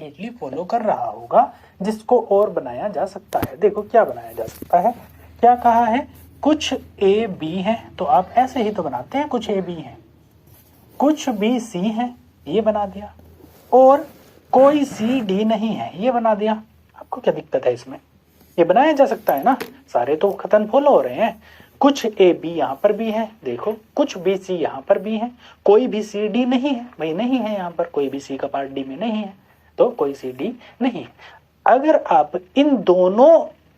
Completely follow कर रहा होगा, जिसको और बनाया जा सकता है। देखो क्या बनाया जा सकता है, क्या कहा है, कुछ ए बी है, तो आप ऐसे ही तो बनाते हैं, कुछ ए बी है, कुछ बी सी है, ये बना दिया, और कोई सी डी नहीं है, ये बना दिया। आपको क्या दिक्कत है इसमें, ये बनाया जा सकता है ना, सारे तो कथन फॉलो हो रहे हैं। कुछ ए बी यहाँ पर भी है, देखो कुछ बी सी यहाँ पर भी है, कोई भी सी डी नहीं है, भाई नहीं है, यहाँ पर कोई भी सी का पार्ट डी में नहीं है, तो कोई सी डी नहीं है। अगर आप इन दोनों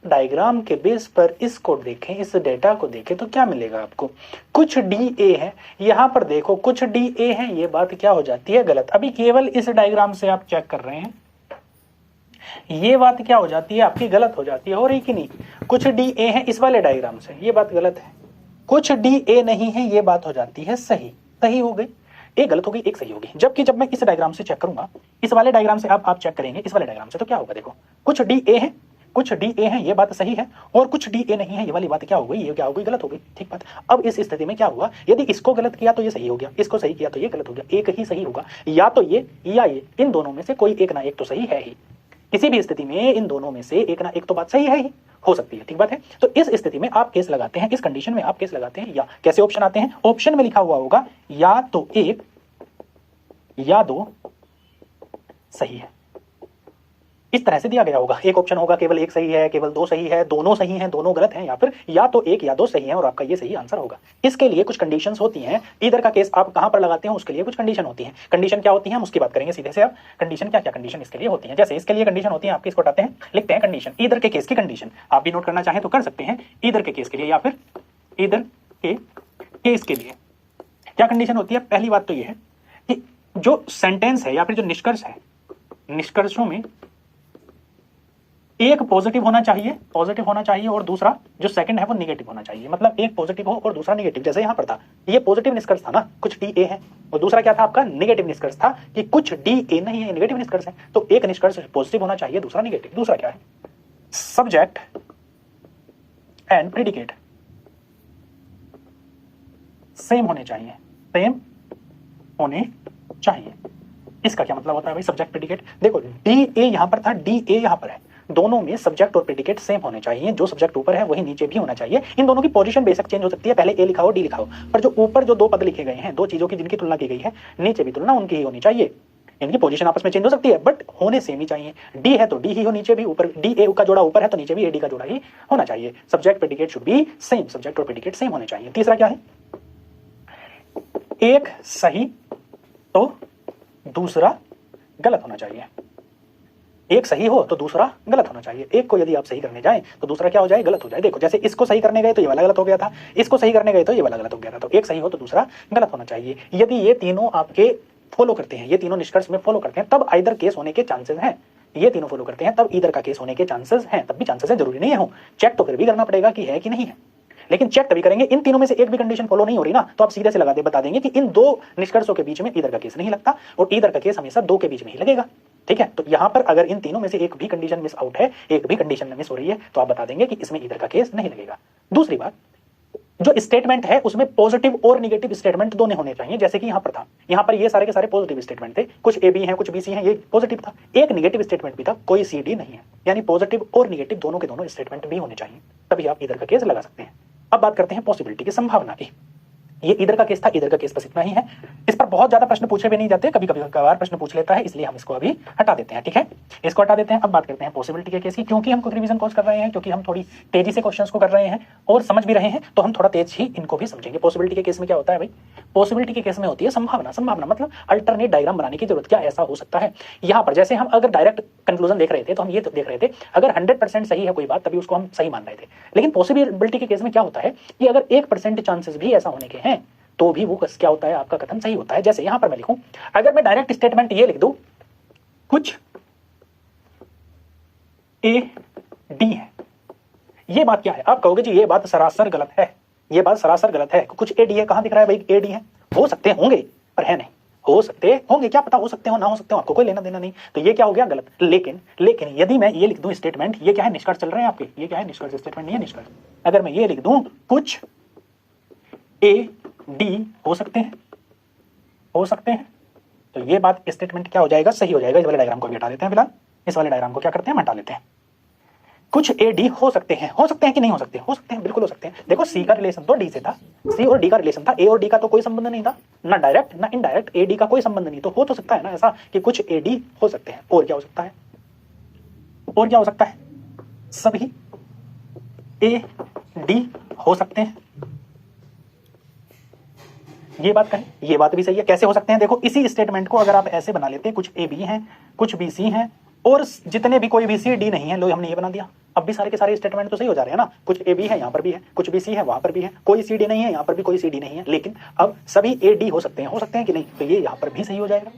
डायग्राम के बेस पर इसको देखें, इस डेटा को देखें, तो क्या मिलेगा आपको, कुछ डी ए है, यहाँ पर देखो कुछ डी ए है, ये बात क्या हो जाती है, गलत। अभी केवल इस डायग्राम से आप चेक कर रहे हैं, ये बात क्या हो जाती है आपकी, गलत हो जाती है, हो रही कि नहीं। कुछ डी ए है इस वाले डायग्राम से, ये बात गलत है। कुछ डी ए नहीं है, ये बात हो जाती है सही, सही हो गई, एक गलत हो गई एक सही होगी। जबकि जब मैं इस डायग्राम से चेक करूंगा, इस वाले डायग्राम से आप चेक करेंगे इस वाले डायग्राम से, तो क्या होगा, देखो कुछ डी ए है, कुछ डी ए है, ये बात सही है, और कुछ डी ए नहीं है, ये वाली बात क्या हो गई, ये क्या हो गई, गलत हो गई। ठीक बात। अब इस स्थिति में क्या हुआ, यदि इसको गलत किया तो ये सही हो गया, इसको सही किया तो ये गलत हो गया, एक ही सही होगा, या तो ये या ये, इन दोनों में से कोई एक ना एक तो सही है ही। किसी भी स्थिति में इन दोनों में से एक ना एक तो बात सही है ही, हो सकती है। ठीक बात है। तो इस स्थिति में आप केस लगाते हैं, इस कंडीशन में आप केस लगाते हैं, या कैसे ऑप्शन आते हैं, ऑप्शन में लिखा हुआ होगा या तो एक या दो सही है, इस तरह से दिया गया होगा। एक ऑप्शन होगा केवल एक सही है, केवल दो सही है, दोनों सही हैं, दोनों गलत हैं, या फिर या तो एक या दो सही है और आपका ये सही आंसर होगा। इसके लिए कुछ कंडीशंस होती हैं, इधर का केस आप कहां पर लगाते हैं उसके लिए कुछ कंडीशन होती है। कंडीशन क्या होती है हम उसकी बात करेंगे सीधे से। अब कंडीशन क्या क्या कंडीशन इसके लिए होती है, जैसे इसके लिए कंडीशन होती है, आपकी इसको हटाते हैं, लिखते हैं कंडीशन, इधर के केस की कंडीशन। आप भी नोट करना चाहें तो कर सकते हैं, इधर के केस के लिए या फिर इधर के केस के लिए क्या कंडीशन होती है। पहली बात तो यह है कि जो सेंटेंस है या फिर जो निष्कर्ष है, निष्कर्षों में एक पॉजिटिव होना चाहिए और दूसरा जो सेकंड है वो निगेटिव होना चाहिए। मतलब एक पॉजिटिव हो और दूसरा निगेटिव। जैसे यहां पर था, ये पॉजिटिव निष्कर्ष था ना, कुछ डी ए है, और दूसरा क्या था आपका, निगेटिव निष्कर्ष था कि कुछ डी ए नहीं है, निगेटिव निष्कर्ष है। तो एक निष्कर्ष पॉजिटिव होना चाहिए, दूसरा निगेटिव। दूसरा क्या है, सब्जेक्ट एंड प्रेडिकेट सेम होने चाहिए, सेम होने चाहिए। इसका क्या मतलब होता है भाई, सब्जेक्ट प्रेडिकेट। देखो डी ए यहां पर था, डी ए यहां पर है, दोनों में सब्जेक्ट और प्रेडिकेट सेम होने चाहिए। जो सब्जेक्ट ऊपर है वही नीचे भी होना चाहिए। इन दोनों की पोजीशन बेशक चेंज हो सकती है, पहले ए लिखा हो डी लिखा हो, पर जो ऊपर जो दो पद लिखे गए हैं, दो चीजों की जिनकी तुलना की गई है, नीचे भी तुलना उनकी ही होनी चाहिए। इनकी पोजीशन आपस में चेंज हो सकती है बट होने सेम ही चाहिए। डी है तो डी ही हो, नीचे भी, ऊपर डी ए का जोड़ा ऊपर है तो नीचे भी ए डी का जोड़ा ही होना चाहिए। Subject predicate should be same, subject और प्रेडिकेट सेम होने चाहिए। तीसरा क्या है, एक सही तो दूसरा गलत होना चाहिए। एक सही हो तो दूसरा गलत होना चाहिए। एक को यदि आप सही करने जाएं तो दूसरा क्या हो जाए, गलत हो जाए। देखो जैसे इसको सही करने गए तो ये वाला गलत हो गया था, इसको सही करने गए तो ये वाला गलत हो गया था। तो एक सही हो तो दूसरा गलत होना चाहिए। यदि ये तीनों आपके फॉलो करते हैं, ये तीनों निष्कर्ष में फॉलो करते हैं, तब आइदर केस होने के चांसेस हैं। ये तीनों फॉलो करते हैं तब इधर का केस होने के चांसेस हैं, तब भी चांसेस है, जरूरी नहीं है हो। चेक तो फिर भी करना पड़ेगा कि है कि नहीं है, लेकिन चेक तभी करेंगे। इन तीनों में से एक भी कंडीशन फॉलो नहीं हो रही ना, तो आप सीधे से बता देंगे कि इन दो निष्कर्षों के बीच में इधर का केस नहीं लगता और इधर का केस हमेशा दो के बीच में ही लगेगा। ठीक है। तो यहां पर अगर इन तीनों में से एक भी कंडीशन मिस आउट है, एक भी कंडीशन मिस हो रही है, तो आप बता देंगे कि इसमें इधर का केस नहीं लगेगा। दूसरी बात, जो स्टेटमेंट है उसमें पॉजिटिव और निगेटिव स्टेटमेंट दोनों होने चाहिए। जैसे कि यहां पर था, यहां पर ये सारे के सारे पॉजिटिव स्टेटमेंट थे, कुछ ए बी हैं कुछ बी सी हैं, ये पॉजिटिव था। एक निगेटिव स्टेटमेंट भी था, कोई सी डी नहीं है, यानी पॉजिटिव और निगेटिव दोनों के दोनों स्टेटमेंट भी होने चाहिए, तभी आप इधर का केस लगा सकते हैं। अब बात करते हैं पॉसिबिलिटी की, संभावना की। ये इधर का केस था, इधर का केस बस इतना ही है। इस पर बहुत ज्यादा प्रश्न पूछे भी नहीं जाते, कभी कभार प्रश्न पूछ लेता है, इसलिए हम इसको अभी हटा देते हैं। ठीक है, इसको हटा देते हैं। अब बात करते हैं पॉसिबिलिटी के केस की। क्योंकि हम रिवीजन कोर्स कर रहे हैं, क्योंकि हम थोड़ी तेजी से क्वेश्चंस को कर रहे हैं और समझ भी रहे हैं, तो हम थोड़ा तेज ही इनको भी समझेंगे। पॉसिबिलिटी के केस में क्या होता है भाई, पॉसिबिलिटी के केस में होती है संभावना। संभावना मतलब अल्टरनेट डायग्राम बनाने की जरूरत, क्या ऐसा हो सकता है। यहाँ पर जैसे हम अगर डायरेक्ट कंक्लूजन देख रहे थे तो हम ये देख रहे थे अगर 100% सही है कोई बात, तभी उसको हम सही मान रहे थे। लेकिन पॉसिबिलिटी के केस में क्या होता है कि अगर 1% चांसेस भी ऐसा होने के हैं तो भी वो क्या होता है, आपका कथन सही होता है। जैसे यहां पर मैं लिखूं, अगर मैं डायरेक्ट स्टेटमेंट ये लिख दूं, कुछ ए डी है, ये बात क्या है, आप कहोगे जी ये बात सरासर गलत है, ये बात सरासर गलत है। कुछ ए डी है, कहां दिख रहा है भाई ए डी है, हो सकते होंगे पर है नहीं, हो सकते होंगे, क्या पता, हो सकते हो ना हो सकते हो, आपको कोई लेना देना नहीं। तो ये क्या हो गया, गलत। लेकिन यदि मैं ये लिख दूं स्टेटमेंट, ये क्या है, निष्कर्ष चल रहे हैं आपके, ये क्या है, निष्कर्ष, स्टेटमेंट नहीं है, निष्कर्ष। अगर मैं ये लिख दूं कुछ ए डी हो सकते हैं, हो सकते हैं, तो ये बात स्टेटमेंट क्या हो जाएगा, सही हो जाएगा। इस वाले डायग्राम को भी हटा देते हैं फिलहाल, इस वाले डायग्राम को क्या करते हैं, हटा लेते हैं। कुछ ए डी हो सकते हैं कि नहीं हो सकते, हो सकते हैं, बिल्कुल हो सकते हैं। देखो सी का रिलेशन तो डी से था, सी और डी का रिलेशन था, ए और डी का तो कोई संबंध नहीं था, ना डायरेक्ट ना इनडायरेक्ट, ए डी का कोई संबंध नहीं, तो हो तो सकता है ना ऐसा कि कुछ ए डी हो सकते हैं। और क्या हो सकता है, और क्या हो सकता है, सभी ए डी हो सकते हैं। ये बात कहें, ये बात भी सही है। कैसे हो सकते हैं, देखो इसी स्टेटमेंट को अगर आप ऐसे बना लेते हैं, कुछ ए बी हैं, कुछ बी सी हैं, और जितने भी कोई बी सी डी नहीं है, लो हमने ये बना दिया। अब भी सारे के सारे स्टेटमेंट तो सही हो जा रहे हैं ना, कुछ ए बी है यहाँ पर भी है, कुछ बी सी है वहां पर भी है, कोई सी डी नहीं है यहाँ पर भी कोई सी डी नहीं है, लेकिन अब सभी ए डी हो सकते हैं कि नहीं, तो ये यहाँ पर भी सही हो जाएगा।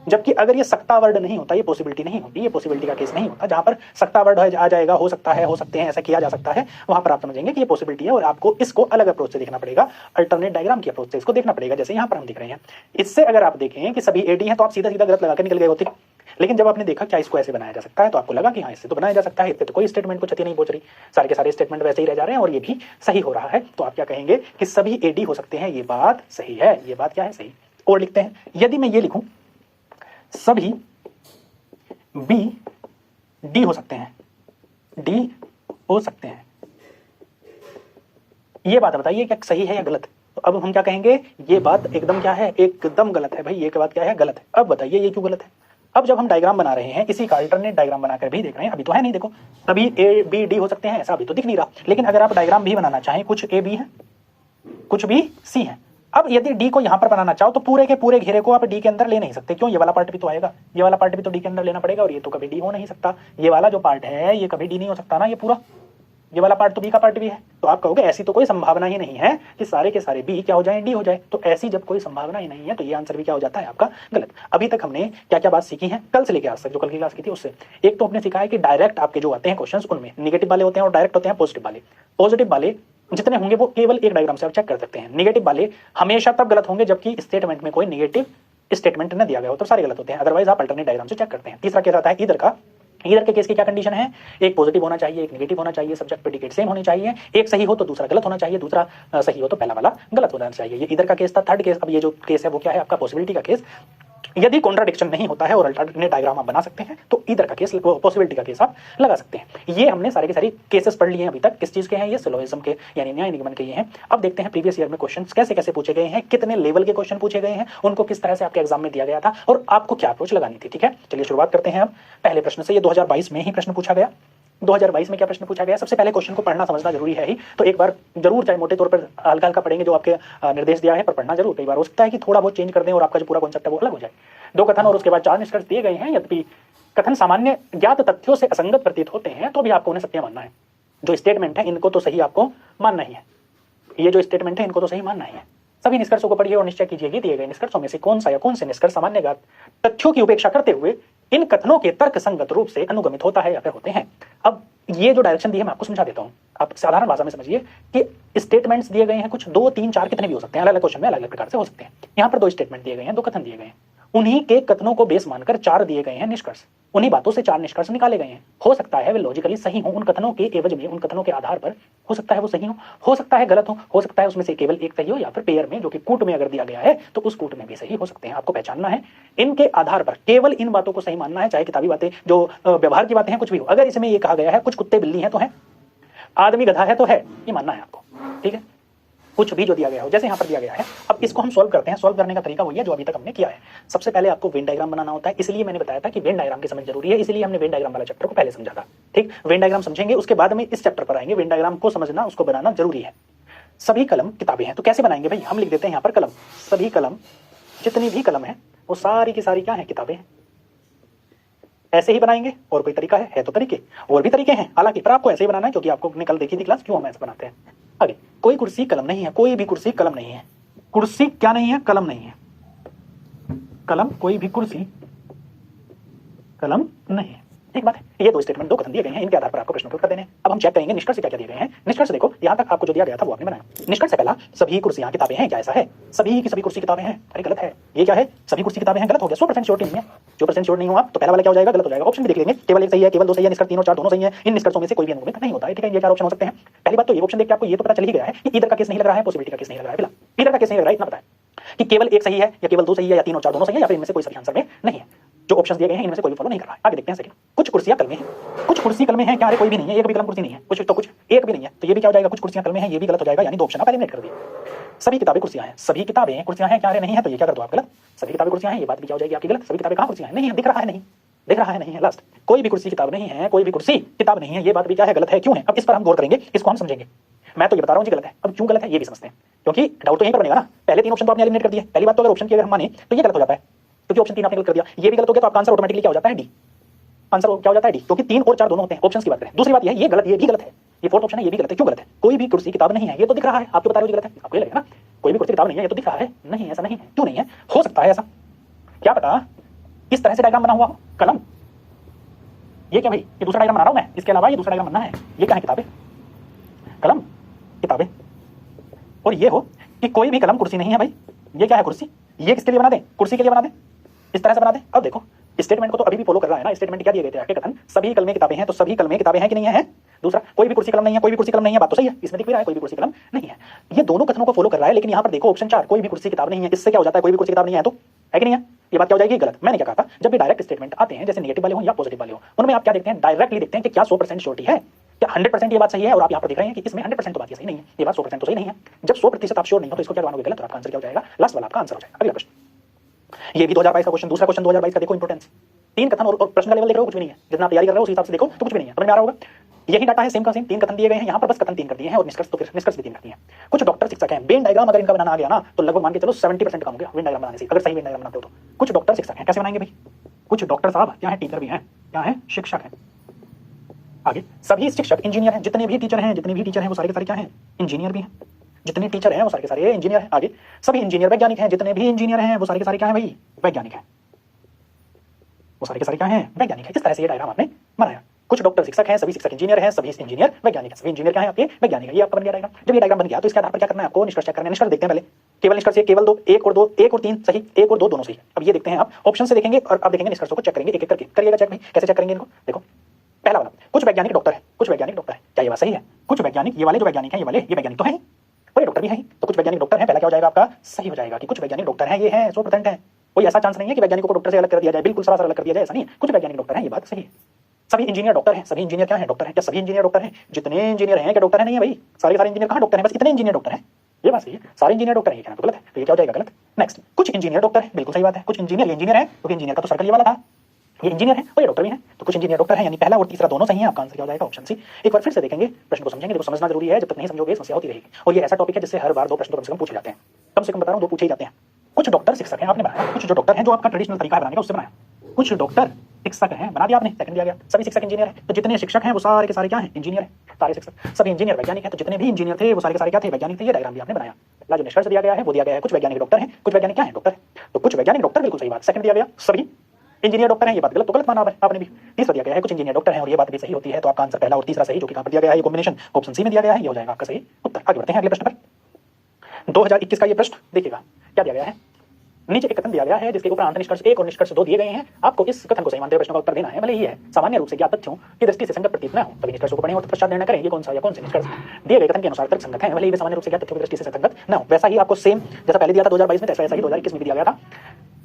जबकि अगर ये सकता वर्ड नहीं होता, ये पॉसिबिलिटी नहीं होती, ये पॉसिबिलिटी का केस नहीं होता, जहां पर सकता वर्ड आ जाएगा, हो सकता है, हो सकते हैं, ऐसा किया जा सकता है, वहां पर आप समझेंगे कि ये पॉसिबिलिटी है और आपको इसको अलग अप्रोच से देखना पड़ेगा, अल्टरनेट डायग्राम की अप्रोच से इसको देखना पड़ेगा, जैसे यहाँ पर हम दिख रहे हैं। इससे अगर आप देखें कि सभी एडी हैं तो आप सीधा सीधा गलत लगा के निकल गए होते, लेकिन जब आपने देखा क्या इसको ऐसे बनाया जा सकता है, तो आपको लगा कि हाँ इससे तो बनाया जा सकता है, इससे तो कोई स्टेटमेंट को क्षति नहीं पहुंच रही, सारे के सारे स्टेटमेंट वैसे ही रह जा रहे हैं और ये भी सही हो रहा है। तो आप क्या कहेंगे कि सभी एडी हो सकते हैं, ये बात सही है, ये बात क्या है, सही। और लिखते हैं, यदि मैं ये लिखूं सभी बी डी हो सकते हैं, डी हो सकते हैं, ये बात बताइए क्या सही है या गलत। तो अब हम क्या कहेंगे, ये बात एकदम क्या है, एकदम गलत है भाई, ये बात क्या है, गलत है। अब बताइए ये क्यों गलत है। अब जब हम डायग्राम बना रहे हैं, इसी का अल्टरनेट डायग्राम बनाकर भी देख रहे हैं, अभी तो है नहीं, देखो सभी ए बी डी हो सकते हैं ऐसा अभी तो दिख नहीं रहा, लेकिन अगर आप डायग्राम भी बनाना चाहें, कुछ ए बी है, कुछ बी सी है। अब यदि डी को यहां पर बनाना चाहो तो पूरे के पूरे घेरे को आप डी के अंदर ले नहीं सकते, क्यों, ये वाला पार्ट भी तो आएगा, ये वाला पार्ट भी तो डी के अंदर लेना पड़ेगा, और ये तो कभी डी हो नहीं सकता, ये वाला जो पार्ट है ये कभी डी नहीं हो सकता ना, ये पूरा, ये वाला पार्ट तो बी का पार्ट भी है। तो आप कहोगे ऐसी तो कोई संभावना ही नहीं है कि सारे के सारे बी क्या हो जाए, डी हो जाए। तो ऐसी जब कोई संभावना ही नहीं है तो ये आंसर भी क्या हो जाता है आपका, गलत। अभी तक हमने क्या क्या बात सीखी है, कल से लेकर आज तक जो कल की क्लास की थी उससे, एक तो हमने सीखा है कि डायरेक्ट आपके जो आते हैं क्वेश्चंस उनमें नेगेटिव वाले होते हैं और डायरेक्ट होते हैं पॉजिटिव वाले। पॉजिटिव वाले जितने होंगे वो केवल एक डायग्राम से आप चेक कर सकते हैं, नेगेटिव वाले हमेशा तब गलत होंगे जबकि स्टेटमेंट में कोई नेगेटिव स्टेटमेंट न दिया गया हो, तो सारे गलत होते हैं, अदरवाइज आप अल्टरनेट डायग्राम से चेक करते हैं। तीसरा केस आता है इधर का, इधर के केस की क्या कंडीशन है, एक पॉजिटिव होना चाहिए, एक नेगेटिव होना चाहिए, सब्जेक्ट प्रेडिकेट सेम होनी चाहिए, एक सही हो तो दूसरा गलत होना चाहिए, दूसरा सही हो तो पहला वाला गलत होना चाहिए। ये इधर का केस था, थर्ड केस। अब ये जो केस है वो क्या है आपका, पॉसिबिलिटी का केस। यदि कॉन्ट्राडिक्शन नहीं होता है और अल्टरनेट डायग्राम आप बना सकते हैं तो इधर का केस, पॉसिबिलिटी का केस आप लगा सकते हैं। ये हमने सारे के सारे केसेस पढ़ लिए हैं अभी तक। किस चीज के हैं ये, सिलोजिज्म के यानी न्याय निगमन के ये हैं। अब देखते हैं प्रीवियस ईयर में क्वेश्चंस कैसे कैसे पूछे गए हैं, कितने लेवल के क्वेश्चन पूछे गए हैं, उनको किस तरह से आपके एग्जाम में दिया गया था और आपको क्या अप्रोच लगानी थी। ठीक है, चलिए शुरुआत करते हैं अब पहले प्रश्न से। ये 2022 में ही प्रश्न पूछा गया। 2022 में क्या प्रश्न पूछा गया, सबसे पहले क्वेश्चन को पढ़ना समझना जरूरी है ही, तो एक बार जरूर, चाहे मोटे तौर पर हल्का हल्का पढ़ेंगे जो आपके निर्देश दिया है, पर पढ़ना जरूर। कई बार हो सकता है कि थोड़ा बहुत चेंज कर दें और आपका जो पूरा कॉन्सेप्ट है वो अलग हो जाए। 2 कथन और उसके बाद 4 निष्कर्ष दिए गए हैं। यदि कथन सामान्य ज्ञात तथ्यों से असंगत प्रतीत होते हैं तो भी आपको उन्हें सत्य मानना है। जो स्टेटमेंट है इनको तो सही आपको मानना ही है, ये जो स्टेटमेंट है इनको तो सही मानना ही है। सभी निष्कर्षों को पढ़िए और निश्चय कीजिए कि दिए गए निष्कर्षों में से कौन सा या कौन से निष्कर्ष सामान्य ज्ञात तथ्यों की उपेक्षा करते हुए इन कथनों के तर्क संगत रूप से अनुगमित होता है या फिर होते हैं। अब ये जो डायरेक्शन दी है मैं आपको समझा देता हूं, आप साधारण भाषा में समझिए कि स्टेटमेंट्स दिए गए हैं, कुछ 2 3 4 कितने भी हो सकते हैं, अलग अलग क्वेश्चन में अलग अलग प्रकार से हो सकते हैं। यहाँ पर 2 स्टेटमेंट दिए गए हैं, 2 कथन दिए गए हैं, उन्हीं के कथनों को बेस मानकर 4 दिए गए हैं निष्कर्ष, उन्हीं बातों से 4 निष्कर्ष निकाले गए हैं। हो सकता है वे लॉजिकली सही हो, उन कथनों के एवज में, उन कथनों के आधार पर हो सकता है वो सही हो सकता है गलत हो सकता है उसमें से केवल एक सही हो, या फिर पेयर में जो कि कूट में अगर दिया गया है तो उस कूट में भी सही हो सकते हैं। आपको पहचानना है इनके आधार पर, केवल इन बातों को सही मानना है, चाहे किताबी बातें जो व्यवहार की बातें हैं कुछ भी हो। अगर इसमें ये कहा गया है कुछ कुत्ते बिल्ली हैं तो है, आदमी गधा है तो है, ये मानना है आपको। ठीक है, कुछ भी जो दिया गया हो, जैसे यहाँ पर दिया गया है। अब इसको हम सॉल्व करते हैं। सॉल्व करने का तरीका वही है जो अभी तक हमने किया है। सबसे पहले आपको वेन डायग्राम बनाना होता है, इसलिए मैंने बताया था कि वेन डायग्राम की समझ जरूरी है, इसलिए हमने वेन डायग्राम वाला चैप्टर को पहले समझा था। ठीक, वेन डायग्राम समझेंगे उसके बाद में इस चैप्टर पर आएंगे। वेन डायग्राम को समझना, उसको बनाना जरूरी है। सभी कलम किताबें हैं, तो कैसे बनाएंगे भाई, हम लिख देते हैं यहाँ पर कलम, सभी कलम, जितनी भी कलम है वो सारी की सारी क्या है, किताबें हैं। ऐसे ही बनाएंगे, और कोई तरीका है तो तरीके और भी तरीके हैं हालांकि, पर आपको ऐसे ही बनाना है क्योंकि आपको कल देखी थी क्लास क्यों हम ऐसे बनाते हैं। आगे, कोई कुर्सी कलम नहीं है, कोई भी कुर्सी कलम नहीं है। कुर्सी क्या नहीं है, कलम नहीं है। कलम, कोई भी कुर्सी कलम नहीं है। एक बात है, ये 2 स्टेटमेंट 2 कथन दिए गए हैं, इनके आधार पर आपको प्रश्न के उत्तर देने हैं। अब हम चेक करेंगे निष्कर्ष क्या क्या दिए गए हैं। निष्कर्ष देखो, यहाँ तक आपको जो दिया गया था वो आपने बनाया। निष्कर्ष से पहला, सभी कुर्सियां किताबें हैं, क्या ऐसा है, सभी की सभी कुर्सी किताबें हैं, अरे गलत है। ये क्या है, सभी कुर्सी किताबें हैं, गलत हो गया, 100% श्योरिटी नहीं है। 100% श्योर नहीं हो आप तो पहला वाला क्या हो जाएगा, गलत हो जाएगा। ऑप्शन भी देख लेंगे, केवल एक सही है, केवल 2 सही है, निष्कर्ष 3 और 4 दोनों सही है। इन निष्कर्षों में से कोई भी अनुगमित नहीं होता है। ठीक है, ये 4 ऑप्शन हो सकते हैं। पहली बात तो ये ऑप्शन देख के आपको ये तो पता चल ही गया है कि इधर का केस नहीं लग रहा है, पॉसिबिलिटी का केस नहीं लग रहा है, फिलहाल इधर का केस नहीं लग रहा है, इतना पता है। कि केवल एक सही है या केवल दो सही है या तीन और चार दोनों सही है या फिर इनमें से कोई सही आंसर में नहीं है। जो ऑप्शंस दिए गए हैं इनमें से कोई भी फॉलो नहीं कर रहा है। आगे देखते हैं सेकंड, कुछ कुर्सियां कलमे हैं, कुछ कुर्सी कलमे हैं, क्या अरे कोई भी नहीं है, एक भी कलम कुर्सी नहीं है, कुछ तो कुछ एक भी नहीं है, तो ये भी क्या हो जाएगा, कुछ कुर्सियां कलमे हैं, ये भी गलत हो जाएगा, यानी दो ऑप्शन आप एलिमिनेट कर दिए। सभी किताबें कुर्सियां हैं, सभी किताबें कुर्सियां हैं, क्या अरे नहीं है, तो ये क्या कर दो आप गलत। सभी किताबें कुर्सियां हैं, ये बात भी क्या हो जाएगी आपकी गलत। सभी किताबें कहां कुर्सियां हैं, नहीं है, दिख रहा है नहीं, दिख रहा है नहीं है। लास्ट, कोई भी कुर्सी किताब नहीं है, कोई भी कुर्सी किताब नहीं है, ये बात भी क्या है, गलत है। क्यों है, अब इस पर हम गौर करेंगे, इसको हम समझेंगे। मैं तो ये बता रहा हूं जी गलत है, अब क्यों गलत है ये भी समझते हैं, क्योंकि डाउट तो यहीं पर बनेगा ना। पहले तीन ऑप्शन तो आपने एलिमिनेट कर दिए, पहली बात तो अगर ऑप्शन की अगर हम माने तो ये गलत हो जाता है, क्योंकि ऑप्शन तीन आपने गलत कर दिया, ये भी गलत हो गया, तो आपका आंसर ऑटोमेटिकली क्या हो जाता है, डी। आंसर क्या हो जाता है, डी, क्योंकि तीन और चार दोनों होते हैं। ऑप्शंस की बात करें, दूसरी बात ये गलत, ये भी गलत है, ये फोर्थ ऑप्शन है, ये भी गलत है। क्यों गलत है, कोई भी कुर्सी किताब नहीं है, ये तो दिख रहा है, आपको बता रहे हो गलत है, आपको ये लगेगा ना कोई भी कुर्सी किताब नहीं है, ये तो दिख रहा है, नहीं ऐसा नहीं है। क्यों नहीं है, हो सकता है ऐसा, क्या पता इस तरह से डायग्राम बना हुआ हो, कलम, ये क्या भाई, ये दूसरा डायग्राम बना रहा हूं मैं, इसके अलावा ये दूसरा डायग्राम बनना है, ये क्या है, किताबें, कलम, किताबें, और ये हो कि कोई भी कलम कुर्सी नहीं है भाई, ये क्या है, कुर्सी, ये किसके लिए बना दें, कुर्सी के लिए बना दें, इस तरह से बना दें। अब देखो स्टेटमेंट को तो अभी भी फॉलो कर रहा है ना, स्टेटमेंट क्या दिए गए थे आपके कथन, सभी कलमें किताबें हैं, तो सभी कलमें किताबें हैं कि नहीं है। दूसरा, कोई भी कुर्सी कलम नहीं है, कोई भी कुर्सी कलम नहीं है, बात तो सही है, इसमें दिख भी रहा है कोई भी कुर्सी कलम नहीं है। ये दोनों कथनों को फॉलो कर रहा है, लेकिन यहाँ पर देखो ऑप्शन 4, कोई भी कुर्सी किताब नहीं है, इससे क्या हो जाता है, कोई भी कुर्सी किताब नहीं है, तो है कि नहीं है, ये बात क्या हो जाएगी, गलत। मैंने क्या कहा था, जब भी डायरेक्ट स्टेटमेंट आते हैं, जैसे नेगेटिव वाले हो या पॉजिटिव वाले हो, उनमें आप क्या देखते हैं, डायरेक्टली देखते हैं कि क्या 100% श्योरिटी है, क्या 100% ये बात सही है, और आप यहाँ पर देख रहे हैं कि इसमें 100% तो बात ये सही नहीं है, ये बात 100% तो सही नहीं है। जब 100% आप श्योर नहीं हो तो इसको क्या मानोगे, गलत, और आपका आंसर क्या हो जाएगा, लास्ट वाला आपका आंसर हो जाएगा। अगला प्रश्न, ये भी 2022 का क्वेश्चन, दूसरा क्वेश्चन 2022 का देखो इंपोर्टेंस, तीन कथन और प्रश्न का लेवल देख रहे हो, कुछ भी नहीं है, जितना आप तैयारी कर रहे हो उस हिसाब से देखो तो कुछ भी नहीं है, समझ में आ रहा होगा। यही डाटा है, सेम का सेम, तीन कथन दिए गए हैं, यहाँ पर बस कथन तीन कर दिए हैं और निष्कर्ष तो फिर निष्कर्ष भी तीन कर दिए हैं। कुछ डॉक्टर शिक्षक हैं, वेन डायग्राम अगर इनका बनाना आ गया ना तो लगभग मान के चलो 70% कम हो गया वेन डायग्राम बनाने से, अगर सही वेन डायग्राम बनाते हो तो। कुछ डॉक्टर शिक्षक हैं, कैसे बनाएंगे भाई, कुछ डॉक्टर साहब क्या है, टीचर भी हैं, क्या है, शिक्षक हैं। आगे, सभी शिक्षक इंजीनियर हैं, जितने भी टीचर हैं, जितने भी टीचर हैं वो सारे के सारे क्या हैं, इंजीनियर भी हैं, जितने टीचर हैं वो सारे के सारे इंजीनियर हैं। आगे, सभी इंजीनियर वैज्ञानिक हैं, जितने भी इंजीनियर हैं वो सारे के सारे क्या हैं भाई, वैज्ञानिक हैं, वो सारे के सारे क्या हैं, वैज्ञानिक हैं। इस तरह से ये डायग्राम आपने बनाया। कुछ डॉक्टर शिक्षक हैं, सभी शिक्षक इंजीनियर हैं, सभी इंजीनियर वैज्ञानिक हैं, सभी इंजीनियर क्या हैं आपके, वैज्ञानिक है। ये आपका बन गया डायग्राम। जब ये डायग्राम बन गया तो इसके आधार पर क्या करना है आपको, निष्कर्ष चेक करना है। निष्कर्ष देखते हैं पहले, केवल निष्कर्ष ये, केवल दो, एक और दो, एक और तीन सही, एक और दो दोनों सही। अब ये देखते हैं आप, ऑप्शन से देखेंगे और आप देखेंगे निष्कर्षों को चेक करेंगे एक एक करके। करिएगा चेक भाई, कैसे चेक करेंगे इनको, देखो पहला वाला, कुछ वैज्ञानिक डॉक्टर है, कुछ वैज्ञानिक डॉक्टर है, क्या ये बात सही है, कुछ वैज्ञानिक, ये वाले जो वैज्ञानिक हैं, ये वाले ये वैज्ञानिक तो है और ये डॉक्टर भी है, तो कुछ वैज्ञानिक डॉक्टर हैं, पहला क्या हो जाएगा आपका, सही हो जाएगा कि कुछ वैज्ञानिक डॉक्टर हैं, ये है 100% है। कोई ऐसा चांस नहीं है कि वैज्ञानिकों को डॉक्टर से अलग कर दिया जाए, बिल्कुल सरासर अलग कर दिया जाए, ऐसा नहीं है, कुछ वैज्ञानिक डॉक्टर हैं, ये बात सही है। सभी इंजीनियर डॉक्टर हैं, सभी इंजीनियर क्या हैं, डॉक्टर हैं, क्या सभी इंजीनियर डॉक्टर हैं, जितने इंजीनियर हैं क्या डॉक्टर हैं, नहीं है भाई, सारे सारे इंजीनियर कहां डॉक्टर हैं, बस इतने इंजीनियर डॉक्टर हैं, ये बात सही है, सारे इंजीनियर डॉक्टर हैं, ये कहना तो गलत है, तो ये क्या हो जाएगा, गलत। नेक्स्ट, कुछ इंजीनियर डॉक्टर हैं, बिल्कुल सही बात है, कुछ इंजीनियर इंजीनियर है, क्योंकि इंजीनियर का तो सर्कल ये वाला था, ये इंजीनियर है और ये डॉक्टर भी है, तो कुछ इंजीनियर डॉक्टर हैं, यानी पहला और तीसरा दोनों सही है, आपका आंसर क्या हो जाएगा, ऑप्शन सी। एक बार फिर से देखेंगे, प्रश्न को समझेंगे, देखो समझना जरूरी है, जब तक नहीं समझोगे समस्या होती रहेगी। और ये ऐसा टॉपिक है जिससे हर बार दो प्रश्न तो कम से कम पूछे जाते हैं, कम से कम बता रहा हूं, दो पूछे ही जाते हैं। कुछ डॉक्टर शिक्षक हैं, आपने बनाया, कुछ जो डॉक्टर हैं जो आपका ट्रेडिशनल तरीका है बनाने का उससे बनाया, कुछ डॉक्टर शिक्षक हैं, बना दिया आपने, सेकंड दिया गया, सभी शिक्षक इंजीनियर हैं, तो जितने शिक्षक हैं वो सारे के सारे क्या हैं, इंजीनियर हैं, सारे शिक्षक, सभी इंजीनियर वैज्ञानिक हैं, तो जितने भी इंजीनियर थे वो सारे के सारे क्या थे, वैज्ञानिक थे। ये डायग्राम भी आपने बनाया, जो निष्कर्ष दिया गया है वो दिया गया है, कुछ वैज्ञानिक डॉक्टर हैं, कुछ वैज्ञानिक क्या हैं, डॉक्टर, तो कुछ वैज्ञानिक डॉक्टर, बिल्कुल सही बात। सेकंड दिया गया, सभी इंजीनियर डॉक्टर हैं, ये बात गलत, तो गलत माना आपने भी। तीसरा दिया गया है, कुछ इंजीनियर डॉक्टर हैं, और ये बात भी सही होती है, तो आपका आंसर पहला और तीसरा सही, जो कि कहां पर दिया गया है, ये कॉम्बिनेशन ऑप्शन सी में दिया गया है, ये हो जाएगा आपका सही उत्तर। आगे बढ़ते हैं अगले प्रश्न पर। 2021 का ये प्रश्न देखिएगा, क्या दिया गया है, नीचे एक कथन दिया गया है जिसके ऊपर अंत निष्कर्ष 1 और निष्कर्ष 2 दिए गए हैं। आपको इस कथन को सही मानते हुए प्रश्न का उत्तर देना है, भले ही है सामान्य रूप से ज्ञात तथ्यों की दृष्टि से संगत प्रतीत न हो, तभी निष्कर्षों को पढ़ें और तत्पश्चात निर्णय करें ये कौन सा या कौन से निष्कर्ष दिए गए कथन के अनुसार तर्कसंगत है, भले ही वे सामान्य रूप से ज्ञात तथ्यों की दृष्टि से संगत न हो। वैसा ही आपको सेम जैसा पहले दिया था 2022 में, वैसा ही 2021 में भी दिया गया था।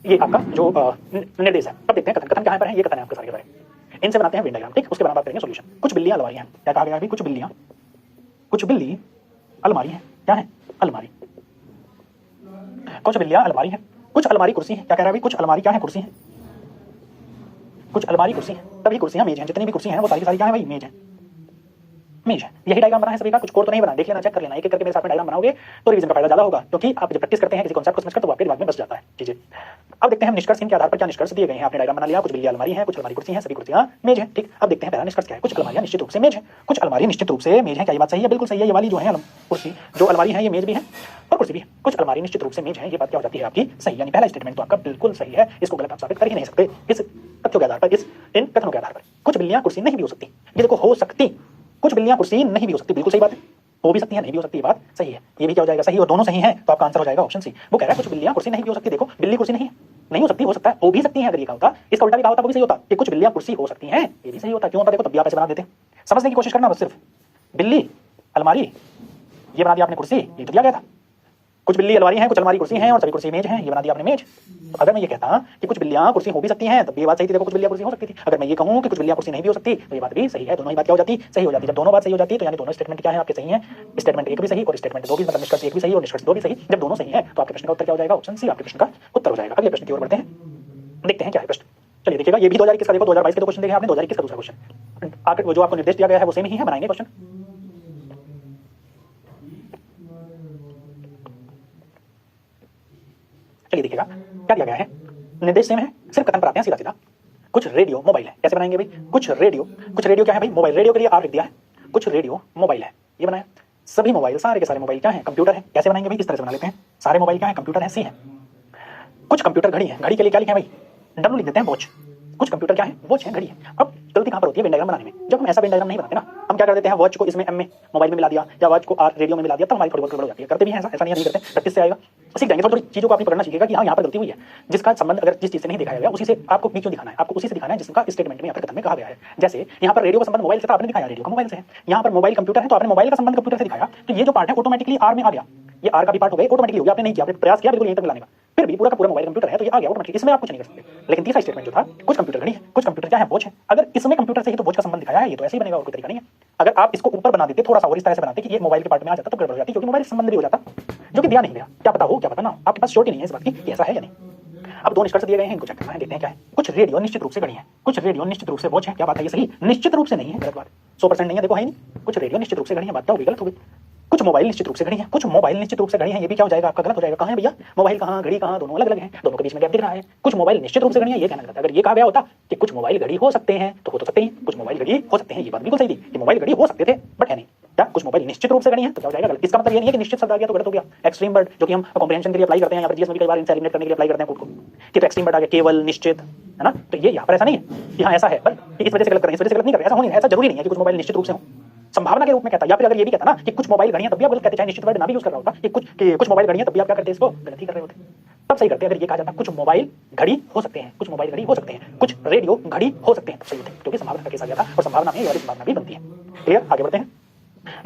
ये आपका जो निर्देश है, अब देखते हैं कथन कहाँ पर है। ये कथन है आपके सारे, इनसे बनाते हैं वेन डायग्राम, ठीक, उसके बाद बात करेंगे सॉल्यूशन। कुछ बिल्लियां अलमारी हैं, क्या कहा गया अभी, कुछ बिल्लियां, कुछ बिल्ली अलमारी है, क्या है, अलमारी, कुछ बिल्लियां अलमारी है, कुछ अलमारी कुर्सी है, क्या कह रहा है अभी, कुछ अलमारी क्या है, कुर्सी है, कुछ अलमारी कुर्सी है, तभी कुर्सियां मेज हैं, जितनी भी कुर्सी हैं वो सारी सारी क्या है भाई, मेज है, मेज है। यही डायग्राम बना है सभी का, कुछ कोड तो नहीं बना, देख लेना, चेक कर लेना, एक एक करके मेरे साथ में डायग्राम बनाओगे तो रिवीजन का फायदा ज्यादा होगा, क्योंकि आप जब प्रैक्टिस करते हैं किसी कॉन्सेप्ट को समझकर तो आपके दिमाग में बस जाता है चीजें। अब देखते हैं हम निष्कर्ष इनके आधार पर क्या निष्कर्ष दिए गए हैं। आपने डायग्राम बना लिया, कुछ बिल्लियां अलमारी है, कुछ अलमारी कुर्सी है, सभी कुर्सियां मेज है, ठीक। अब देखते हैं पहला निष्कर्ष क्या है, कुछ अलमारियां निश्चित रूप से मेज है, कुछ अलमारी निश्चित रूप से मेज है, क्या ये बात सही है, बिल्कुल सही है। ये वाली जो है कुर्सी, जो अलमारी है, ये मेज भी है और कुर्सी भी है, कुछ अलमारी निश्चित रूप से मेज है, ये बात क्या हो जाती है आपकी सही, यानी पहला स्टेटमेंट तो आपका बिल्कुल सही है, इसको गलत आप साबित कर ही नहीं सकते इस तथ्यों के आधार पर, इस इन कथनों के आधार पर। कुछ बिल्लियां कुर्सी नहीं भी हो सकती, ये देखो हो सकती, कुछ बिल्लियां कुर्सी नहीं भी हो सकती, बिल्कुल सही बात है, हो भी सकती है नहीं भी हो सकती, बात सही है। ये भी क्या हो जाएगा, सही, और दोनों सही हैं, तो आपका आंसर हो जाएगा ऑप्शन सी। वो कह रहा है कुछ बिल्लियां कुर्सी नहीं भी हो सकती, देखो बिल्ली कुर्सी नहीं है, नहीं हो सकती, हो सकता है, हो भी सकती है। अगर ये कहा होता, इसका उल्टा भी कहा होता, वो भी सही होता कि कुछ बिल्लियां कुर्सी हो सकती हैं, ये भी सही होता। क्यों होता, देखो तब भी आप ऐसे बना देते। समझने की कोशिश करना बस, सिर्फ बिल्ली अलमारी ये बना दिया आपने, कुर्सी ये तो दिया गया था, कुछ बिल्ली अलमारी हैं, कुछ अलमारी कुर्सी हैं और सभी कुर्सी मेज हैं, ये बना दिया आपने मेज। तो अगर मैं ये कहता कि कुछ बिल्लियां कुर्सी हो भी सकती हैं, तब ये बात सही थी, देखो कुछ बिल्लियां कुर्सी हो सकती थी। अगर मैं ये कहूं कि कुछ बिल्लियां कुर्सी नहीं भी हो सकती, तो ये बात भी सही है। दोनों ही बात क्या हो जाती, सही हो जाती। जब दोनों बात सही हो जाती है तो यानी दोनों स्टेटमेंट क्या है आपके सही हैं। स्टेटमेंट एक भी सही और स्टेटमेंट दो भी, मतलब निष्कर्ष एक भी सही और निष्कर्ष दो भी सही। जब दोनों सही है तो आपके प्रश्न का उत्तर क्या हो जाएगा, ऑप्शन सी आपके प्रश्न का उत्तर हो जाएगा। अगले प्रश्न की ओर बढ़ते हैं, देखते हैं क्या है प्रश्न। चलिए देखिएगा, ये भी 2021 का देखो, 2022 के दो क्वेश्चन देखे आपने, 2021 का दूसरा क्वेश्चन। आखिर वो जो आपको निर्देश दिया गया है वो सेम ही है, बनाएंगे क्वेश्चन। चलिए देखिएगा क्या दिया गया है, निर्देश सेम है, सिर्फ कथन पर आते हैं सीधा सीधा। कुछ रेडियो मोबाइल है, कैसे बनाएंगे भाई, कुछ रेडियो क्या है भाई, मोबाइल। रेडियो के लिए आर लिख दिया है, कुछ रेडियो मोबाइल है, ये बनाया। सभी मोबाइल, सारे के सारे मोबाइल क्या है, कंप्यूटर है, कैसे बनाएंगे भाई, इस तरह से बना लेते हैं। सारे मोबाइल क्या है, कंप्यूटर है, सी है। कुछ कंप्यूटर घड़ी है, घड़ी के लिए क्या लिखे भाई, डब्ल्यू लिख देते हैं, वॉच। कुछ कंप्यूटर क्या है, वॉच है, घड़ी है। अब गलती कहां पर होती है, वेन डायग्राम बनाने में। जब हम ऐसा वेन डायग्राम नहीं बनाते ना, हम क्या कर देते हैं, वॉच को इसमें एम में, मोबाइल में मिला दिया, या वॉच को आर रेडियो में मिला दिया, तो हमारी थोड़ी बहुत गड़बड़ हो जाती है। करते भी हैं ऐसा नहीं करते, प्रैक्टिस से आएगा, सीख जाएंगे। थोड़ी चीजों को आपने पढ़ना सीखेगा कि हाँ यहाँ पर गलती हुई है, जिसका संबंध अगर जिस चीज से नहीं दिखाया गया उसी से आपको क्यों दिखाना है, आपको उसी से दिखाना है जिसका स्टेटमेंट में या फिर कथन में कहा गया है। जैसे यहाँ पर रेडियो का संबंध मोबाइल से था, आपने दिखाया रेडियो का मोबाइल से है। यहाँ पर मोबाइल कंप्यूटर है तो आपने मोबाइल का संबंध कंप्यूटर से दिखाया, तो ये जो पार्ट है ऑटोमेटिकली आर में आ गया, ये आर का भी पार्ट हो गया, ऑटोमेटिकली हो गया। आपने नहीं किया, आपने प्रयास किया बिल्कुल यहीं तक लाने का, फिर भी पूरा का पूरा मोबाइल कंप्यूटर है, तो ये आ गया ऑटोमेटिकली, इसमें आप कुछ नहीं कर सकते। लेकिन तीसरा स्टेटमेंट जो था, कुछ कंप्यूटर घड़ी है, कुछ कंप्यूटर क्या है, वॉच है, अगर इसमें कंप्यूटर से ही तो वॉच का संबंध दिखाया है, ये तो ऐसे ही बनेगा और कोई तरीका नहीं है। अगर आप इसको ऊपर बना देते थोड़ा सा और इस तरह से बनाते कि ये मोबाइल के पार्ट में आ जाता तो गड़बड़ हो जाती, क्योंकि मोबाइल संबंध भी हो जाता, जो कि दिया नहीं गया। क्या पता हो, क्या पता ना, आपके पास श्योरिटी नहीं है इस बात की कि ऐसा है या नहीं। अब दो निष्कर्ष दिए गए हैं, इनको चेक करना है, देखते हैं क्या है। कुछ रेडियो निश्चित रूप से घड़ी है, कुछ रेडियो निश्चित रूप से वॉच है, क्या बात है, ये सही, निश्चित रूप से नहीं है, गलत बात, 100% नहीं है, देखो है नहीं। कुछ रेडियो निश्चित रूप से घड़ी है, बात क्या होगी, गलत होगी। कुछ मोबाइल निश्चित रूप से घड़ी है, कुछ मोबाइल निश्चित रूप से घड़ी है, ये भी क्या हो जाएगा आपका, गलत हो जाएगा। कहां है भैया, मोबाइल कहां, घड़ी कहां, दोनों अलग अलग हैं, दोनों के बीच में गैप दिख रहा है। कुछ मोबाइल निश्चित रूप से घड़ी है, ये कहना गलत है। अगर ये कहा गया होता कि कुछ मोबाइल घड़ी हो सकते हैं तो हो तो सकते हैं, कुछ मोबाइल घड़ी हो सकते हैं, ये बात बिल्कुल सही थी कि मोबाइल घड़ी हो सकते थे, बट है नहीं। क्या कुछ मोबाइल निश्चित रूप से घड़ी है तो क्या हो जाएगा, गलत। इसका मतलब ये नहीं है कि निश्चित शब्द आ गया तो गलत हो गया। एक्सट्रीम वर्ड जो कि हम कॉम्प्रिहेंशन के लिए अप्लाई करते हैं, या फिर जीएस में भी कई बार इनसे एलिमिनेट करने के लिए अप्लाई करते हैं खुद को, कि तो एक्सट्रीम वर्ड आ गया, केवल, निश्चित, है ना। तो ये यहाँ पर ऐसा नहीं है कि हाँ ऐसा है, पर इस वजह से गलत करें, इस वजह से गलत नहीं कर रहे, ऐसा होने ऐसा जरूरी नहीं है कि कुछ मोबाइल निश्चित रूप से हो, संभावना के रूप में कहता। या फिर अगर ये भी कहता ना कि कुछ मोबाइल घड़ियां, तब भी आप गलत कहते, चाहे निश्चित वर्ड ना भी यूज कर रहा होता, कि कुछ मोबाइल घड़ियां, तब भी आप क्या करते, इसको गलत ही कर रहे होते, तब सही करते। अगर ये कहा जाता कुछ मोबाइल घड़ी हो सकते हैं, कुछ मोबाइल घड़ी हो सकते हैं, कुछ रेडियो घड़ी हो सकते हैं, तो सही होते, क्योंकि संभावना का केस आ गया था और संभावना में ये वाली संभावना भी बनती है। क्लियर, आगे बढ़ते हैं।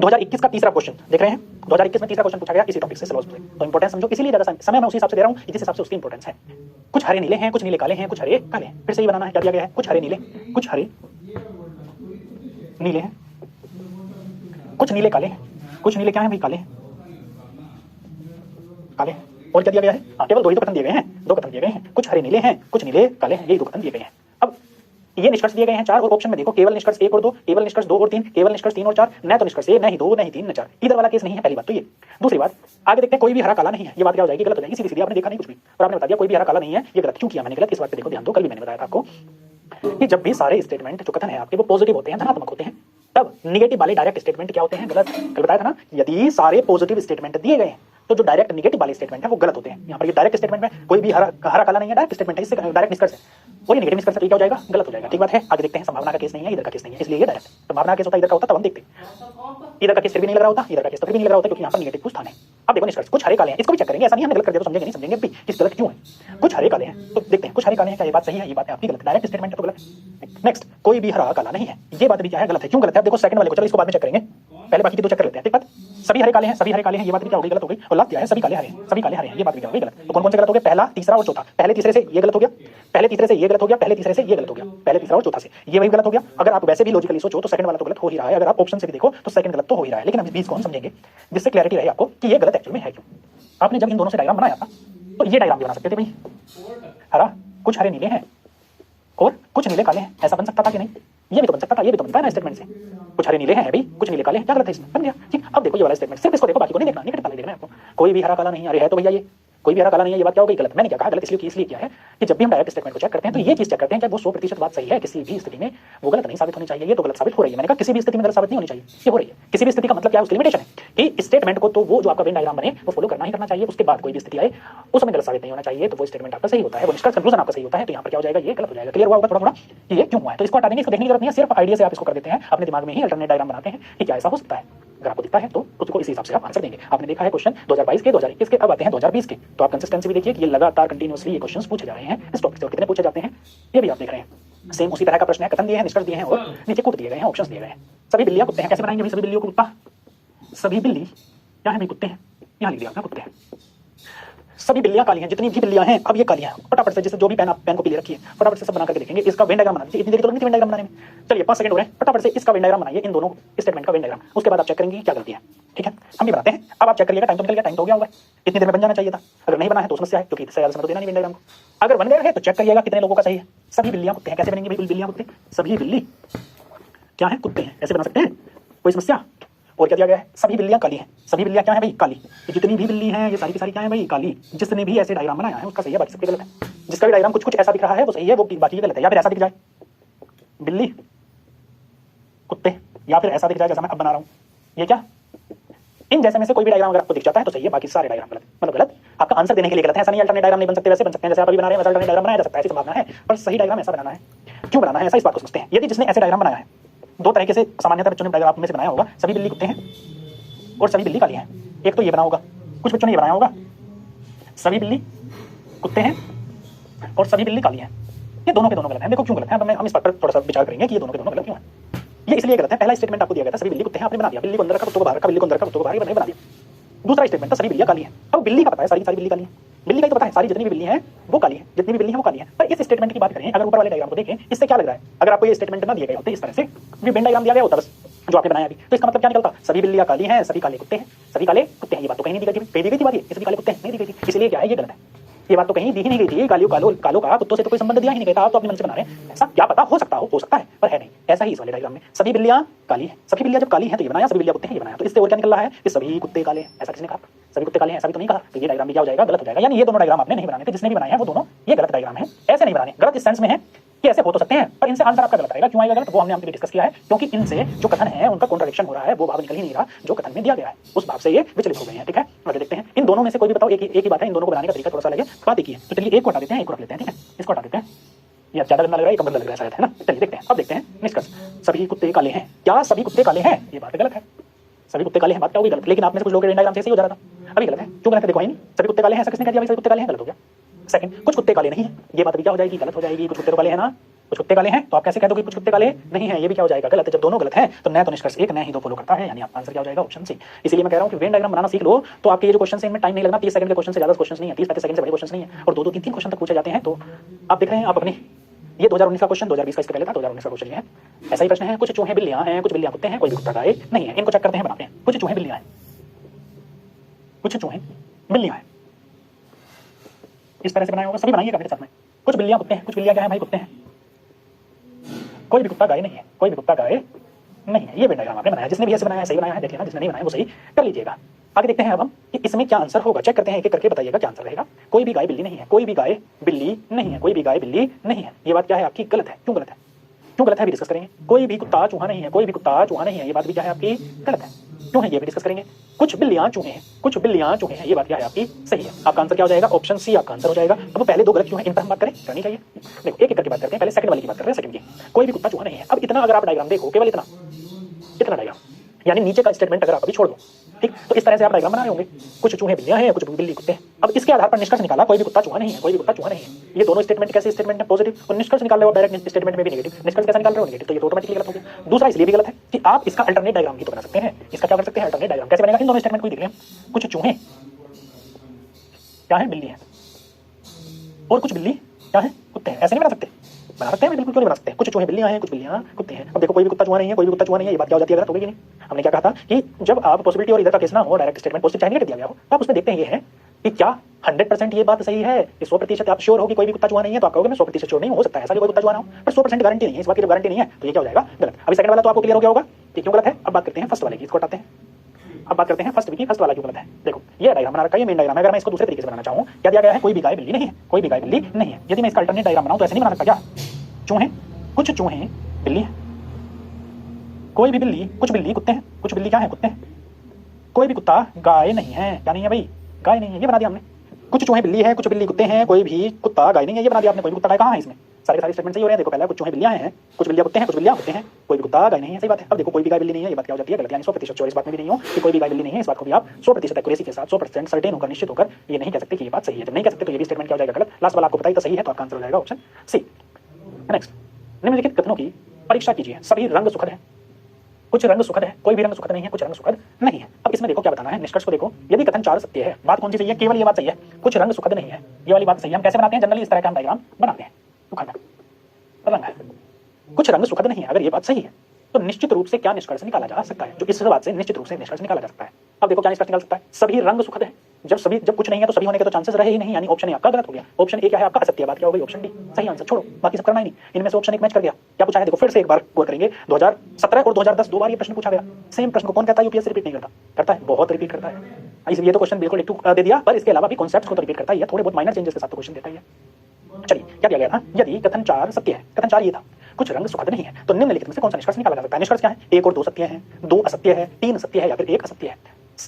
2021 का तीसरा क्वेश्चन देख रहे हैं, 2021 में तीसरा क्वेश्चन पूछा गया इसी टॉपिक से, तो इंपोर्टेंस समझो, इसीलिए ज्यादा समय मैं उसी हिसाब से दे रहा हूं जिस हिसाब से उसकी इंपोर्टेंस है। कुछ हरे नीले हैं, कुछ नीले काले हैं, कुछ हरे काले हैं, फिर से ही बनाना है, क्या दिया गया है, कुछ हरे नीले, कुछ हरे नीले हैं, कुछ नीले काले हैं, कुछ नीले क्या है भाई, काले हैं, काले। और क्या दिया गया है, केवल दो ही तो कथन दिए गए हैं, दो कथन दिए गए हैं, कुछ हरे नीले हैं, कुछ नीले काले हैं, यही दो कथन दिए गए हैं। अब ये निष्कर्ष दिए गए हैं 4, और ऑप्शन में देखो केवल निष्कर्ष 1 और 2, केवल निष्कर्ष 2 और 3, केवल निष्कर्ष 3 और 4, न तो निष्कर्ष 1, न ही 2, न ही 3, न 4, इधर वाला केस नहीं है। पहली बात तो ये। दूसरी बात, आगे देखते हैं, कोई भी हरा काला नहीं है, ये बात क्या हो जाएगी, गलत हो जाएगी, सीधी सीधी। आपने देखा नहीं कुछ भी और आपने बता दिया कोई भी हरा काला नहीं है, ये गलत। क्यों किया मैंने गलत, इस बात पे देखो ध्यान दो। कल भी मैंने बताया था आपको कि जब भी सारे स्टेटमेंट जो कथन है आपके वो पॉजिटिव होते हैं, धनात्मक होते हैं, तब निगेटिव वाले डायरेक्ट स्टेटमेंट क्या होते हैं, गलत। कल बताया था ना, यदि सारे पॉजिटिव स्टेटमेंट दिए गए हैं तो जो डायरेक्ट निगेटिव वाले स्टेटमेंट है वो गलत होते हैं। यहाँ पर ये डायरेक्ट स्टेटमेंट में कोई भी हरा काला नहीं है, डायरेक्ट स्टेटमेंट है, इससे डायरेक्ट निष्कर्ष है, और ये नेगेटिव निष्कर्ष है, क्या हो जाएगा, गलत हो जाएगा। ठीक बात है, आगे देखते हैं। संभावना का केस नहीं है, इधर का केस नहीं है, इसलिए ये डायरेक्ट। संभावना का केस होता इधर का होता तब हम देखते हैं, इधर का केस फिर भी नहीं लग रहा होता, इधर का केस तो फिर भी नहीं लग रहा होता, क्योंकि यहाँ पर नेगेटिव कुछ था नहीं। अब देखो निष्कर्ष, कुछ हरे काले हैं, इसको भी चेक करेंगे, ऐसा नहीं हमने गलत कर दिया तो समझेंगे नहीं, समझेंगे भी किस गलत क्यों है। कुछ हरे काले हैं तो देखते हैं, कुछ हरे काले हैं, क्या ये बात सही है, ये बात है आपकी गलत, डायरेक्ट स्टेटमेंट है तो गलत। नेक्स्ट, कोई भी हरा काला नहीं है, ये बात भी क्या है, गलत है। क्यों गलत है, देखो सेकंड वाले को, चलो इसको बाद में चेक करेंगे, पहले बाकी की दो चेक कर लेते हैं। ठीक बात, सभी हरे काले हैं, सभी हरे काले हैं, ये बात भी क्या हो गई, गलत हो गई। और लास्ट क्या है, सभी काले हरे हैं, सभी काले हरे हैं, ये बात भी क्या हो गई, गलत। तो कौन कौन से गलत हो गए, पहला, तीसरा और चौथा। पहले तीसरे से ये गलत हो गया, पहले तीसरे से ये गलत हो गया, पहले तीसरे से ये गलत हो गया, पहले तीसरा और चौथा से ये वही गलत हो गया। अगर आप वैसे भी लॉजिकली सोचो तो सेकंड वाला तो गलत हो ही रहा है, अगर आप ऑप्शन से भी देखो तो सेकंड गलत तो हो ही रहा है, लेकिन हम इस बीच को हम समझेंगे जिससे क्लैरिटी रहे आपको कि ये गलत एक्चुअल में है क्यों। आपने जब इन दोनों से डायग्राम बनाया था तो ये डायग्राम भी बना सकते थे भाई, हरा, कुछ हरे नीले हैं और कुछ नीले काले हैं, ऐसा बन सकता था कि नहीं, ये भी तो बन सकता था, ये भी तो बनता है ना स्टेटमेंट से, कुछ हरे नीले हैं भाई, कुछ नीले काले हैं, क्या गलत है इसमें, बन गया। ठीक, अब देखो ये वाला स्टेटमेंट, सिर्फ इसको देखो, बाकी को नहीं देखना, निकट वाले देखना है आपको। कोई भी हरा काला नहीं, अरे है तो भैया ये कोई भी हरा काला नहीं है, ये बात क्या हो गई, गलत। मैंने क्या कहा गलत, इसलिए किया है कि जब भी हम डायरेक्ट स्टेटमेंट को चेक करते हैं तो ये चीज चेक करते हैं कि वो 100% बात सही है, किसी भी स्थिति में वो गलत नहीं साबित होनी चाहिए। ये तो गलत साबित हो रही है, मैंने कहा किसी भी स्थिति में गलत साबित नहीं होनी चाहिए, ये हो रही है। किसी भी स्थिति का मतलब क्या है, उसकी लिमिटेशन है कि स्टेटमेंट को तो वो जो आपका वेन डायग्राम बने वो फॉलो करना ही करना चाहिए, उसके बाद कोई भी स्थिति आए उसमें गलत साबित नहीं होना चाहिए, तो वो स्टेटमेंट आपका सही होता है, वो निष्कर्ष कंक्लूजन आपका सही होता है। तो यहाँ पर क्या हो जाएगा, ये गलत हो जाएगा। क्लियर हुआ होगा थोड़ा थोड़ा कि ये क्यों हुआ है, तो इसको हटा देंगे, इसको देखने की जरूरत नहीं है, सिर्फ आइडिया से आप इसको कर देते हैं, अपने दिमाग में ही अल्टरनेट डायग्राम बनाते हैं कि क्या ऐसा हो सकता है। अगर आपको दिखता है तो उसको इसी हिसाब से आप आंसर देंगे। आपने देखा है क्वेश्चन 2022 के, 2021 के, अब आते हैं 2020 के, तो आप कंसिस्टेंसी भी देखिए कि ये लगातार कंटिन्यूअसली ये क्वेश्चंस पूछे जा रहे हैं इस टॉपिक से, और कितने पूछे जाते हैं ये भी आप देख रहे हैं। सेम उसी तरह का प्रश्न है, कथन दिए हैं, निष्कर्ष दिए हैं और नीचे कूद दिए गए हैं, ऑप्शंस दिए गए हैं। सभी बिल्लियां कुत्ते हैं, कैसे बनाएंगे भाई, सभी बिल्लियों को कुत्ता, सभी बिल्ली क्या है भाई, कुत्ते हैं, यहाँ लिख दिया आपने कुत्ते हैं, सभी बिल्लियां काली हैं, जितनी भी बिल्लियां हैं अब ये काली हैं। फटाफट से, जैसे जो भी पेन को पी ले रखी है, फटाफट से सब बना करके देखेंगे। इसका वेन डायग्राम बना दीजिए। इतनी देर तो लगनी थी वेन डायग्राम बनाने में। चलिए 5 सेकंड हो रहे हैं, फटाफट से इसका वेन डायग्राम बनाइए, इन दोनों स्टेटमेंट का वेन डायग्राम। उसके बाद आप चेक करेंगे क्या गलती है। ठीक है, हम भी बनाते हैं। अब आप चेक करिएगा, टाइम तो निकल गया, टाइम तो हो गया होगा, इतनी देर में बन जाना चाहिए था। अगर नहीं बना है तो समस्या है, क्योंकि इससे ज्यादा समय तो देना नहीं वेन डायग्राम को। अगर बन गया है तो चेक करिएगा कितने लोगों का सही है। सभी बिल्लियां कुत्ते हैं, कैसे बनेंगे भाई बिल्लियां कुत्ते? सभी बिल्ली क्या है? कुत्ते हैं, ऐसे बना सकते हैं, कोई समस्या? और क्या दिया गया है? सभी बिल्लियां काली हैं। सभी बिल्लियां क्या है भाई? काली। तो जितनी भी बिल्ली हैं ये सारी की सारी क्या है भाई? काली। जिसने भी ऐसे डायग्राम बनाया है उसका सही है, बाकी सबके गलत है। जिसका भी डायग्राम कुछ कुछ ऐसा दिख रहा है वो सही है, वो बाकी गलत है। या फिर ऐसा दिख जाए बिल्ली कुत्ते, या फिर ऐसा दिख जाए जैसा मैं अब बना रहा हूँ, ये क्या? इन जैसे में से कोई भी डायग्राम अगर आपको दिख जाता है तो सही है, बाकी सारे डायग्राम गलत। मतलब गलत आपका आंसर देने के लिए गलत है। ऐसा नहीं अल्टरनेट डायग्राम नहीं बन सकते, वैसे बन सकते हैं जैसे आप अभी बना रहे हैं, वैसा अल्टरनेट डायग्राम बनाया जा सकता है, ऐसी संभावना है। पर सही डायग्राम ऐसा बनाना है। क्यों बनाना है ऐसा, इस बात को समझते हैं। यदि जिसने ऐसे डायग्राम बनाया है, दो तरीके से सामान्यतः बच्चों ने डायग्राम में से बनाया होगा, सभी बिल्ली कुत्ते हैं और सभी बिल्ली काली हैं। एक तो ये बना होगा, कुछ बच्चों ने ये बनाया होगा, सभी बिल्ली कुत्ते हैं और सभी बिल्ली काली हैं। ये दोनों के दोनों गलत हैं। देखो क्यों गलत हैं, अब हम इस बात पर थोड़ा सा विचार करेंगे कि ये दोनों के दोनों गलत क्यों हैं। ये इसलिए गलत है, पहला स्टेटमेंट आपको दिया गया था सभी बिल्ली कुत्ते हैं, आपने बना दिया। बिल्ली को अंदर रखा, कुत्तों को बाहर रखा, बिल्ली को अंदर रखा, कुत्तों को बाहर बना दिया। दूसरा स्टेटमेंट था सभी बिल्लियां काली हैं। अब बिल्ली का पता है सारी सारी बिल्ली काली है, बिल्ली का ही तो पता है सारी जितनी भी बिल्ली हैं वो काली है, जितनी भी बिल्ली हैं वो काली है। पर इस स्टेटमेंट की बात करें, अगर ऊपर वाले डायग्राम को देखें, इससे क्या लग रहा है? अगर आपको ये स्टेटमेंट ना दिए गए होते इस तरह से, ये वेन डायग्राम दिया गया होता बस जो आपने बनाया अभी, तो इसका मतलब क्या निकलता? सभी बिल्लियां काली हैं, सभी काले कुत्ते हैं, सभी काले कुत्ते हैं। ये बात तो कहीं नहीं दी गई थी, कहीं दी गई थी बात, ये सभी काले कुत्ते हैं नहीं दी गई थी। इसलिए क्या है, ये गलत है। ये बात तो कहीं दी ही नहीं गई थी। कालियों कालों का कुत्तों से तो कोई संबंध दिया ही नहीं गया था। आप तो अपने मन से बना रहे हैं, ऐसा क्या पता हो सकता है, पर है नहीं। ऐसा ही इस वाले डायग्राम में सभी बिल्लियां काली हैं। सभी बिल्लियां जब काली हैं तो ये बनाया, सभी बिल्लियां कुत्ते हैं ये बनाया। तो इससे और क्या निकल रहा है कि सभी कुत्ते काले हैं। ऐसा किसने कहा? सभी कुत्ते काले हैं, ऐसा भी तो नहीं कहा। तो ये डायग्राम भी क्या हो जाएगा? गलत हो जाएगा। यानी ये दोनों डायग्राम आपने नहीं बनाने थे, जिसने भी बनाए हैं वो दोनों ये गलत डायग्राम है। ऐसे नहीं बनाने, गलत इस सेंस में है कि ऐसे हो तो सकते हैं, पर इनसे आंसर आपका गलत आएगा। क्यों आएगा गलत, वो हमने आपके लिए डिस्कस किया है। क्योंकि इनसे जो कथन है उनका कॉन्ट्रडिक्शन हो रहा है, वो भाव निकल ही नहीं रहा जो कथन में दिया गया है, उस भाव से ये विचलित हो गए हैं। ठीक है, आगे देखते हैं। इन दोनों में से कोई भी बताओ, एक ही बात है, इन दोनों को बनाने का तरीका थोड़ा सा अलग है, बात एक ही है। तो चलिए एक को हटा देते हैं, एक को रख लेते हैं। ठीक है, इसको हटा देते हैं, ये ज्यादा गंदा लग रहा है, कम गंदा लग रहा है शायद, है ना। चलिए देखते हैं, अब देखते हैं निष्कर्ष। सभी कुत्ते काले हैं, क्या सभी कुत्ते काले हैं? ये बात गलत है। सभी कुत्ते काले हैं, बात क्या होगी? गलत। लेकिन आप में से कुछ लोग डायग्राम से ऐसे ही हो जा रहा था, अभी गलत है। क्यों गलत है? देखो ही नहीं, सभी कुत्ते काले हैं, ऐसा किसने कह दिया? सभी कुत्ते काले हैं, गलत हो गया। सेकंड, कुछ कुत्ते काले नहीं है, ये बात भी क्या हो जाएगी? गलत हो जाएगी। कुछ कुत्ते तो काले हैं ना, कुछ कुत्ते काले हैं, तो आप कैसे कह दोगे कुछ कुत्ते काले नहीं है? ये भी क्या हो जाएगा? गलत है। जब दोनों गलत हैं तो न तो निष्कर्ष एक, न ही दो फॉलो करता है, यानी आपका आंसर क्या हो जाएगा? Option C. इसलिए मैं कह रहा हूं कि वेन डायग्राम बनाना सीख लो, तो आपके ये जो क्वेश्चन है इनमें टाइम नहीं लगना। 30 सेकंड के क्वेश्चन से ज्यादा क्वेश्चन नहीं है, 30-35 सेकंड से बड़े क्वेश्चन नहीं है, और 2-2 3-3 क्वेश्चन तक पूछे जाते हैं। तो आप देख रहे हैं, आप अपनी ये 2019 का क्वेश्चन, 2020 का इसके पहले था, 2019 का क्वेश्चन ये है। ऐसा ही प्रश्न है, कुछ चूहे बिल्लियां हैं, कुछ बिल्लियां कुत्ते हैं, कोई भी कुत्ता गाय नहीं है। इनको चेक करते हैं, बनाते हैं। कुछ चूहे बिल्लियां हैं, कुछ चूहे बिल्लियां हैं, इस तरह से बनाया होगा। सभी बनाइएगा मेरे साथ में। कुछ बिल्लियां कुत्ते हैं, कुछ बिल्लियां क्या है भाई? कुत्ते हैं। कोई भी कुत्ता गाय नहीं है, कोई भी कुत्ता गाय नहीं है। ये वेन डायग्राम आपने बनाया, जिसने भी ऐसे बनाया है सही बनाया है, देखिए ना, जिसने नहीं बनाया वो सही कर लीजिएगा। आगे देखते हैं अब हम कि इसमें क्या आंसर होगा। चेक करते हैं, एक एक करके बताइएगा क्या आंसर रहेगा। कोई भी गाय बिल्ली नहीं है, कोई भी गाय बिल्ली नहीं है, कोई भी गाय बिल्ली नहीं है। ये बात क्या है आपकी? गलत है। क्यों गलत है? क्यों गलत है अभी डिस्कस करेंगे। कोई भी कुत्ता चूहा नहीं है, कोई भी कुत्ता चूहा नहीं है, ये बात भी क्या है आपकी? गलत है। क्यों है ये भी डिस्कस करेंगे। कुछ बिल्लियां चूहे हैं, कुछ बिल्लियां चूहे हैं, ये बात क्या है आपकी? सही है। आपका आंसर क्या हो जाएगा? ऑप्शन सी आपका आंसर हो जाएगा। अब पहले दो गलत क्यों है, इन पर हम बात करें, करनी चाहिए। देखो एक एक करके बात करते हैं। पहले सेकंड वाली की बात कर रहे हैं, सेकंड की। कोई भी कुत्ता चूहा नहीं है। अब इतना अगर आप डायग्राम देखो, केवल इतना डायग्राम, यानी नीचे का स्टेटमेंट अगर आप अभी छोड़ दो, ठीक, तो इस तरह से आप डायग्राम बना रहे होंगे। कुछ चूहे बिल्लियां हैं, कुछ बिल्ली कुत्ते हैं। अब इसके आधार पर निष्कर्ष निकाला, कोई भी कुत्ता चूहा नहीं है, कोई भी कुत्ता चूहा नहीं है। ये दोनों स्टेटमेंट कैसे स्टेटमेंट है? पॉजिटिव। और निष्कर्ष निकाल रहे हो डायरेक्ट स्टेटमेंट में भी नेगेटिव। निष्कर्ष कैसे निकाल रहे हो? नेगेटिव। तो ये ऑटोमेटिकली गलत हो गया। दूसरा इसलिए भी गलत है कि आप इसका अल्टरनेट डायग्राम भी तो बना सकते हैं। इसका क्या कर सकते हैं? अल्टरनेट डायग्राम कैसे बनेगा? इन दोनों स्टेटमेंट को देख रहे हैं। कुछ चूहे क्या है? बिल्ली है, और कुछ बिल्ली क्या है? कुत्ते हैं। ऐसे नहीं बना सकते? बना सकते हैं, बिल्कुल क्यों नहीं बना सकते हैं। कुछ चूहे बिल्लियां हैं, कुछ बिल्लियां कुत्ते हैं। अब देखो कोई भी कुत्ता चूहा नहीं है, कोई भी कुत्ता चूहा नहीं है, ये बात क्या हो जाती है? गलत हो गई नहीं? हमने क्या कहा था कि जब आप पॉसिबिलिटी और इधर का केस ना हो, डायरेक्ट स्टेटमेंट पॉजिटिव चाहे नेगेटिव दिया गया हो, तो आप उसमें देखते हैं ये है कि क्या 100% ये बात सही है कि 100% आप श्योर हो कि कोई भी कुत्ता चूहा नहीं है, तो आप कहोगे मैं 100% श्योर नहीं हो सकता है ऐसा भी कोई कुत्ता चूहा ना हो, पर 100% गारंटी नहीं है। इस बात की जब गारंटी नहीं है तो ये क्या हो जाएगा? गलत। अभी सेकंड वाला तो आपको क्लियर हो गया होगा कि क्यों गलत है। अब बात करते हैं फर्स्ट वाले की, इसको हटाते हैं। अब बात करते हैं फर्स्ट की, फर्स्ट वाला क्यों गलत है। देखो ये डायग्राम बना रखा है, ये मेन डायग्राम है। अगर मैं इसको दूसरे तरीके से बनाना चाहूं, क्या दिया गया है? कोई भी गाय बिल्ली नहीं है, कोई भी गाय बिल्ली नहीं है। यदि मैं इसका अल्टरनेट डायग्राम बनाऊं तो ऐसे नहीं बना सकता क्या? चूहे, कुछ चूहे बिल्ली है, कोई भी बिल्ली, कुछ बिल्ली कुत्ते हैं, कुछ बिल्ली क्या है? कुत्ते हैं। कोई भी कुत्ता गाय नहीं है, क्या नहीं है भाई? गाय नहीं है, ये बना दिया हमने। कुछ चूहे बिल्ली है, कुछ बिल्ली कुत्ते हैं, कोई भी कुत्ता गाय नहीं है, ये बना दिया आपने। कोई भी कुत्ता गाय कहाँ है इसमें? सारे स्टेटमेंट सही हो रहे हैं। देखो पहले कुछ चूहे बिल्लियां हैं, कुछ बिल्लियां कुत्ते हैं, कुछ बिल्लियां कुत्ते हैं, कोई भी कुत्ता गाय नहीं है, सही बात है। अब देखो कोई भी गाय बिल्ली नहीं है, ये बात क्या हो जाती है? गलत। यानी 100% श्योर इस बात में भी नहीं हो कि कोई भी गाय बिल्ली नहीं है। इस बात को भी आप 100% एक्यूरेसी के साथ 100% सर्टेन होकर, निश्चित होकर ये नहीं कह सकते कि ये बात सही है। जब नहीं कह सकते तो ये भी स्टेटमेंट क्या हो जाएगा? गलत। लास्ट वाला आपको पता ही तो सही है, तो आपका आंसर हो जाएगा ऑप्शन सी। नेक्स्ट, निम्नलिखित कथनों की परीक्षा कीजिए। सभी रंग सुखद है, कुछ रंग सुखद है, कोई भी रंग सुखद नहीं है, कुछ रंग सुखद नहीं है। अब अब इसमें देखो क्या बताना है, निष्कर्ष को देखो। यदि कथन 4 सत्य है, बात कौन सी सही है? केवल ये बात सही है, कुछ रंग सुखद नहीं है, ये वाली बात सही है। हम कैसे बनाते हैं? जनरली इस तरह का हम डायग्राम बनाते हैं। रंग है, कुछ रंग सुखद नहीं है। अगर ये बात सही है तो निश्चित रूप से क्या निष्कर्ष निकाला जा सकता है? जो इस बात से निश्चित रूप से निष्कर्ष निकाला जा सकता है। अब देखो क्या निष्कर्ष निकाल सकता है? सभी रंग सुखद है। जब कुछ नहीं है तो सभी होने के तो चांसेस रहे ही नहीं, यानी ऑप्शन ए आपका गलत हो गया। ऑप्शन ए क्या है आपका? असत्य। बात क्या हो गई? ऑप्शन डी सही आंसर। छोड़ो, बाकी सब करना ही नहीं, इनमें से ऑप्शन एक मैच कर गया। क्या पूछा है देखो, फिर से एक बार गौर करेंगे। 2017 और 2010 दो बार ये प्रश्न पूछा गया। सेम प्रश्न को कौन कहता है यूपीएससी रिपीट नहीं करता? करता है, बहुत रिपीट करता है। इसलिए तो क्वेश्चन बिल्कुल एक दे दिया, पर इसके अलावा भी कॉन्सेप्ट्स को तो रिपीट करता ही है, थोड़े बहुत माइनर चेंजेस के साथ तो क्वेश्चन देता ही है। चलिए क्या दिया गया था? यदि कथन 4 सत्य है, कथन 4 ये था, कुछ रंग सुखद नहीं है, तो निम्नलिखित में से कौन सा निष्कर्ष निकाला जा सकता है? निष्कर्ष क्या है? 1 और 2 सत्य है, 2 असत्य है, 3 सत्य है या फिर 1 असत्य है।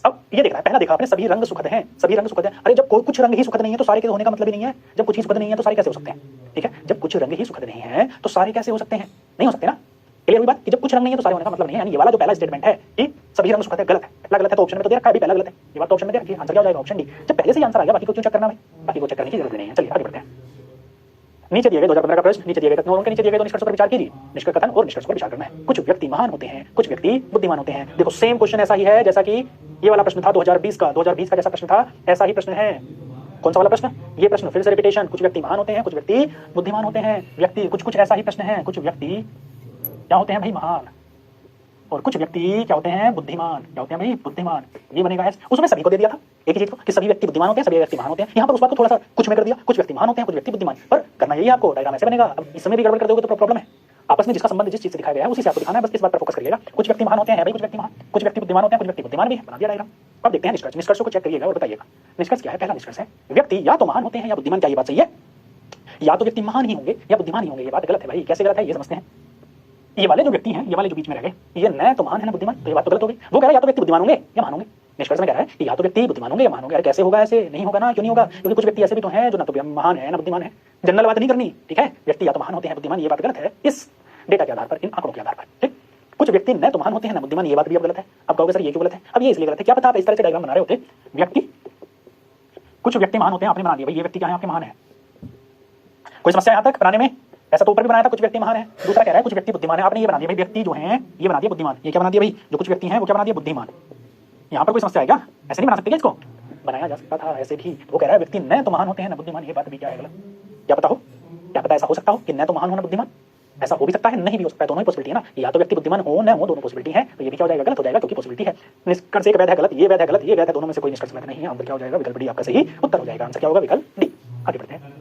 अब ये देखना है, पहला देखा आपने सभी रंग सुखद हैं, सभी रंग सुखद हैं। अरे जब कोई कुछ रंग ही सुखद नहीं है तो सारे के होने का मतलब ही नहीं है। जब कुछ ही सुखद नहीं है तो सारे कैसे हो सकते हैं? ठीक है, जब कुछ रंग ही सुखद नहीं है तो सारे कैसे हो सकते हैं? नहीं हो सकते ना। क्लियर हुई बात कि जब कुछ रंग नहीं है तो सारे होने का मतलब नहीं है। यानी ये वाला जो पहला स्टेटमेंट है कि सभी रंग सुखद है, गलत है। पहला गलत है तो ऑप्शन में तो दे रखा है, भी पहला गलत है, ये बात तो ऑप्शन में दे रखी है। आंसर क्या हो जाएगा? Option D. जब पहले से ही आंसर आ गया, बाकी को क्यों चेक करना है? बाकी को चेक करने की जरूरत नहीं है। चलिए आगे बढ़ते हैं। नीचे दिए गए 2015 का प्रश्न, नीचे दिए गए कथनों के नीचे दिए गए दो निष्कर्ष पर विचार कीजिए। निष्कर्ष कथन और निष्कर्ष पर विचार करना है। कुछ व्यक्ति महान होते हैं, कुछ व्यक्ति बुद्धिमान होते हैं। देखो सेम क्वेश्चन ऐसा ही है जैसा कि ये वाला प्रश्न था 2020 का जैसा प्रश्न था ऐसा ही प्रश्न है। कौन सा वाला प्रश्न? ये प्रश्न फिर से रिपीटेशन। कुछ व्यक्ति महान होते हैं, कुछ व्यक्ति बुद्धिमान होते हैं। व्यक्ति कुछ ऐसा ही प्रश्न है। कुछ व्यक्ति क्या होते हैं भाई? महान। और कुछ व्यक्ति क्या होते हैं? बुद्धिमान। क्या होते हैं भाई? बुद्धिमान। ये बनेगा ऐसे। उसमें सभी को दे दिया था एक ही चीज को कि सभी व्यक्ति बुद्धिमान होते हैं, सभी व्यक्ति महान होते हैं। यहाँ पर उस बात को थोड़ा सा कुछ में कर दिया, कुछ व्यक्ति महान होते हैं, कुछ व्यक्ति बुद्धिमान। पर करना यही आपको, डायग्राम ऐसे बनेगा। अब इसमें भी गड़बड़ कर दोगे तो प्रॉब्लम है। आपस में जिसका संबंध जिस चीज से दिखाया गया है उसी से आपको दिखाना है, बस इस बात पर फोकस करिएगा। कुछ व्यक्ति महान होते हैं भाई, कुछ व्यक्ति महान, कुछ व्यक्ति बुद्धिमान होते हैं, कुछ व्यक्ति बुद्धिमान भी है। बना दिया डायग्राम। अब देखते हैं निष्कर्ष। निष्कर्ष को चेक करिएगा और बताइएगा निष्कर्ष क्या है। पहला निष्कर्ष है व्यक्ति या तो महान होते हैं या बुद्धिमान। क्या ये बात सही है? या तो व्यक्ति महान ही होंगे या बुद्धिमान ही होंगे। ये बात गलत है भाई। कैसे गलत है ये समझते हैं। ये वाले जो व्यक्ति हैं, ये वाले जो बीच में रह गए, ये न तो महान है ना बुद्धिमान, तो ये बात तो गलत हो गई। वो कह रहा है या तो व्यक्ति बुद्धिमान होंगे या महान होंगे। निष्कर्ष में कह रहा है कि या तो व्यक्ति बुद्धिमान होंगे या महान होंगे। अरे कैसे होगा? ऐसे नहीं होगा ना। क्यों नहीं होगा? क्योंकि कुछ व्यक्ति ऐसे भी तो हैं जो ना तो महान है ना बुद्धिमान है। जनरल बात नहीं करनी, ठीक है। व्यक्ति या तो महान होते हैं बुद्धिमान, ये बात गलत है इस डेटा के आधार पर, इन आंकड़ों के आधार पर। ठीक, कुछ व्यक्ति न तो महान होते हैं ना बुद्धिमान, ये बात भी अब गलत है। अब कहोगे सर ये क्यों गलत है? अब ये इसलिए गलत है, क्या पता आप इस तरह से डायग्राम बना रहे होते, व्यक्ति कुछ व्यक्ति महान होते हैं, आपने बना दिया भाई ये व्यक्ति क्या है? आपके महान है। कोई समस्या यहाँ तक बनाने में? ऐसा तो ऊपर भी बनाया था कुछ व्यक्ति महान है। दूसरा कह रहा है कुछ व्यक्ति बुद्धिमान है, आपने ये बना दिया भाई व्यक्ति जो है ये बना दिया बुद्धिमान। ये क्या बना दिया भाई? जो कुछ व्यक्ति हैं वो क्या बना दिया? बुद्धिमान। यहाँ पर कोई समस्या है क्या? ऐसे नहीं बना सकते क्या इसको? बनाया जा सकता था ऐसे भी। वो कह रहा है व्यक्ति न तो महान होते हैं ना बुद्धिमान, ये बात भी क्या है? गलत। क्या पता हो, क्या पता ऐसा हो सकता हो कि न तो महान हो ना बुद्धिमान। ऐसा हो भी सकता है, नहीं भी हो सकता है, दोनों ही पॉसिबिलिटी है ना। या तो व्यक्ति बुद्धिमान हो न हो, दोनों पॉसिबिलिटी है। तो ये भी क्या हो जाएगा? गलत हो जाएगा, क्योंकि पॉसिबिलिटी है। निष्कर्ष एक वैध है, गलत, ये वैध है, गलत, ये वैध है, दोनों में से कोई निष्कर्ष वैध नहीं है। आंसर क्या हो जाएगा? विकल्प डी आपका सही उत्तर हो जाएगा। आंसर क्या होगा? विकल्प डी। आगे बढ़ते हैं।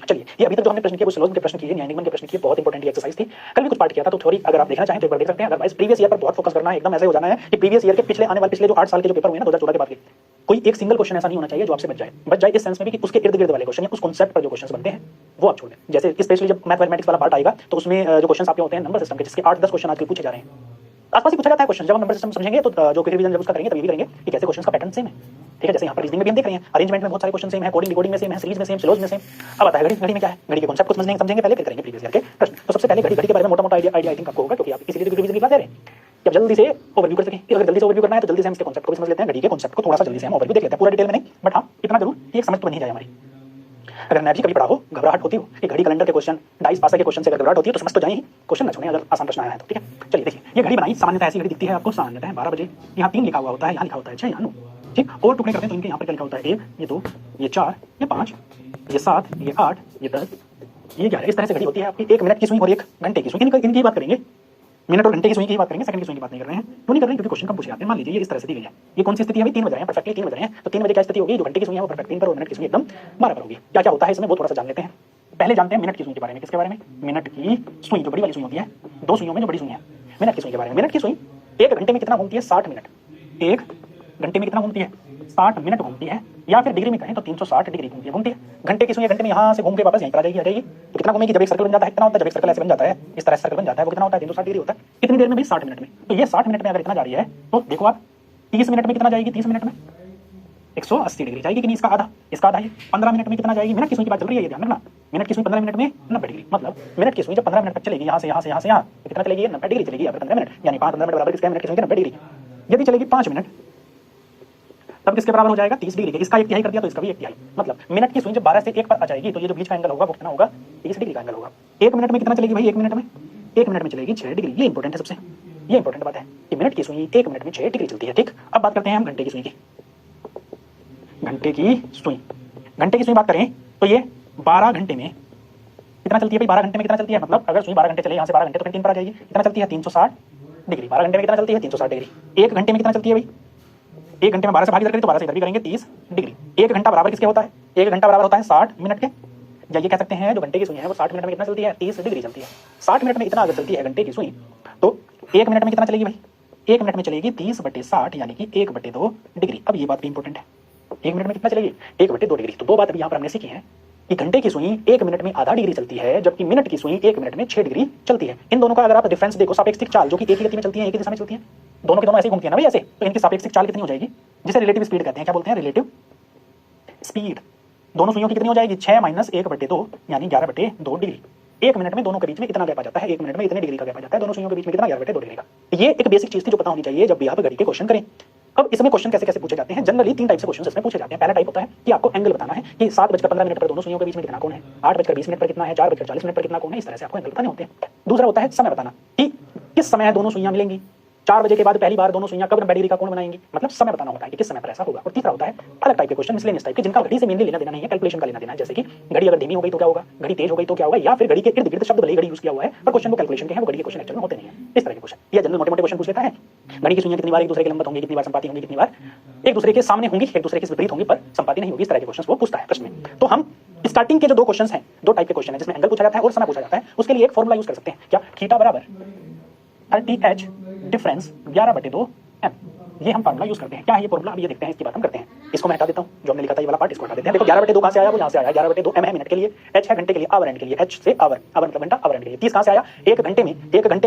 चलिए, ये अभी तक जो हमने प्रश्न किए वो स्लोज के प्रश्न किए, न्यायनिगमन के प्रश्न किए, बहुत इंपॉर्टेंट एक्सरसाइज थी। कल भी कुछ पार्ट किया था, तो थ्योरी अगर आप देखना चाहें तो एक बार देख सकते हैं। अदरवाइज प्रीवियस ईयर पर बहुत फोकस करना है। एकदम ऐसे हो जाना है कि प्रीवियस ईयर के पिछले आने वाले पिछले जो 8 साल के जो पेपर हुए ना 2014 के बाद के, कोई एक सिंगल क्वेश्चन ऐसा नहीं होना चाहिए जो आपसे बच जाए इस सेंस में भी कि उसके इर्द गिर्द वाले क्वेश्चन या उस कॉन्सेप्ट पर जो क्वेश्चन बनते हैं वो आप छोड़ दें। जैसे स्पेशली जब मैथमेटिक्स वाला पार्ट आएगा तो उसमें जो क्वेश्चन आपके होते हैं नंबर सिस्टम के, जिसके 8-10 क्वेश्चन आजकल पूछे जा रहे हैं, आसपास ही पूछा जाता है क्वेश्चन। जब हम नंबर सिस्टम समझेंगे तो जो रिवीजन जब उसका करेंगे तभी भी करेंगे कि कैसे क्वेश्चन का पैटर्न सेम है। ठीक है, जैसे यहाँ पर रीजनिंग में भी हम देख रहे हैं, अरेंजमेंट में बहुत सारे क्वेश्चन सेम है, कोडिंग डिकोडिंग में सेम है, सीरीज में सेम, सिलोज में सेम। अब आता है घड़ी। घड़ी में क्या है? घड़ी के कॉन्सेप्ट को समझेंगे पहले, फिर करेंगे प्रीवियस ईयर के प्रश्न। तो सबसे पहले घड़ी के बारे में मोटा-मोटा आइडिया आई थिंक आपको होगा, क्योंकि आप इसीलिए रिवीजन की बात कर रहे हैं। जब जल्दी से ओवरव्यू कर सकें, अगर जल्दी से ओवरव्यू करना है तो जल्दी से हम इसके कॉन्सेप्ट को भी समझ लेते हैं। घड़ी के कॉन्सेप्ट को थोड़ा सा जल्दी से हम ओवरव्यू देख लेते हैं, पूरा डिटेल में नहीं, बट हाँ इतना जरूर कि एक समझ तो बन ही जाए हमारी। अगर मैथ भी कभी पढ़ा हो, घबराहट होती हो कि घड़ी कैलेंडर के क्वेश्चन, डाइस पासा के क्वेश्चन से अगर घबराहट होती है तो समझ तो जाए ही, क्वेश्चन न छोड़ें अगर आसान प्रश्न आया है तो। ठीक है, चलिए देखिए, ये घड़ी बनाई सामान्यतः ऐसी घड़ी दिखती है आपको, सामान्यतः 12 बजे। यहाँ 3 लिखा हुआ होता है, यहाँ लिखा होता है 6, यहाँ 9। ठीक, और टुकड़े करते हैं तो इनके यहाँ पर क्या लिखा होता है? 1, ये 2, ये 4, ये 5, ये 7, ये 8, ये 10, ये 11। इस तरह से घड़ी होती है आपकी। 1 मिनट की सुई और 1 घंटे की सुई, इनकी बात करेंगे। मिनट और घंटे की सुई की बात करेंगे, सेकंड की सुई की बात नहीं कर रहे हैं। क्यों नहीं कर रहे हैं? क्योंकि क्वेश्चन कम पूछे जाते हैं। मान लीजिए ये इस तरह से दी गई है, ये कौन सी स्थिति है भाई? 3 बज रहे हैं, परफेक्टली 3 बज रहे हैं। तो 3 बजे क्या स्थिति होगी? जो घंटे की सुई है वो परफेक्ट 3 पर और मिनट की सुई एकदम 12 पर होगी। क्या क्या होता है इसमें वो थोड़ा सा जान लेते हैं। पहले जानते हैं मिनट की सुई के बारे में। किसके बारे में? मिनट की सुई, जो बड़ी वाली सुई होती है, 2 सुइयों में जो बड़ी सुई है, मिनट की सुई के बारे में। मिनट की सुई 1 घंटे में कितना घूमती है? 60 मिनट। 1 घंटे में कितना घूमती है? 60 मिनट घूमती है, या फिर डिग्री में कहें तो 360 डिग्री घूमती है। घंटे की सुई घंटे में यहाँ से घूम के वापस यहीं पर आ जाएगी। तो कितना घूमेगी? जब एक सर्कल बन जाता है कितना होता है? जब एक सर्कल ऐसे बन जाता है, इस तरह सर्कल बन जाता है, वो कितना होता है? 360 डिग्री होता है। कितनी देर में भाई? 60 मिनट में। तो ये 60 मिनट में अगर इतना जा रही है तो देखो आप 30 मिनट में कितना जाएगी? 30 मिनट में 180 डिग्री जाएगी कि नहीं? इसका आधा है। 15 मिनट में कितना जाएगी? मिनट की सुई की बात चल रही है, ये ध्यान रखना। मिनट की सुई 15 मिनट में 90 डिग्री। मतलब मिनट की सुई जब 15 मिनट तक चलेगी, यहाँ से यहाँ तो कितना चलेगी? 90 डिग्री चलेगी। अगर 15 मिनट यानी 5-15 मिनट बराबर किसका? मिनट की सुई 90 डिग्री। यदि चलेगी 5 मिनट तब किसके बराबर हो जाएगा? 30 डिग्री के। इसका 1 तिहाई कर दिया तो इसका भी 1 तिहाई। मतलब मिनट की सुई जब 12 से 1 पर आ जाएगी तो ये जो बीच का एंगल होगा वो कितना होगा? 30 डिग्री का एंगल होगा। 1 मिनट में कितना चलेगी भाई? 1 मिनट में चलेगी 6 डिग्री। ये इंपॉर्टेंट है सबसे। ये इंपॉर्टेंट बात है कि मिनट की सुई 1 मिनट में 6 डिग्री चलती है। ठीक, अब बात करते हैं हम घंटे की सुई की। घंटे की सुई बात करें तो ये 12 घंटे में कितना चलती है भाई? 12 घंटे में कितना चलती है? मतलब अगर सुई 12 घंटे चले, यहाँ से 12 घंटे तो फिर 3 पर आ जाएगी। कितना चलती है? 360 डिग्री। 12 घंटे में कितना चलती है? 360 डिग्री। 1 घंटे में कितना चलती है भाई? 1 घंटे में 12 से भाग इधर करें तो 12 से इधर भी करेंगे 30 डिग्री। 1 घंटा बराबर किसके होता है? 1 घंटा बराबर होता है 60 मिनट के। या ये कह सकते हैं जो घंटे की सुई है वो 60 मिनट में कितना चलती है? 30 डिग्री चलती है। 60 मिनट में इतना अगर चलती है घंटे की सुई तो 1 मिनट में कितना चलेगी भाई? 1 मिनट में चलेगी 30/60 यानी कि 1/2 डिग्री। अब ये बात भी इंपॉर्टेंट है, 1 मिनट में कितना चलेगी? 1/2 डिग्री। तो दो बात अभी यहाँ पर हमने सीखी है कि घंटे की सुई 1 मिनट में आधा डिग्री चलती है, जबकि मिनट की सुई 1 मिनट में 6 डिग्री चलती है। इन दोनों का अगर आप डिफरेंस देखो, सापेक्षिक चाल जो कि एक ही गति में चलती है, एक ही दिशा में चलती है, दोनों की दोनों ऐसे घूमती है ना भाई ऐसे, तो इनकी सापेक्षिक चाल कितनी हो जाएगी? जिसे रिलेटिव स्पीड कहते हैं। क्या बोलते हैं? Relative speed. दोनों सुइयों की कितनी हो जाएगी? 6 - 1/2 यानी 11/2 डिग्री। 1 मिनट में दोनों के बीच में इतना गैप आ जाता है, 1 मिनट में इतने डिग्री का गैप आ जाता है, दोनों सुइयों के बीच में कितना? 11/2 डिग्री का। ये एक बेसिक चीज थी जो पता होनी चाहिए जब भी आप घड़ी के क्वेश्चन करें। अब इसमें क्वेश्चन कैसे कैसे पूछे जाते हैं? जनरली 3 टाइप से क्वेश्चन इसमें पूछे जाते हैं। पहला टाइप होता है कि आपको एंगल बताना है कि 7:15 पर दोनों सुइयों के बीच में कितना कोण है, 8:20 पर कितना है, 4:40 पर कितना कोण है, इस तरह से आपको एंगल बताने होते हैं। दूसरा होता है समय बताना कि किस समय दोनों सुइयां मिलेंगी, 4 बजे के बाद पहली बार दोनों सुइयां कब 90 डिग्री का कोण बनाएंगी, मतलब समय बताना होता है कि किस समय पर ऐसा होगा। और तीसरा होता है अलग टाइप के क्वेश्चन, मिसलेनियस टाइप के, जिनका घड़ी से मेनली लेना देना नहीं है, कैलकुलेशन का लेना देना है। जैसे कि घड़ी अगर धीमी हो गई तो क्या होगा, घड़ी तेज हो गई तो क्या होगा, या फिर घड़ी के इर्द गिर्द शब्द भले ही घड़ी यूज किया हुआ है पर क्वेश्चन वो कैलकुलेशन के हैं, वो घड़ी के क्वेश्चन एक्चुअल में होते नहीं है। इस तरह के क्वेश्चन या जनरल मोटे मोटे क्वेश्चन पूछ लेता है। घड़ी की सुइयां कितनी बार एक दूसरे के लंबवत होंगी, कितनी बार संपाती होंगी, कितनी बार एक दूसरे के सामने होंगी, एक दूसरे के विपरीत होंगी पर संपाती नहीं होगी, इस तरह के क्वेश्चन वो पूछता है प्रश्न में। तो हम स्टार्टिंग के जो 2 क्वेश्चन हैं, 2 टाइप के क्वेश्चन है जिसमें एंगल पूछा जाता है और समय पूछा जाता है, उसके लिए एक फॉर्मूला यूज कर सकते हैं। क्या? थीटा बराबर 30h डिफरेंस 11/2 m। ये हम फार्मूला यूज करते हैं। क्या है ये फार्मूला? अब ये देखते हैं, इसकी बात हम करते हैं। इसको मैं हटा देता हूं, जो हमने लिखा था ये वाला पार्ट, इसको हटा देते हैं। देखो 11/2 कहां से आया? वो यहां से आया। 11/2 m है मिनट के लिए, h है घंटे के लिए, आवर एंड के लिए, h से आवर, आवर मतलब घंटा, आवर एंड के लिए। 30 कहां से आया? 1 घंटे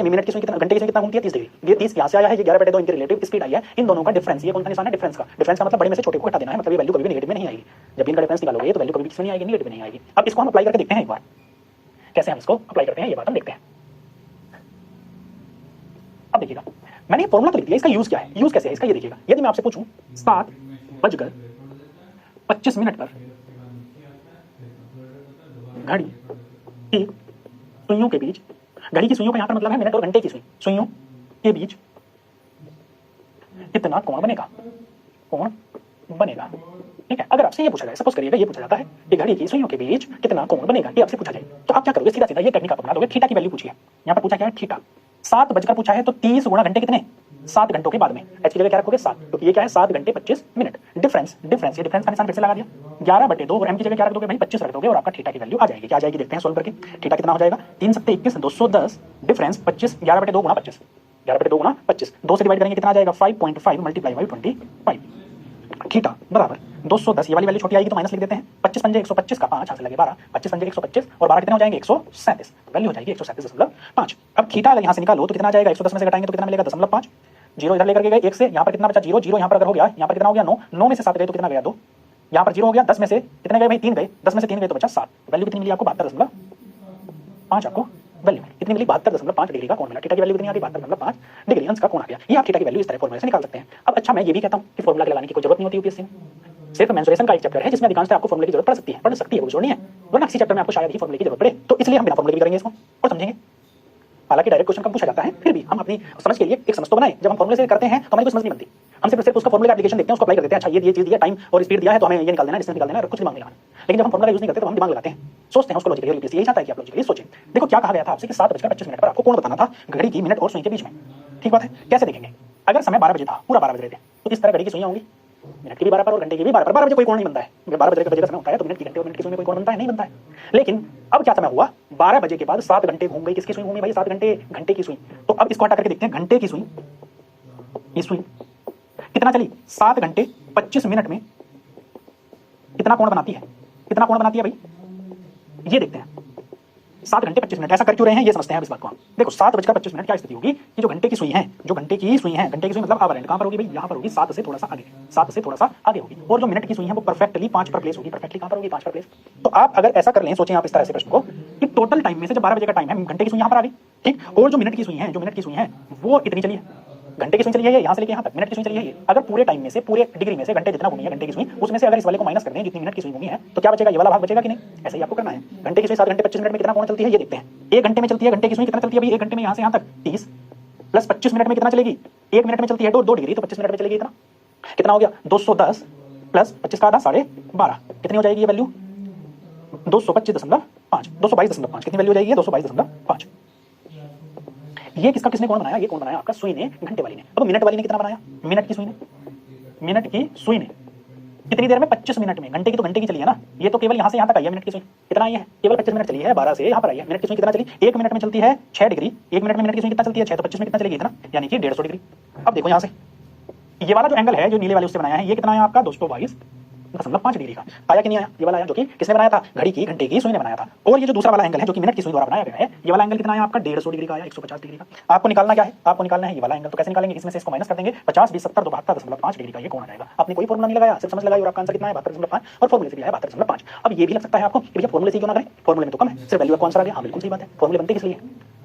में मिनट की सुई कितना, घंटे की सुई कितना घूमती है? 30 डिग्री। ये 30 यहां से आया है, ये 11/2 इनकी रिलेटिव स्पीड आई है। इन दोनों का डिफरेंस, ये कौन सा निशान है? डिफरेंस का। डिफरेंस का मतलब बड़े में से छोटे को हटा देना है, मतलब ये वैल्यू कभी भी नेगेटिव में नहीं आएगी। जब इनका डिफरेंस निकालोगे तो वैल्यू कभी भी किसमें नहीं आएगी? नेगेटिव में नहीं आएगी। अब इसको हम अप्लाई करके देखते हैं एक बार, कैसे हम इसको अप्लाई करते हैं ये बात हम देखते हैं। अब देखिएगा, मैंने फॉर्मूला तो लिख दिया, इसका यूज क्या है, यूज कैसे है इसका, ये देखिएगा। यदि मैं आपसे पूछूं 7:25 पर घड़ी की सुइयों के बीच, घड़ी की सुइयों का यहां पर मतलब है मिनट और घंटे की सुइयों के बीच कितना कोण बनेगा, कोण बनेगा। ठीक है, अगर आपसे ये पूछा जाए, सपोज करिएगा ये पूछा जाता है कि घड़ी की सुइयों के बीच कितना कोण बनेगा, ये आपसे पूछा जाए, तो आप क्या करोगे? सीधा सीधा ये टेक्निक अपना लोगे। थीटा की वैल्यू पूछिए, यहां पर पूछा क्या है? थीटा। 7 बजकर पूछा है तो 30 गुणा घंटे कितने? 7 घंटों के बाद में h की जगह क्या रखोगे? 7, तो ये क्या है? 7 घंटे 25 मिनट। डिफरेंस ये डिफरेंस का निशान फिर से लगा दिया। 11/2 और m की जगह क्या रख दोगे भाई? 25 रख दोगे और आपका थीटा की वैल्यू आ जाएगी। क्या आ जाएगी देखते हैं सॉल्व करके। थीटा कितना हो जाएगा? 3 × 7 = 21, 210 डिफरेंस 25, 11/2 गुणा 25, 11/2 गुणा 25, 2 से डिवाइड करेंगे कितना आ जाएगा? 5.5 मल्टीप्लाई बाई 25। थीटा बराबर 210, ये वाली वैल्यू छोटी आएगी तो माइनस लिख देते हैं। 25 पंजे 125 का 5 हाथ से लगे 12, 25 पंजे 125 और 12 कितने हो जाएंगे? 137, वैल्यू हो जाएगी 137.5। अब थीटा अगर यहां से निकालो तो कितना आ जाएगा? 110 में से घटाएंगे तो कितना मिलेगा? 0.5। 0 इधर लेकर के गए 1 से, यहां पर कितना बचा? 0, 0 यहां पर अगर हो गया, यहां पर कितना हो गया? 9, 9 में से 7 गए तो कितना गया? 2, यहां पर 0 हो गया। 10 में से कितने गए भाई? 3 गए, 10 में से 3 गए तो बचा 7। वैल्यू कितनी मिली आपको? 72.5 आपको वैल्यू कितनी मिली? 72.5 डिग्री का कोण मिला। थीटा की वैल्यू कितनी आ गई? 72.5 डिग्री, अंश का कोण आ गया। ये आप थीटा की वैल्यू इस तरह फॉर्मूला से निकाल सकते हैं। अब अच्छा, मैं ये भी कहता हूं कि फॉर्मूला लगाने की कोई जरूरत नहीं होती यूपीएससी में। सिर्फ मेंसुरेशन का एक चैप्टर है जिसमें अधिकांश आपको फॉर्मूले की जरूरत पड़ सकती है, वो जरूरी है, वरना किसी चैप्टर में आपको शायद ही फॉर्मूले की जरूरत पड़े, तो इसलिए हम बिना फॉर्मूले भी करेंगे इसको और समझेंगे। हालांकि डायरेक्ट क्वेश्चन कम पूछा जाता है, फिर भी हम अपनी समझ के लिए एक समझ तो बनाए। जब हम फॉर्मूले से करते हैं तो हमारी कोई समझ नहीं बनती, हम सिर्फ उसका फॉर्मूले का एप्लीकेशन देखते हैं, उसको अप्लाई कर देते हैं। अच्छा ये चीज दिया, टाइम और स्पीड दिया है तो हमें ये निकाल देना है, डिस्टेंस निकाल देना है, कुछ दिमाग नहीं लगाना। लेकिन जब हम फॉर्मूला यूज नहीं करते तो हम दिमाग लगाते हैं, सोचते हैं उसको लॉजिकली। यूपीएससी यही चाहता है कि आप लॉजिकली सोचें। देखो क्या कहा गया था आपसे कि 7:25 पर आपको कोण बताना था घड़ी की मिनट और सुई के बीच में। ठीक बात है, कैसे देखेंगे? अगर समय 12 बजे था, पूरा 12 बज रहे थे, तो इस तरह घड़ी की सुइयां होंगी, मिनट की भी 12 पर और घंटे की भी 12 पर। 12 बजे कोई कोण नहीं बनता है, 12 बजे का समय होता है तो मिनट की, घंटे और मिनट की सुई में कोई कोण बनता है? नहीं बनता है। लेकिन अब क्या समय हुआ? 12 बजे के बाद 7 घंटे घूम गई, किसकी सुई घूमी भाई? 7 घंटे घंटे की सुई। तो अब इसको हटा करके देखते हैं, घंटे की सुई, ये सुई कितना चली? 7 घंटे 25 मिनट में कितना कोण बनाती है? कितना कोण बनाती है भाई? ये देखते हैं, 7 घंटे 25 मिनट। ऐसा कर क्यों रहे हैं ये समझते हैं इस बात को हम। देखो 7:25 क्या स्थिति होगी कि जो घंटे की सुई है, घंटे की सुई मतलब आवर एंड कहां पर होगी भाई? यहां पर होगी, 7 से थोड़ा सा आगे, 7 से थोड़ा सा आगे होगी। और जो मिनट की सुई है वो परफेक्टली 5 पर प्लेस होगी। परफेक्टली कहां पर होगी? 5 पर प्लेस। तो आप अगर ऐसा कर लें, सोचें आप इस तरह से प्रश्न को कि टोटल टाइम में से जब 12 बजे का टाइम है, घंटे की सुई यहां पर आ गई, ठीक, और जो मिनट की सुई है वो इतनी चली है। घंटे की सुई चली है यहां से लेके यहां तक, मिनट की सुई चली है ये। अगर पूरे टाइम में से, पूरे डिग्री में से घंटे जितना घूमी है घंटे की सुई, उसमें से अगर इस वाले को माइनस कर दें जितनी मिनट की सुई घूमी है, तो क्या बचेगा? ये वाला भाग बचेगा कि नहीं? ऐसे ही आपको करना है। घंटे की सुई 7 घंटे 25 मिनट में कितना कोण चलती है ये देखते हैं। 1 घंटे में चलती है घंटे की सुई, कितना चलती है भाई? 1 घंटे में यहां से यहां तक 30, प्लस 25 मिनट में कितना चलेगी, 1 मिनट में चलती है 2 डिग्री, तो 25 मिनट में चलेगी इतना। कितना हो गया 210 प्लस 25 का आधा 12.5, कितनी हो जाएगी ये वैल्यू 225.5, 222.5, कितनी वैल्यू हो जाएगी 222.5। ये किसका किसने कौन बनाया, ये कौन बनाया आपका सुई ने, घंटे वाली ने। अब मिनट वाली ने कितना बनाया, मिनट की सुई ने, मिनट की सुई ने कितनी देर में 25 मिनट में, घंटे की तो घंटे की चली है ना, ये तो केवल यहाँ से यहाँ तक आई है मिनट की सुई, कितना आई है केवल 25 मिनट चली है, 12 से यहाँ पर आई है। मिनट की सुई कितना चली, 1 मिनट में चलती है 6 डिग्री, 1 मिनट में मिनट की सुई कितना चलती है 6, तो 25 में कितना चलेगी इतना, यानी कि 150 डिग्री। अब देखो यहाँ से ये वाला जो एंगल है जो नीले वाले उससे बनाया है, ये कितना है आपका 222.5 डिग्री का आया कि नहीं आया, ये वाला आया जो कि किसने बनाया था, घड़ी की घंटे की सुई ने बनाया था। और ये जो दूसरा वाला एंगल है जो कि मिनट की सुई द्वारा बनाया गया है, ये वाला एंगल कितना है आपका 150 डिग्री का आया, 150 डिग्री का। आपको निकालना क्या है, आपको निकालना है ये वाला एंगल, तो कैसे निकालेंगे, इसमें से इसको माइनस कर देंगे, 50 20 70 72.5 डिग्री का ये कोण आ जाएगा। आपने कोई फॉर्मूला नहीं लगाया, सिर्फ समझ लगाई और आपका आंसर कितना है 72.5, और फॉर्मूले से भी आया 72.5। अब ये भी लग सकता है आपको कि भैया फॉर्मूले से क्यों ना करें, फॉर्मूले में तो कम है, सिर्फ वैल्यू का आंसर आ गया। हाँ बिल्कुल सही बात है, फॉर्मूले बनते किस लिए,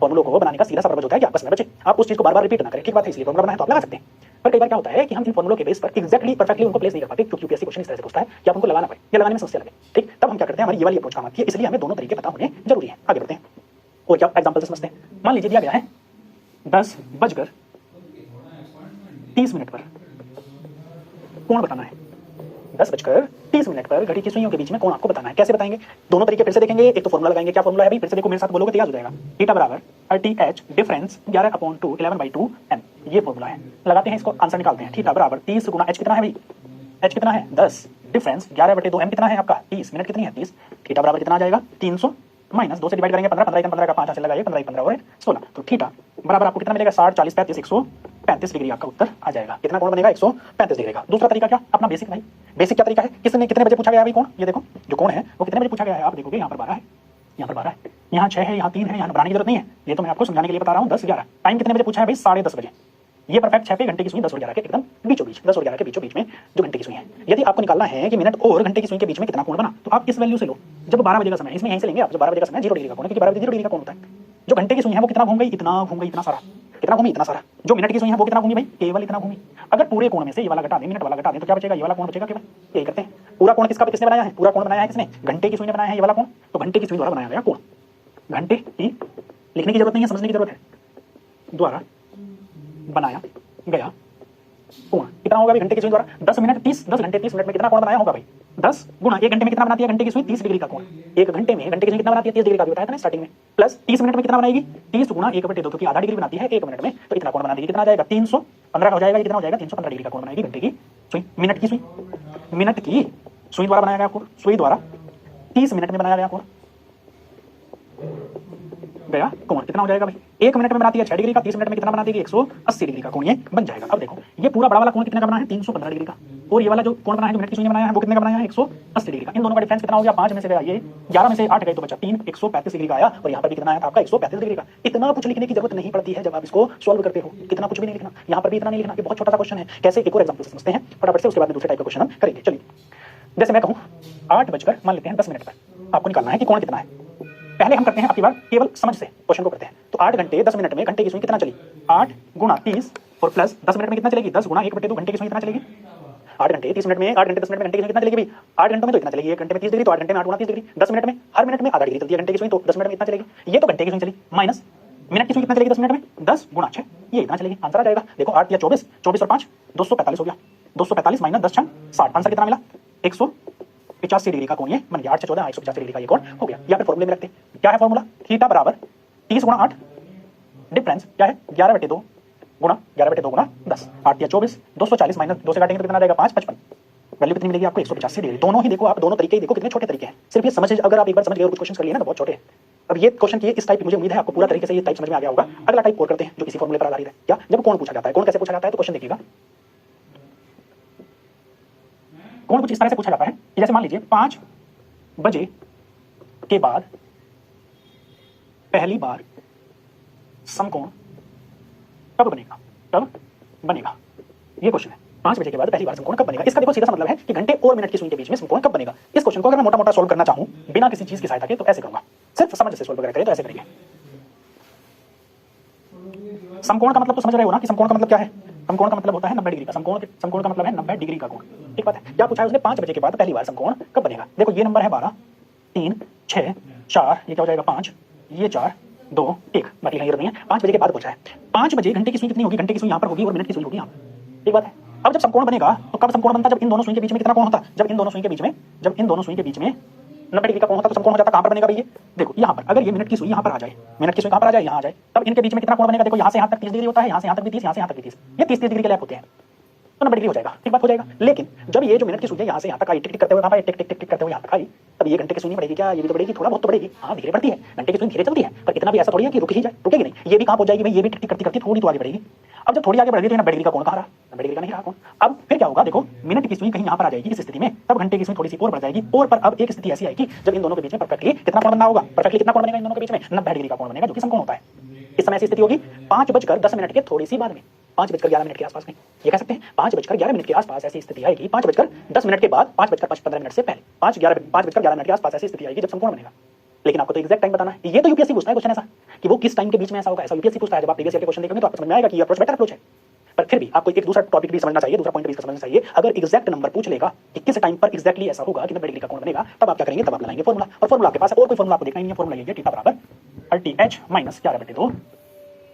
फॉर्मूलों को बनाने का सीधा सा पर्पस होता है कि आपस में बचे, आप उस चीज को बार बार रिपीट ना करें, ठीक बात है, इसलिए फॉर्मूला बनाया तो आप लगा सकते हैं। पर कई बार क्या होता है कि हम इन फॉर्मूलों के बेस पर एग्जैक्टली परफेक्टली उनको प्लेस नहीं कर पाते, क्योंकि यूपीएससी क्वेश्चन इस तरह से पूछता है कि आप उनको लगाना पड़े या लगाने में समस्या लगे, ठीक, तब हम क्या करते हैं, हमारी ये वाली अप्रोच काम आती है, इसलिए हमें दोनों तरीके पता होने जरूरी है। आगे बढ़ते हैं और क्या एग्जांपल से समझते हैं। मान लीजिए दिया गया है 10:30 पर कोण बताना है, 10:30 पर घड़ी की सुइयों के बीच में कोण आपको बताना है। कैसे बताएंगे, दोनों तरीके फिर से देखेंगे, एक तो फॉर्मूला लगाएंगे, क्या फॉर्मूला है भाई, फिर से देखो मेरे साथ बोलोगे तो याद हो जाएगा, थीटा बराबर 30h डिफरेंस 11/2 11/2 m, ये फॉर्मूला है। लगाते हैं इसको, आंसर निकालते हैं। थीटा बराबर 30 गुना h कितना है भाई, h कितना है 10 डिफरेंस 11/2 m कितना है आपका 30, मिनट कितनी है 30, थीटा बराबर कितना आ जाएगा 300 माइनस 2 से डिवाइड करेंगे 15, 15 का 5 से लगाइए 15 15 और 16, तो थीटा बराबर आपको कितना मिलेगा 60 40 35 135 डिग्री आपका उत्तर आ जाएगा। कितना कोण बनेगा 135 डिग्री का। दूसरा तरीका क्या, अपना बेसिक भाई, बेसिक क्या तरीका है, किसने कितने बजे पूछा गया है भाई कोण, ये देखो जो कोण है वो कितने बजे पूछा गया है, आप देखोगे यहाँ पर 12 है, यहाँ पर 12 है, यहाँ 6 है, यहाँ 3 है, यहाँ बनाने की जरूरत नहीं है, ये तो मैं आपको समझाने के लिए बता रहा हूँ। 10 11 टाइम कितने बजे पूछा है भाई 10:30 बजे, ये परफेक्ट 6 पे घंटे की सुई 10 और 11 के एकदम बीचों बीच, 10 और 11 के बीचों बीच में जो घंटे की सुई है। यदि आपको निकालना है कि मिनट और घंटे की सुई के बीच में कितना कोण बना, तो आप इस वैल्यू से लो, जब 12 बजे का समय, इसमें यहीं से लेंगे आप, जब 12 बजे का समय 0 डिग्री का कोण है, क्योंकि 12 बजे 0 डिग्री का कोण होता है। जो घंटे की सुई है वो कितना घूम गई, इतना घूम गई, इतना सारा, कितना घूमी इतना सारा। जो मिनट की सुई है वो कितना घूमी भाई, केवल इतना घूमी। अगर पूरे कोण में से ये वाला घटा दें, मिनट वाला घटा दें, तो क्या बचेगा, ये वाला कोण बचेगा केवल। यही करते हैं, पूरा कोण किसने बनाया है, पूरा कोण बनाया है किसने, घंटे की सुई ने बनाया है ये वाला कोण, तो घंटे की सुई द्वारा बनाया गया कोण, घंटे की लिखने की जरूरत नहीं है, समझने की जरूरत है, द्वारा बनाया गया कोण कितना होगा भाई, घंटे की सुई द्वारा 10 घंटे 30 मिनट में कितना कोण बनाया होगा भाई, 10 गुना 1 घंटे में कितना बनाती है घंटे की सुई 30 डिग्री का कोण, 1 घंटे में घंटे की सुई कितना बनाती है 30 डिग्री का, बताया था ना स्टार्टिंग में, प्लस 30 मिनट में कितना बनाएगी 30 गुना 1/2, क्योंकि आधा डिग्री बनाती है 1 मिनट में, तो इतना कोण बना देगी, कितना आ जाएगा 315 का हो जाएगा, ये कितना हो जाएगा 315 डिग्री का कोण बनाएगी घंटे की सुई। मिनट की सुई द्वारा बनाया गया कोण, सुई द्वारा 30 मिनट में बनाया गया कोण गया कोण कितना हो जाएगा भाई, 1 मिनट में बनाती है 6 डिग्री का, 30 मिनट में कितना बना देगी 180 डिग्री का कोण ये बन जाएगा। अब देखो ये पूरा बड़ा वाला कोण कितने का बना है 315 डिग्री का, और ये वाला जो कोण बना है जो मिनट की सुई ने बनाया है वो कितने का बनाया है 180 डिग्री का। इन दोनों का डिफरेंस कितना हो गया, 5 में से गया ये, 11 में से 8 गए तो बचा 3, 135 डिग्री का आया, और यहाँ पर भी कितना आया था आपका 135 डिग्री का। इतना कुछ लिखने की जरूरत नहीं पड़ती है जब आप इसको सॉल्व करते हो, इतना कुछ भी नहीं लिखना, यहाँ पर भी इतना नहीं लिखना, ये बहुत छोटा सा क्वेश्चन है। कैसे, एक और एग्जांपल से समझते हैं फटाफट से, उसके बाद में दूसरे टाइप का क्वेश्चन हम करेंगे। चलिए जैसे मैं कहूँ 8 बजकर मान लेते हैं 10 मिनट पर आपको निकालना है कि कोण कितना है। पहले हम करते हैं आपकी बार केवल समझ से क्वेश्चन को करते हैं, तो 8 घंटे 10 मिनट में घंटे की सुई कितना चली, 8 गुना 30 और प्लस 10 मिनट में कितना चलेगी, 10 गुना 1/2 घंटे की सुई कितना चलेगी, 8 घंटे 30 मिनट में 8 घंटे 10 मिनट में घंटे की सुई कितना चलेगी भाई, 8 घंटों में तो इतना चलेगी, 1 घंटे में 30 डिग्री, तो 8 घंटे में 8 गुना 30 डिग्री, 10 मिनट में हर मिनट में आधा डिग्री चलती है घंटे की सुई, तो 10 मिनट में इतना चलेगी, ये तो घंटे की सुई चली, माइनस मिनट की सुई कितना चलेगी 10 मिनट में, 10 गुना 6 ये इतना चलेगी। आंसर आ जाएगा, देखो 8 या 24 24 और 5 245 हो गया, 245 माइनस 10 60, आंसर कितना मिला 185 डिग्री का कोण ये बन गया, 8 से 14 185 डिग्री का ये कोण हो गया। या फिर फॉर्मूले में रखते हैं, क्या है फॉर्मूला, थीटा बराबर 30 गुना 8 डिफरेंस क्या है 11/2 गुना 11/2 गुना 10, 8 या 24 240 माइनस 2 से काटेंगे तो कितना आ जाएगा 5 55, वैल्यू कितनी मिलेगी आपको 185 डिग्री। दोनों ही देखो आप, दोनों तरीके ही देखो कितने छोटे तरीके हैं, सिर्फ ये समझ, अगर आप एक बार समझ गए और कुछ क्वेश्चन कर लिए ना तो बहुत छोटे हैं। अब ये क्वेश्चन की इस टाइप, मुझे उम्मीद है आपको पूरा तरीके से ये टाइप समझ में आ गया होगा। अगला टाइप और करते हैं जो इसी फॉर्मूले पर आधारित है। क्या, जब कोण पूछा जाता है, कोण कैसे पूछा जाता है, तो क्वेश्चन देखिएगा, कोण कुछ इस तरह से पूछा जाता है कि जैसे मान लीजिए 5 बजे के बाद पहली बार समकोण कब बनेगा, कब बनेगा, ये क्वेश्चन है। 5 बजे के बाद पहली बार समकोण कब बनेगा, इसका देखो सीधा सा मतलब है कि घंटे और मिनट की सुई के बीच में समकोण कब बनेगा। इस क्वेश्चन को अगर मैं मोटा मोटा सोल्व करना चाहूं बिना किसी चीज की सहायता के तो ऐसे करूंगा, सिर्फ समझ से सोल्व करें तो ऐसे करेंगे। समकोण का मतलब तो समझ रहे हो ना कि समकोण का मतलब क्या है, समकोण का मतलब होता है 90 डिग्री का, समकोण का मतलब है 90 डिग्री का कोण, ठीक बात है। क्या पूछा है उसने, 5 बजे के बाद पहली बार समकोण कब बनेगा। देखो ये नंबर है 12 3 6 4, ये क्या हो जाएगा 5, ये 4 2 1 बाकी कहीं नहीं है, 5 बजे के बाद पहुंचा है। 5 बजे घंटे की सुई कितनी होगी, घंटे की सुई यहाँ पर होगी और मिनट की सुई होगी यहाँ पर। एक बात है। अब जब समकोण बनेगा तो कब समकोण बनता, जब इन दोनों सुई के बीच में कितना कोण होता, जब इन दोनों सुई के बीच में 90 डिग्री का कोण होता तो समकोण हो जाता। कहां पर बनेगा भैया, देखो यहाँ पर, अगर ये मिनट की सुई यहाँ पर आ जाए, मिनट की सुई कहां पर आ जाए, यहाँ आ जाए, तब इनके बीच में कितना कोण बनेगा, देखो यहाँ से यहाँ तक 30 डिग्री होता है, यहाँ से यहाँ तक भी 30, यहाँ से यहाँ तक भी 30, ये 30 डिग्री के लैप होते हैं, तो 90 डिग्री हो जाएगा। ठीक बात हो जाएगा। लेकिन जब ये जो मिनट की सुई है यहाँ से यहाँ तक आई, टिक टिक करते हुए कहां पर टिक टिक टिक टिक करते हुए यहाँ तक आई, तब ये घंटे की सुई नहीं बढ़ेगी क्या, ये भी तो बढ़ेगी, थोड़ा बहुत तो बढ़ेगी, हाँ धीरे बढ़ती है, घंटे की सुई धीरे चलती है, पर इतना भी ऐसा थोड़ी है कि रुक ही जाए, रुकेगी नहीं, ये भी कहां पहुंच जाएगी भाई, ये भी टिक टिक करती करती थोड़ी तो आगे बढ़ेगी। अब जब थोड़ी आगे बढ़ गई तो 90 डिग्री का कोण कहां रहा, 90 डिग्री का नहीं रहा कोण। अब फिर क्या होगा, देखो मिनट की सुई कहीं यहाँ पर आ जाएगी इस स्थिति में, तब घंटे की सुई थोड़ी सी और बढ़ जाएगी, और पर अब एक स्थिति ऐसी आएगी जब इन दोनों के बीच में परफेक्टली कितना कोण बनना होगा, परफेक्टली कितना कोण बनेगा इन दोनों के बीच में, 90 डिग्री का कोण बनेगा, जो कि समकोण होता है। इस समय ऐसी स्थिति होगी 5:10 के थोड़ी सी बाद में, 5:11 के आसपास में, ये कह सकते हैं 5:11 के आसपास ऐसी स्थिति आएगी, 5:10 के बाद 5:15 से पहले, 5:11 के आसपास ऐसी स्थिति आएगी जब समकोण बनेगा। लेकिन आपको तो एग्जैक्ट टाइम बताना है, ये तो यूपीएससी पूछता है क्वेश्चन ऐसा कि वो किस टाइम के बीच में ऐसा होगा, ऐसा यूपीएससी पूछता है। जब आप प्रीवियस ईयर के क्वेश्चन देखेंगे तो आपको समझ में आएगा कि ये अप्रोच बेटर अप्रोच है, पर फिर भी आपको एक दूसरा टॉपिक भी समझना चाहिए, दूसरा पॉइंट भी समझना चाहिए। अगर एग्जैक्ट नंबर पूछ लेगा कि किस टाइम पर एग्जैक्टली ऐसा होगा कि 90 डिग्री का कोण बनेगा, तब आप क्या करेंगे, तब आप लगाएंगे फॉर्मूला, और फॉर्मूला आपके पास है, और कोई फॉर्मूला आपको देखना नहीं है, फॉर्मूला ये है थीटा बराबर RTH माइनस 11/2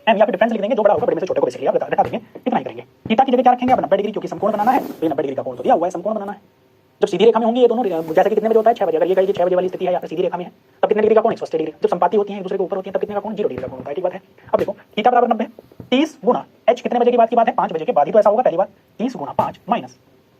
एम, या फिर डिफरेंस लिख देंगे, जो बड़ा होगा बड़े में से छोटे को बेसिकली आप घटा देंगे, इतना ही करेंगे। थीटा की जगह क्या रखेंगे, आप 90 डिग्री, क्योंकि समकोण बनाना है तो ये 90 डिग्री का कोण तो दिया हुआ है, समकोण बनाना है। जब सीधी रेखा में होंगी ये दोनों, जैसे कि कितने बजे होता है 6 बजे, अगर ये 6 बजे वाली स्थिति है या फिर सीधी रेखा में है, तब कितने डिग्री का कोण, 180 डिग्री। जब संपाती होती है एक दूसरे के ऊपर होती है तब कितने का कोण, 0 डिग्री का कोण होता है। ठीक बात है। अब देखो थीटा बराबर 90, 30 गुना h कितने बजे की बात की बात है, 5 बजे के बाद ही तो ऐसा होगा, पहली बात 30 गुना 5 माइनस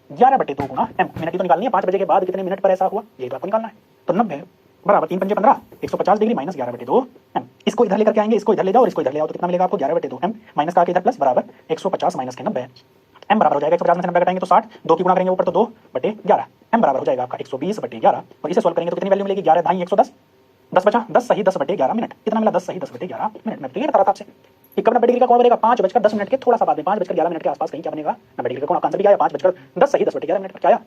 11/2 गुना m, मिनट की तो निकालनी है, 5 बजे के बाद कितने मिनट पर ऐसा हुआ ये तो आपको निकालना है। तो 90 बराबर 3 पंजे 15, 150 डिग्री माइनस 11/2 m। इसको इधर लेकर के आएंगे, इसको इधर ले जाओ और इसको इधर ले आओ, तो कितना मिलेगा आपको, 11/2 m माइनस का इधर प्लस बराबर 150 माइनस के 90, m बराबर हो जाएगा 150 में से 90 घटाएंगे तो 60, 2 की गुणा करेंगे ऊपर तो 2/11, m बराबर हो जाएगा आपका 120/11, और इसे सॉल्व करेंगे तो कितनी वैल्यू मिलेगी, 11 ढाई 110, 10 बचा, 10 सही 10/11 मिनट, कितना मिला, 10 सही 10/11 मिनट। मैं तो ये बता रहा था आपसे कि कब 90 डिग्री का कोण बनेगा, 5:10 के थोड़ा सा बाद में, 5:11 के आसपास कहीं क्या बनेगा 90 डिग्री का कोण। आंसर भी आया 5:10 सही 10/11 मिनट पर, क्या आया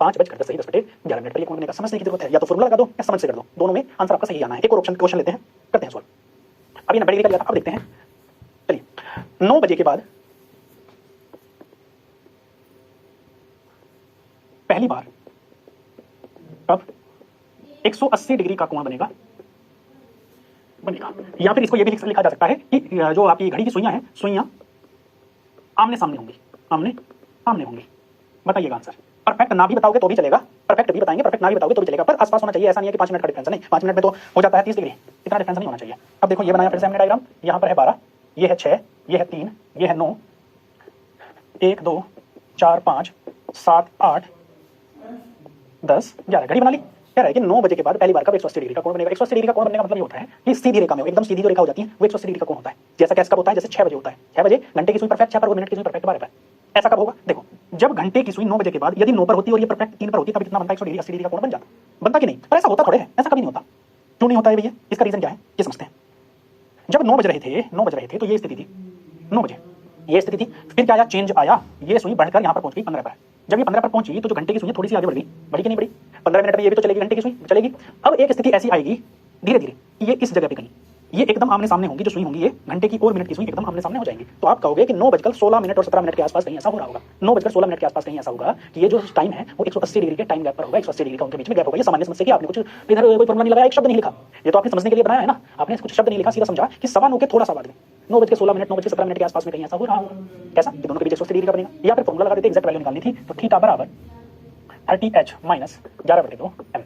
5:10 सही 10/11 मिनट पर ये कोण बनेगा। समझने की जरूरत है, या तो फॉर्मूला लगा दो या समझ से कर दो, दोनों में आंसर आपका सही आना है। एक और ऑप्शन क्वेश्चन लेते हैं, करते हैं सॉल्व। अभी 90 डिग्री का लिया था, अब देखते हैं, चलिए 9 बजे के बाद पहली बार अब 180 डिग्री का कोण बनेगा, या फिर इसको ये भी लिखा जा सकता है कि जो आपकी घड़ी की सुइयां हैं, सुइयां आमने सामने होंगी, आमने सामने होंगी। बताइएगा आंसर। परफेक्ट ना भी बताओगे तो भी चलेगा, परफेक्ट भी बताएंगे, परफेक्ट ना भी बताओगे तो भी चलेगा, पर आसपास होना चाहिए। ऐसा नहीं है कि 5 मिनट का डिफरेंस नहीं, 5 मिनट में तो हो जाता है 30 डिग्री, इतना डिफरेंस नहीं होना चाहिए। अब देखो ये बनाया फिर से हमने डायग्राम, यहाँ पर है 12, ये है 6, ये है 3, ये है 9, 1 2 4 5 7 8 10 11, घड़ी बना ली। कह रहा है कि 9 बजे के बाद पहली बार कब 180 डिग्री का कोण बनेगा। 180 डिग्री का कोण बनने का मतलब ये होता है कि सीधी रेखा में, एकदम सीधी जो रेखा हो जाती है वो 180 डिग्री का कोण होता है। जैसा कैसे कब होता है, जैसे 6 बजे होता है, 6 बजे घंटे की सुई परफेक्ट 6 पर और मिनट की सुई परफेक्ट 12 पर। ऐसा कब होगा, देखो जब घंटे की सुई 9 बजे के बाद यदि 9 पर होती है और ये परफेक्ट 3 पर होती है, तब कितना बनता है, 180 डिग्री का कोण बन जाता। बनता कि नहीं, पर ऐसा होता थोड़े है, ऐसा कभी नहीं होता। क्यों नहीं होता है भैया, इसका रीजन क्या है ये समझते हैं। जब 9 बज रहे थे तो ये स्थिति थी, 9 बजे ये स्थिति थी, फिर क्या आया, चेंज आया, ये सुई बढ़कर यहाँ पर पहुंच गई 15 पर। जब ये 15 पर पहुंची तो जो घंटे की सुई थोड़ी सी आगे बढ़ गई, बढ़ी कि नहीं बढ़ी, 15 मिनट में ये भी तो चलेगी, घंटे की सुई चलेगी। अब एक स्थिति ऐसी आएगी धीरे धीरे, ये इस जगह पे कहीं ये एकदम आमने सामने होंगी, जो सुई होंगी ये घंटे की और मिनट की सुई एकदम आमने सामने हो जाएंगी। तो आप कहोगे कि 9:16 और 17 मिनट के आसपास कहीं ऐसा हो रहा होगा, 9:16 के आसपास कहीं ऐसा होगा कि ये जो टाइम है वो 180 डिग्री के टाइम गैप पर होगा, 180 डिग्री का उनके बीच में गैप होगा। ये सामान्य समझ से कि आपने कुछ इधर कोई फॉर्मूला नहीं लगाया, एक शब्द नहीं लिखा, ये तो आपने समझने के लिए बनाया है ना, आपने कुछ शब्द नहीं लिखा, सीधा समझा कि 9:15 के थोड़ा सा बाद में 9:16 9:17 के आसपास में कहीं ऐसा हो रहा होगा। कैसा, कि दोनों के बीच 180 डिग्री का बनेगा, या फिर फॉर्मूला लगा देते, एग्जैक्ट वैल्यू निकालनी थी, तो थीटा बराबर 30h माइनस 11/2 m,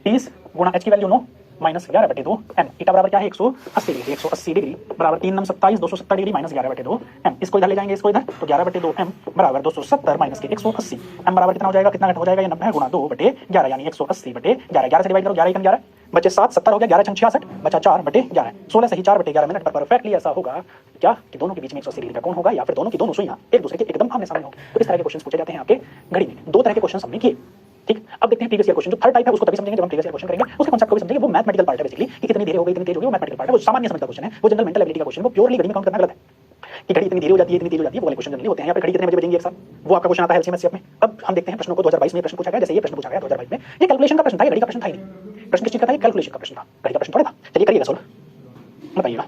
30 गुणा h की वैल्यू 9 माइनस 11/2 m, थीटा बराबर क्या है 180 डिग्री, 180 डिग्री बराबर 3 9 27 270 डिग्री माइनस 11/2 m। इसको इधर ले जाएंगे, इसको इधर, तो 11/2 m बराबर 270 माइनस के 180, m बराबर कितना हो जाएगा, कितना हो जाएगा, ये 90 गुणा 2/11 यानी 180/11, 11 से डिवाइड करो, 11 11 बचे 7, 70 हो गया, 11 66 बचा 4/11, 16 से ही 4/11 मिनट पर परफेक्टली ऐसा होगा क्या कि दोनों के बीच में 180 डिग्री का कोण होगा, या फिर दोनों की दोनों सुइयां एक दूसरे के एकदम आमने सामने होंगी। तो इस तरह के क्वेश्चन पूछे जाते हैं आपके घड़ी में। 2 तरह के क्वेश्चन हमने किए, ठीक। अब देखते हैं प्रीवियस ईयर क्वेश्चन, जो थर्ड टाइप है उसको तभी समझेंगे जब हम प्रीवियस ईयर क्वेश्चन करेंगे, उसके कांसेप्ट को भी समझेंगे। वो मैथमेटिकल पार्ट है बेसिकली, कि कितनी देर हो गई, इतनी तेज हो गई, वो मैथमेटिकल पार्ट है, वो सामान्य समझ का क्वेश्चन है, वो जनरल मेंटल एबिलिटी का क्वेश्चन, वो प्योरली घड़ी में काउंट करना गलत है कि घड़ी इतनी देर हो जाती है, इतनी तेज हो जाती है, वो वाले क्वेश्चन जनरली होते हैं। यहाँ पर घड़ी कितने बजे बजेंगी एक साथ, वो आपका क्वेश्चन आता है एलसीएम में। अब हम देखते हैं प्रश्नों को। 2022 में प्रश्न पूछा गया, जैसे ये प्रश्न पूछा गया 2022 में, ये कैलकुलेशन का प्रश्न था, घड़ी का प्रश्न था ही नहीं। प्रश्न किस चीज का था, कैलकुलेशन का प्रश्न था, घड़ी का प्रश्न थोड़ा था। चलिए करिएगा सोल्व, बताइएगा।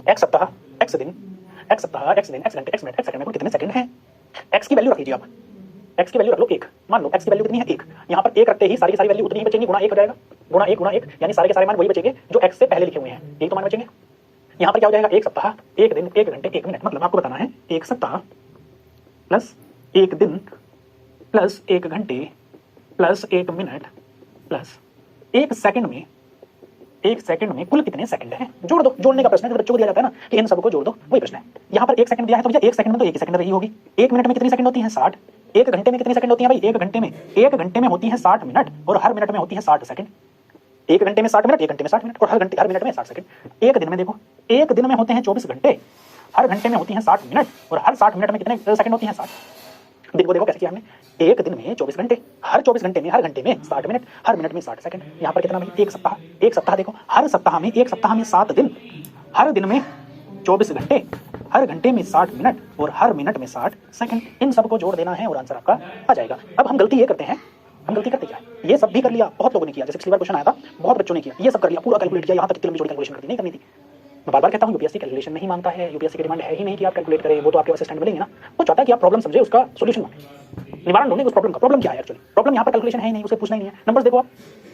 x सप्ताह, x दिन, x सप्ताह, x दिन, x घंटे, x मिनट, x सेकंड में कितने सेकंड हैं, x की वैल्यू रख लीजिए आप, x की वैल्यू रख लो 1, मान लो x की वैल्यू कितनी है 1, यहाँ पर 1 रखते ही सारी की सारी वैल्यू उतनी ही बचेंगी, गुणा 1 हो जाएगा, गुणा 1 गुणा 1, यानी सारे के सारे मान वही बचेंगे जो x से पहले लिखे हुए हैं, यही तो मान बचेंगे। यहाँ पर क्या हो जाएगा, 1 सप्ताह 1 दिन 1 घंटे 1 मिनट, मतलब आपको बताना है 1 सप्ताह प्लस 1 दिन प्लस 1 घंटे प्लस 1 मिनट प्लस 1 सेकंड में कुल कितने सेकंड हैं, जोड़ दो। जोड़ने का प्रश्न है, बच्चों को दिया जाता है ना कि इन सबको जोड़ दो, वही प्रश्न है। यहाँ पर 1 सेकंड दिया है तो भैया 1 सेकंड में तो 1 सेकंड रही होगी। 1 मिनट में कितनी सेकंड होती है 60, 1 घंटे में कितनी सेकंड होती है भाई 1 घंटे में होती है 60 मिनट और हर मिनट में होती है 60 सेकंड। 1 घंटे में 60 मिनट, 1 घंटे में 60 मिनट और हर मिनट में 60 सेकंड। एक दिन में देखो, एक दिन में होते हैं 24 घंटे, हर घंटे में होती है 60 मिनट और हर 60 मिनट में कितने सेकंड होती है 60। देखो देखो कैसे किया हमने, एक दिन में 24 घंटे, हर 24 घंटे में हर घंटे में 60 मिनट, हर मिनट में 60 सेकंड। यहाँ पर कितना भाई 1 सप्ताह, 1 सप्ताह देखो, हर सप्ताह में 1 सप्ताह में 7 दिन, हर दिन में 24 घंटे, हर घंटे में 60 मिनट और हर मिनट में 60 सेकंड। इन सबको जोड़ देना है और आंसर आपका आ जाएगा। अब हम गलती ये करते हैं, हम गलती करते क्या है, ये सब भी कर लिया, बहुत लोगों ने किया, जैसे पिछली बार क्वेश्चन आया था बहुत बच्चों ने किया, ये सब कर लिया, पूरा कैलकुलेट किया, यहाँ तक कितनी लंबी चौड़ी कैलकुलेशन नहीं करनी थी। मैं बार बार कहता हूँ यूपीएससी कैलकुलेशन नहीं मांगता है, यूपीएससी की डिमांड है ही नहीं कि आप कैलकुलेट करें, वो तो आपके असिस्टेंट मिलेंगे ना, वो चाहता है कि आप प्रॉब्लम समझे, उसका सॉल्यूशन मांगे, निवारण ढूंढे उस प्रॉब्लम का। प्रॉब्लम क्या है एक्चुअली, प्रॉब्लम यहाँ पर कैलकुलेशन है ही नहीं, उसे पूछना ही नहीं है। नंबर्स देखो आप,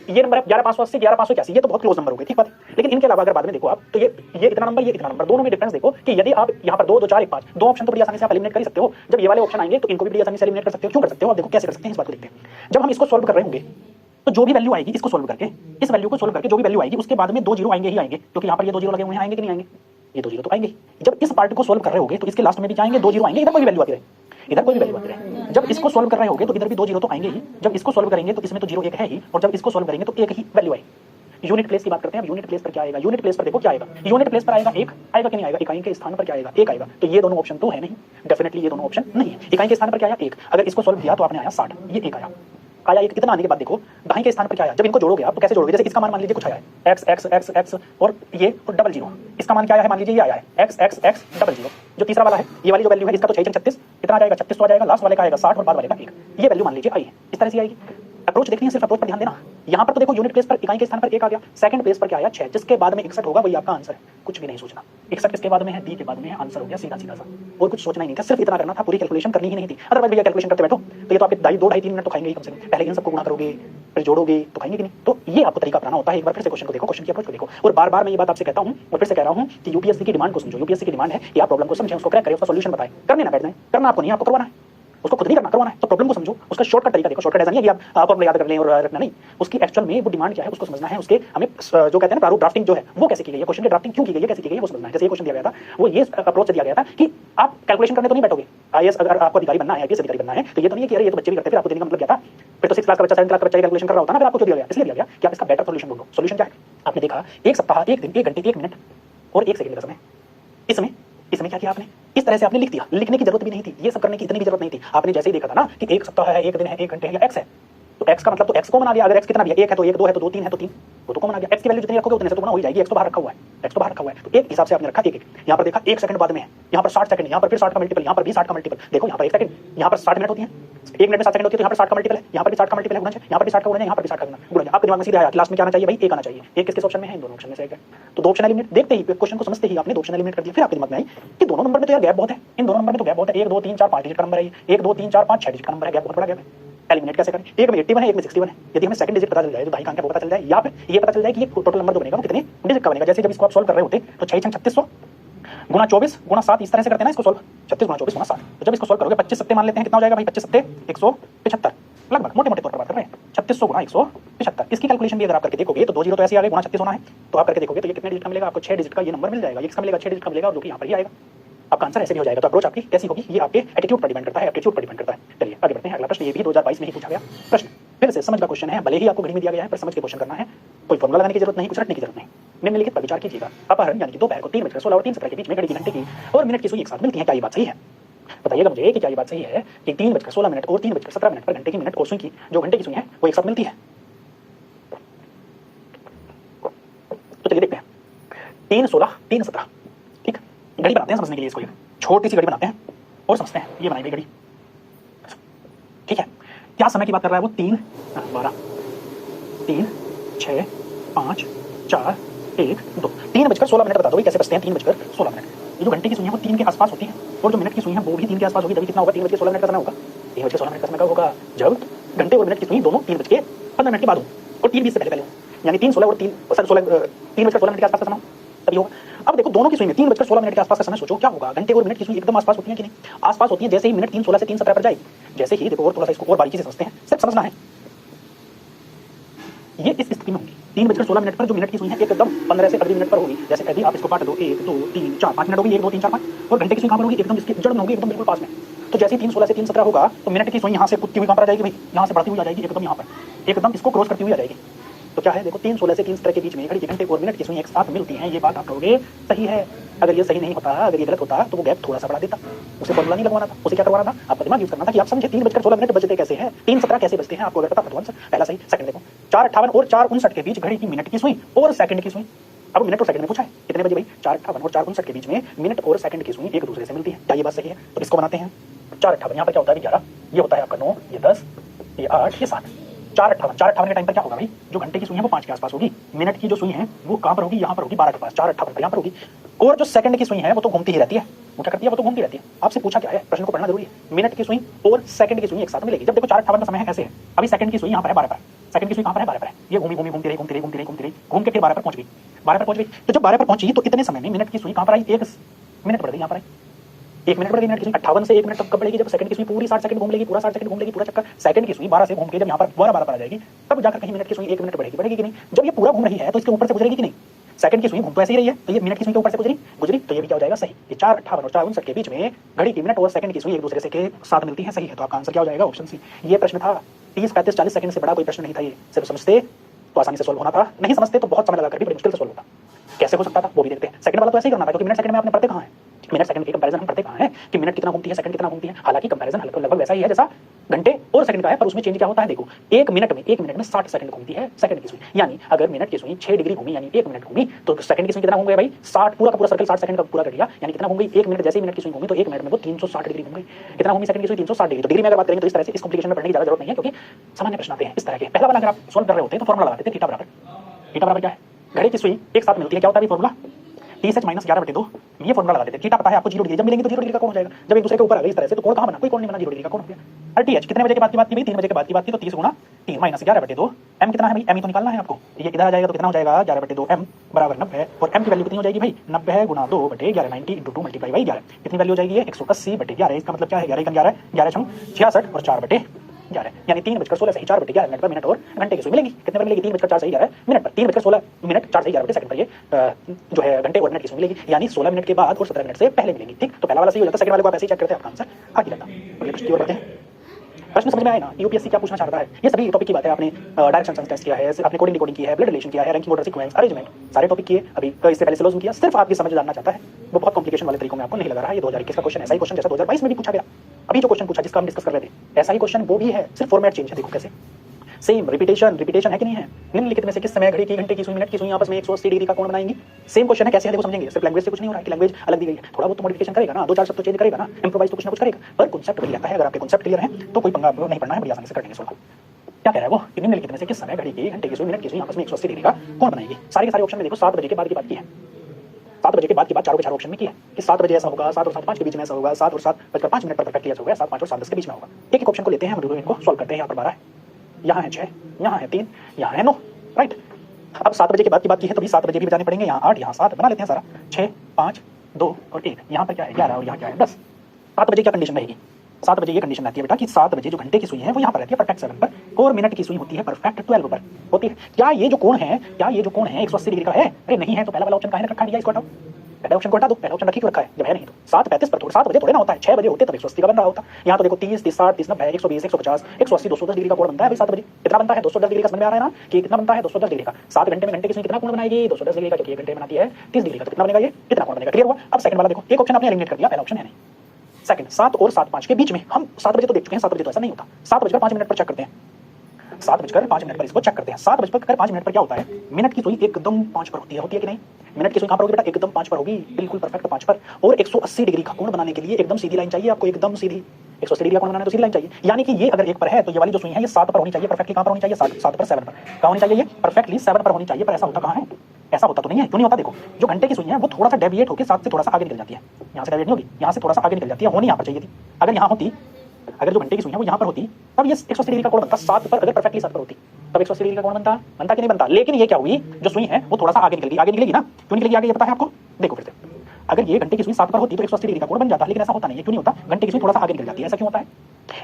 ये नंबर है 11580 11581, ये तो बहुत क्लोज नंबर हो गए, ठीक बात है। लेकिन इनके अलावा अगर बाद में देखो आप तो ये इतना नंबर, ये इतना नंबर, दोनों में डिफरेंस देखो कि यदि आप यहाँ पर 2 2 4 1 5 दो ऑप्शन तो बड़ी आसानी से आप एलिमिनेट कर सकते हो, जब ये वाले ऑप्शन आएंगे तो इनको भी बड़ी आसानी से एलिमिनेट कर सकते हो। क्यों कर सकते हो, आप देखो कैसे कर सकते हैं, इस बात को देखते हैं। जब हम इसको सॉल्व कर रहे होंगे तो जो भी वैल्यू आएगी इसको सॉल्व करके, इस वैल्यू को सॉल्व करके जो भी वैल्यू आएगी उसके बाद में 2 जीरो आएंगे ही आएंगे, क्योंकि यहाँ पर ये 2 जीरो लगे हुए हैं, आएंगे कि नहीं आएंगे, ये 2 जीरो तो आएंगे। जब इस पार्ट को सॉल्व कर रहे होगे तो इसके लास्ट में भी जाएंगे 2 जीरो आएंगे, इधर कोई भी वैल्यू आती रहे, इधर कोई भी वैल्यू आती रहे। जब इसको सॉल्व कर रहे होगे तो इधर भी 2 जीरो तो आएंगे ही, जब इसको सॉल्व करेंगे तो इसमें तो जीरो एक है ही, और जब इसको सॉल्व करेंगे तो एक ही वैल्यू आएगी। यूनिट प्लेस की बात करते हैं, अब यूनिट प्लेस पर क्या आएगा, यूनिट प्लेस पर देखो क्या आएगा, यूनिट प्लेस पर आएगा 1 आएगा कि नहीं आएगा, इकाई के स्थान पर क्या आएगा 1 आएगा, तो ये दोनों ऑप्शन तो है नहीं, डेफिनेटली ये दोनों ऑप्शन नहीं है। इकाई के स्थान पर क्या आया 1, अगर इसको सॉल्व किया तो आपने आया 60, ये 1 आया एक, इतना आने के बाद देखो दाहिने के स्थान पर क्या आया, जब इनको जोड़ोगे आप तो कैसे जोड़ोगे, जैसे इसका मान लीजिए कुछ आया है x x x x और ये और डबल जीरो, इसका मान क्या आया है, मान लीजिए ये आया है x x x double zero, जो तीसरा वाला है ये वाली जो वैल्यू है इसका तो 6 36 इतना आ जाएगा, 36 तो आ जाएगा, लास्ट वाले का आएगा 60 और बाद वाले का 1, ये वैल्यू मान लीजिए आई है, इस तरह से आएगी। अप्रोच देखनी है, सिर्फ अप्रोच पर ध्यान देना। यहाँ पर तो देखो यूनिट प्लेस पर इकाई के स्थान पर 1 आ गया, सेकंड प्लेस पर क्या आया 6, जिसके बाद में 61 होगा वही आपका आंसर है, कुछ भी नहीं सोचना। 61 किसके बाद में है, डी के बाद में है, आंसर हो गया सीधा सीधा सा, और कुछ सोचना ही नहीं था, सिर्फ इतना करना था, पूरी कैलकुलेशन करनी ही नहीं थी। अदरवाइज भैया कैलकुलेशन करते बैठो तो ये तो आपके 2 ढाई 3 मिनट तो खाएंगे ही कम से कम, पहले इन सबको गुणा करोगे फिर जोड़ोगे तो खाएंगे कि नहीं। तो ये आपको तरीका अपनाना होता है। एक बार फिर से क्वेश्चन को देखो, क्वेश्चन की अप्रोच को देखो, और बार बार मैं ये बात आपसे कहता हूँ और फिर से कह रहा हूँ कि यूपीएससी की डिमांड को समझो। यूपीएससी की डिमांड है कि आप प्रॉब्लम को समझें, उसको क्रैक करें, उसका सॉल्यूशन बताएं, करने ना बैठ जाएं, करना आपको नहीं, आपको करवाना है, उसको खुद नहीं करना, करवाना है। तो प्रॉब्लम को समझो, उसका शॉर्टकट तरीका देखो, शॉर्टकट ऐसा नहीं है कि आप फॉर्मूला याद कर लें और रखना नहीं, उसकी एक्चुअल में वो डिमांड क्या है उसको समझना है, उसके हमें जो कहते हैं ना प्रारूप ड्राफ्टिंग जो है वो कैसे की गई है, क्वेश्चन की ड्राफ्टिंग क्यों की गई है, कैसे की गई है वो समझना है। जैसे ये क्वेश्चन दिया गया था, वो ये अप्रोच दिया गया था कि आप कैलकुलेशन करने तो नहीं बैठोगे, आईएएस अगर आपको अधिकारी बनना है, आईपीएस अधिकारी बनना है, तो ये तो नहीं है कि अरे ये तो बच्चे भी करते, फिर आपको देने का मतलब क्या था, फिर तो 6 क्लास का बच्चा 7 क्लास का बच्चा कैलकुलेशन कर रहा होता ना, फिर आपको क्यों दिया गया, इसलिए दिया गया कि आप इसका बेटर सॉल्यूशन ढूंढो। सॉल्यूशन क्या है, आपने देखा 1 सप्ताह 1 दिन 1 घंटे 1 मिनट और 1 सेकंड का समय, इसमें क्या किया आपने, इस तरह से आपने लिख दिया, लिखने की जरूरत भी नहीं थी, ये सब करने की इतनी भी जरूरत नहीं थी। आपने जैसे ही देखा था ना कि 1 सप्ताह है, 1 दिन है, 1 घंटे है या x है, तो x का मतलब तो x कॉमन आ गया, अगर x कितना भी है 1 है तो 1, 2 है तो 2, 3 है तो 3, वो तो कॉमन आ गया। x की वैल्यू जितनी रखोगे उतने से तो गुना हो जाएगी, x तो बाहर रखा हुआ है, x तो बाहर रखा हुआ है, तो एक हिसाब से आपने रखा 1 1। यहाँ पर देखा 1 सेकंड बाद में है, यहाँ पर 60 सेकंड, यहाँ पर फिर 60 का मल्टीपल, यहाँ पर भी 60 का मल्टीपल, देखो यहाँ पर 1 सेकंड, यहाँ पर 60 मिनट होती है, 1 मिनट में 60 सेकंड होती है, तो यहाँ पर 60 का मल्टीपल है, यहाँ पर भी 60 का मल्टीपल है, गुणा है, यहाँ पर भी 60 का गुणा है, यहाँ पर भी 60 का गुणा है। आपके दिमाग में सीधा आया क्लास में क्या आना चाहिए भाई, 1 आना चाहिए, 1 किसके ऑप्शन में है, इन दोनों ऑप्शन में से एक है, तो 2 ऑप्शन एलिमिनेट। देखते ही क्वेश्चन को समझते ही आपने 2 ऑप्शन एलिमिनेट कर दिया, फिर आपके दिमाग में आई कि दोनों नंबर में तो यार गैप बहुत है, इन दोनों नंबर में तो गैप बहुत है, 1 2 3 4 5 डिजिट का नंबर है, 1 2 3 4 5 6 डिजिट का नंबर है, गैप बहुत बड़ा गैप है, एलिमिनेट कैसे करें। एक में 81 है, एक में 61 है, यदि हमें सेकंड डिजिट पता चल जाए तो दाहिने कान का वो पता चल जाए, या फिर ये पता चल जाए कि ये टोटल नंबर जो बनेगा वो कितने डिजिट का बनेगा। जैसे जब इसको आप सॉल्व कर रहे होते तो 6 3600 गुणा 24 गुणा 7 इस तरह से करते हैं ना इसको सॉल्व, 36 गुणा 24 गुणा 7, तो जब इसको सॉल्व करोगे 25 सत्ते मान लेते हैं, कितना हो जाएगा भाई 25 सत्ते 175, लगभग मोटे मोटे तौर पर बात कर रहे हैं, 3600 गुणा 175। इसकी कैलकुलेशन भी अगर आप करके देखोगे तो 2 जीरो तो ऐसे आ गए, गुणा 36 होना है, तो आप करके देखोगे तो ये कितने डिजिट का मिलेगा आपको, 6 डिजिट का ये नंबर मिल जाएगा, ये किसका मिलेगा 6 डिजिट का मिलेगा, और जो कि यहाँ पर ही आएगा, आपका आंसर ऐसे भी हो जाएगा। तो अप्रोच आपकी कैसी होगी ये आपके एटीट्यूड पर डिपेंड करता है, एप्टीट्यूड पर डिपेंड करता है। चलिए आगे बढ़ते हैं, अगला प्रश्न ये भी 2022 में ही पूछा गया प्रश्न, फिर से समझ का क्वेश्चन है, भले ही आपको घड़ी में दिया गया है पर समझ के क्वेश्चन करना है, कोई फॉर्मूला लगाने की जरूरत नहीं, कुछ रटने की जरूरत नहीं। निम्नलिखित पर विचार कीजिएगा, अपहरण यानी कि दोपहर को 3:16 और 3:17 के बीच में घड़ी की घंटे की और मिनट की सुई एक साथ मिलती है, क्या ये बात सही है? बताइएगा मुझे कि क्या ये बात सही है कि 3:16 और 3:17 पर घंटे की मिनट और सुई की जो घंटे की सुई है वो एक साथ मिलती है। तो चलिए देखते हैं, 3:16 3:17, ठीक, घड़ी बनाते हैं समझने के लिए, इसको छोटी सी घड़ी बनाते हैं और समझते हैं। ये बनाई गई घड़ी, ठीक है, क्या समय की बात कर रहा है वो, 3 12 3 6 5 4 1 2, 3:16 बता दो कैसे बचते हैं 3:16। ये जो घंटे की सुई है वो 3 के आसपास होती है और जो मिनट की सुई है वो भी 3 के आसपास होगी, तभी कितना होगा 3:16 का समय होगा। 3:16 का समय कब होगा? जब घंटे और मिनट की सुई दोनों 3:15 के बाद हो और 3:20 से पहले हो, यानी 3:16 और 3:16 के आसपास का समय तभी होगा। अब देखो दोनों की सुई में 3:16 के आसपास का समय सोचो क्या होगा? घंटे और मिनट की सुई एकदम आसपास होती है कि नहीं? आसपास होती है। जैसे ही मिनट 3:16 से 3:17 पर जाएगी, जैसे ही देखो और थोड़ा सा इसको और बारीकी से समझते हैं, सिर्फ समझना है। ये इस स्थिति में होगी 3:16 पर जो मिनट की सुई है एकदम 15 से 18 मिनट पर होगी। जैसे यदि आप इसको काट दो 1 2 3 4 5 मिनट होगी, 1 2 3 4 5, और घंटे की सुई कहां पर होगी? एकदम इसके जड़ में होगी, एकदम बिल्कुल पास में। तो जैसे ही 3:16 से 3:17 होगा तो मिनट की सुई यहां से कुदती हुई कहां पर आ जाएगी भाई? यहां से बढ़ती हुई आ जाएगी एकदम यहां पर, एकदम इसको क्रॉस करती हुई आ जाएगी। तो क्या है देखो 3:16 से 3:17 के बीच में घड़ी के घंटे और मिनट की सुई एक साथ मिलती हैं। ये बात आप कहोगे सही है। अगर ये सही नहीं होता, अगर ये गलत होता तो वो गैप थोड़ा सा बढ़ा देता, उसे फॉर्मूला नहीं लगवाना था। उसे क्या करवाना था? आपका दिमाग यूज करना था कि आप समझे 3:16 बजते कैसे हैं, 3:17 कैसे बजते हैं। आपको अगर पता था तो आंसर पहला सही। सेकंड देखो 4:58 और 4:59 के बीच घड़ी की मिनट की सुई और सेकंड की सुई। अब मिनट और सेकंड में पूछा है कितने बजे भाई? 4:58 और 4:59 के बीच में मिनट और सेकंड की सुई एक दूसरे से मिलती है। क्या ये बात सही है? तो इसको बनाते हैं 4:58। यहाँ पर क्या होता है 11, ये होता है आपका 9, ये 10, ये 8, ये 7। 4:58 के टाइम पर क्या होगा भाई? जो घंटे की सुई है वो 5 के आसपास होगी, मिनट की जो सुई है वो कहां पर होगी? यहाँ पर होगी 12 के पास। 4:58 पर यहाँ पर होगी। और जो सेकंड की सुई है वो तो घूमती ही रहती है। वो क्या करती है? वो तो घूमती रहती है। आपसे पूछा क्या है? प्रश्न को पढ़ना जरूरी है। मिनट की सुई और सेकंड की सुई एक साथ मिलेगी। जब देखो 4:58 का समय है, ऐसे है। अभी सेकंड की सुई यहाँ पर है 12 पर, सेकंड की सुई कहां पर है? 12 पर है। ये घूमी घूमी घूमती रही घूम के फिर 12 पर पहुंच गई। 12 पर पहुंच गई तो जब 12 पर पहुंची तो इतने समय में मिनट की सुई कहां पर आई? 1 मिनट बढ़ गई। यहाँ पर आई 1 मिनट बढ़ गई। मिनट की सुई 58 से 1 मिनट तक कब बढ़ेगी? जब सेकंड की सुई पूरी 60 सेकंड घूम लेगी, पूरा 60 सेकंड घूम लेगी, पूरा चक्कर। सेकंड की सुई 12 से घूम के जब यहाँ पर 12 पर आ जाएगी, तब जाकर कहीं मिनट की सुई 1 मिनट बढ़ेगी कि नहीं? जब ये पूरा घूम रही है तो इसके ऊपर से गुजरेगी कि नहीं? सेकंड की सुई घूम तो ऐसे ही रही है, तो ये मिनट की सुई के ऊपर से गुजरी, तो ये भी क्या हो जाएगा? सही। ये 4:58 और 4:59 के बीच में घड़ी की मिनट और सेकंड की सुई एक दूसरे से के साथ मिलती है। सही है। तो आपका आंसर क्या हो जाएगा? Option C. ये प्रश्न था 30 35 40 सेकंड से बड़ा कोई प्रश्न नहीं था। ये सिर्फ समझते तो आसानी से सोल्व होना था, नहीं समझते तो बहुत समय लगा कर भी बड़ी मुश्किल से सोल्व होता। कैसे हो सकता था वो भी देखते हैं। सेकंड वाला तो ऐसे ही करना था, क्योंकि मिनट सेकंड में आपने पढ़ते कहां है? मिनट सेकंड की कंपैरिजन हम पढ़ते कहां है कि मिनट कितना घूमती है, सेकंड कितना घूमती है। हालांकि कंपैरिजन लगभग वैसा ही है जैसा घंटे और सेकंड का है, पर उसमें चेंज क्या होता है? देखो 1 मिनट में 60 सेकंड घूमती है सेकंड की सुई। यानी अगर मिनट की सुई 6 डिग्री घूमी, यानी 1 मिनट घूमी, तो सेकंड की सुई कितना घूम गई भाई? 60, पूरा का पूरा सर्कल 60 सेकंड का पूरा कर लिया। यानी कितना घूम गई? 1 मिनट। जैसे ही मिनट की सुई घूमी तो 1 मिनट में वो 360 डिग्री घूम गई। कितना घूमी सेकंड की सुई? 360 डिग्री। तो डिग्री में अगर बात करेंगे तो इस तरह से इस कॉम्प्लिकेशन में पढ़ने की ज्यादा जरूरत नहीं है, क्योंकि सामान्य प्रश्न आते हैं इस तरह के। पहला वाला अगर आप सोल्व कर रहे होते तो फॉर्मूला लगाते थे थीटा बराबर क्या है? घड़ी की सुई एक साथ मिलती है, क्या होता है फॉर्मूला? 30h - 11/2। ये फॉर्मूला लगा देते हैं। थीटा पता है आपको 0 डिग्री, जब मिलेंगे तो 0 डिग्री का कोण हो जाएगा। जब एक दूसरे के ऊपर आ गए इस तरह से तो कोण कहां बना? कोई कोण नहीं बना, 0 डिग्री का कोण हो गया। RTH कितने बजे के बाद की बात की भाई? 3 बजे के बाद की बात की, तो 30 × 3 - 11/2। m कितना है भाई? m ही तो निकालना है आपको। ये इधर आ जाएगा तो कितना हो जाएगा? 11/2 m बराबर 90। और m की वैल्यू कितनी हो जाएगी भाई? 90 × 2/11 90 × 2 × 11। कितनी वैल्यू हो जाएगी? 180/11। इसका मतलब क्या है? 11 × 11 11 × 66 और 4/11, यानी 3:16 से 4/11 मिनट पर मिनट और घंटे की सुई मिलेगी। कितने पर मिलेगी? 3:04 से 11 मिनट पर, 3:16 मिनट 4 से 11 सेकंड पर ये जो है घंटे और मिनट की सुई मिलेगी। यानी 16 मिनट के बाद और 17 मिनट से पहले मिलेगी। ठीक, तो पहला वाला सही हो जाता, सेकंड वाले को आप ऐसे ही चेक करते हैं, आपका आंसर आ ही जाता। अगले प्रश्न की ओर बढ़ते हैं। प्रश्न समझ में आए ना? यूपीएससी क्या पूछना चाहता है? ये सभी टॉपिक की बात है। आपने डायरेक्शन सेंस टेस्ट किया है, आपने कोडिंग डिकोडिंग किया है, ब्लड रिलेशन किया है, रैंकिंग ऑर्डर सीक्वेंस अरेंजमेंट, सारे टॉपिक किए। अभी इससे पहले सिलोज किया। सिर्फ आपकी समझ जानना चाहता है, वो बहुत कॉम्प्लिकेशन वाले तरीकों में आपको नहीं लगा रहा है। ये 2021 का क्वेश्चन ऐसा ही क्वेश्चन जैसा 2022 में भी पूछा गया। अभी जो क्वेश्चन पूछा जिसका हम डिस्कस कर रहे थे, ऐसा ही क्वेश्चन वो भी है, सिर्फ फॉर्मेट चेंज है। देखो कैसे सेम रिपीटेशन है कि नहीं है? निम्नलिखित में से किस समय घड़ी की घंटे की सुई मिनट की सुई आपस में 180 डिग्री का कोण बनाएंगी? सेम क्वेश्चन है, कैसे है देखो समझेंगे। सिर्फ लैंग्वेज से कुछ नहीं हो रहा है कि लैंग्वेज अलग दी गई है, थोड़ा बहुत तो मॉडिफिकेशन करेगा ना, 2-4 शब्द तो चेंज करेगा ना, इंप्रोवाइज तो कुछ ना कुछ करेगा, पर कांसेप्ट वही आता है। अगर आपके कांसेप्ट क्लियर है तो कोई पंगा आपको नहीं पड़ना है, बड़ी आसानी से कर लेंगे सोल्व। क्या कह रहा है वो? निम्नलिखित में से किस समय घड़ी की घंटे की सुई मिनट की सुई आपस में 180 डिग्री का कोण बनाएगी? सारे के सारे ऑप्शन में देखो 7 बजे के बाद की बात की है। 7 बजे के बाद की बात चारों के चारों ऑप्शन में की है कि 7 बजे ऐसा होगा, 7 और 7:05 के बीच में ऐसा होगा, 7 और 7:05 पर परफेक्टली ऐसा होगा, 7:05 और 7:10 के बीच में होगा। एक ऑप्शन को लेते हैं हम, इनको सोल्व करते हैं। यहाँ पर 12 है, यहाँ है 6, यहाँ है 3, यहाँ है 9, राइट। अब 7 बजे के बाद की बात की है तो भी 7 बजे भी बजाने पड़ेंगे। यहाँ 8, यहाँ 7 बना लेते हैं सारा। 6, 5, 2 और 1। यहाँ पर क्या है? 11 और यहाँ क्या है? 10। 7 बजे क्या कंडीशन रहेगी? 7 बजे ये कंडीशन रहती है बेटा कि 7 बजे जो घंटे की सुई है वो यहाँ पर रहती है परफेक्ट 7 पर, और मिनट की सुई होती है परफेक्ट 12 पर होती है। क्या ये जो कोण है 180 डिग्री का है? अरे नहीं है, तो पहला वाला ऑप्शन कहाँ रखा है? इसको हटाओ, पहले ऑप्शन को हटा दो। पहला ऑप्शन रखी क्यों रखा है जब है नहीं तो? 7:35 पर 7 बजे थोड़े ना होता है, 6 बजे होते तब 180 का बन रहा होता। यहाँ तो देखो 30, 30, 60, 30, 90, 120, 150, 180, 210 डिग्री का कोण बनता है भाई 7 बजे। कितना बनता है? 210 डिग्री का। समझ में आ रहा है ना कि कितना बनता है? 210 डिग्री का। 7 घंटे में घंटे की सुई कितना कोण बनाएगी? 210 डिग्री का, क्योंकि 1 घंटे में बनाती है 30 डिग्री का। तो कितना बनेगा? ये कितना कोण बनेगा? क्लियर हुआ? अब सेकंड वाला देखो, एक ऑप्शन आपने एलिमिनेट कर दिया, पहला ऑप्शन है नहीं। सेकंड 7 और 7:05 के बीच में, हम 7 बजे तो देख चुके हैं, 7 बजे तो ऐसा नहीं होता। 7:05 पर चेक करते हैं, 7:05 पर इसको चेक करते हैं। 7:05 पर क्या होता है? मिनट की सुई एकदम 5 पर होती है कि नहीं? मिनट की सुई कहां पर होगी बेटा? एकदम 5 पर होगी, बिल्कुल परफेक्ट 5 पर। और 180 डिग्री का कोण बनाने के लिए एकदम सीधी लाइन चाहिए आपको, एकदम सीधी। 180 डिग्री का कोण बनाना है तो सीधी लाइन चाहिए। यानी कि ये अगर 1 पर है तो ये वाली जो सुई है ये 7 पर होनी चाहिए, परफेक्टली कहां पर होनी चाहिए? 7 पर, 7 पर। कहां होनी चाहिए? ये परफेक्टली 7 पर होनी चाहिए। पर ऐसा होता कहां है? ऐसा होता तो नहीं है। क्यों नहीं होता? देखो जो घंटे की सुई है वो थोड़ा सा डेविएट होकर 7 से थोड़ा सा आगे निकल जाती है। यहाँ से डेविएट नहीं होगी, यहाँ से थोड़ा सा आगे निकल जाती है, होनी यहाँ पर चाहिए थी। अगर यहाँ होती अगर जो घंटे की सुई है वो यहाँ पर होती तब ये 180 डिग्री का कोण बनता, 7 पर अगर परफेक्टली 7 पर होती तब 180 डिग्री का कोण बनता कि नहीं बनता। लेकिन ये क्या हुई, जो सुई है वो थोड़ा सा आगे निकल गई, आगे निकलेगी ना, क्यों निकलेगी आगे ये पता है आपको, देखो फिर से। अगर ये घंटे की सुई 7 पर होती तो 180 डिग्री का कोण बन जाता, लेकिन ऐसा होता नहीं है। क्यों नहीं होता, घंटे की सुई थोड़ा सा आगे निकल जाती है। ऐसा क्यों होता है,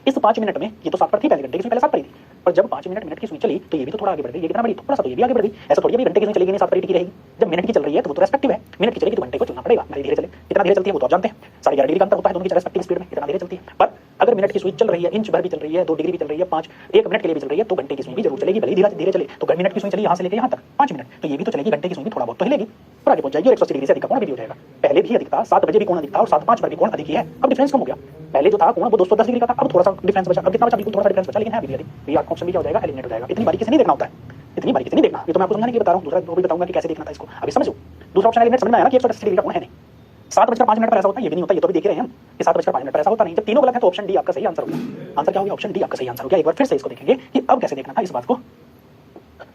इस 5 मिनट में ये तो 7 पर थी, पहले घंटे की सुई पहले 7 पर ही थी, पर जब 5 मिनट की सुई चली तो ये भी तो थोड़ा आगे बढ़ गई, ये कितना बढ़ी, थोड़ा सा तो ये भी आगे बढ़ गई। ऐसा थोड़ी है घंटे की सुई चलेगी नहीं 7 पर ही टिकी रहेगी, जब मिनट की चल रही है तो वो तो रेस्पेक्टिव है, मिनट की चलेगी तो घंटे को चलना पड़ेगा, धीरे चले। कितना धीरे चलती है वो तो आप जानते हैं, 11.5 डिग्री का अंतर होता है दोनों की रेस्पेक्टिव स्पीड में, इतना धीरे चलती है। पर अगर मिनट की सुई चल रही है, इंच भर भी चल रही है, 2 डिग्री भी चल रही है, 1 मिनट के लिए भी चल रही है, तो घंटे की सुई भी जरूर चलेगी, भले धीरे चले। तो मिनट की सुई चली यहाँ से लेकर यहाँ तक 5 मिनट, तो ये भी तो चलेगी, घंटे की सुई भी थोड़ा बहुत तो हिलेगी और आगे पहुंच जाएगी और 180 डिग्री से अधिक का कोण भी हो जाएगा। पहले भी अधिक था, 7 बजे भी कोण अधिक था और 7:05 पर भी कोण अधिक ही है, अब डिफरेंस कम हो गया। पहले जो था कोण वो 210 डिग्री का था, अब थोड़ा सा डिफरेंस बचा, अब कितना बचा, बिल्कुल थोड़ा सा डिफरेंस बचा, लेकिन है अभी भी आपका ऑप्शन भी क्या हो जाएगा, एलिमिनेट हो जाएगा। इतनी बारीकी से नहीं देखना होता है, इतनी बारीकी से नहीं देखना, ये तो मैं आपको समझाने के लिए बता रहा हूँ, दूसरा वो भी बताऊंगा कि कैसे देखना था इसको, अभी समझो। दूसरा ऑप्शन एलिमिनेट समझ में आया ना कि 180 डिग्री का कोण है नहीं, 7:05 पर ऐसा होता है, ये भी नहीं होता, ये तो भी देख रहे हैं हम कि 7:05 पर ऐसा होता नहीं। जब तीनों गलत है तो ऑप्शन डी आपका सही आंसर होगा। आंसर क्या हो गया, ऑप्शन डी आपका सही आंसर हो गया। एक बार फिर से इसको देखेंगे कि अब कैसे देखना था इस बात को।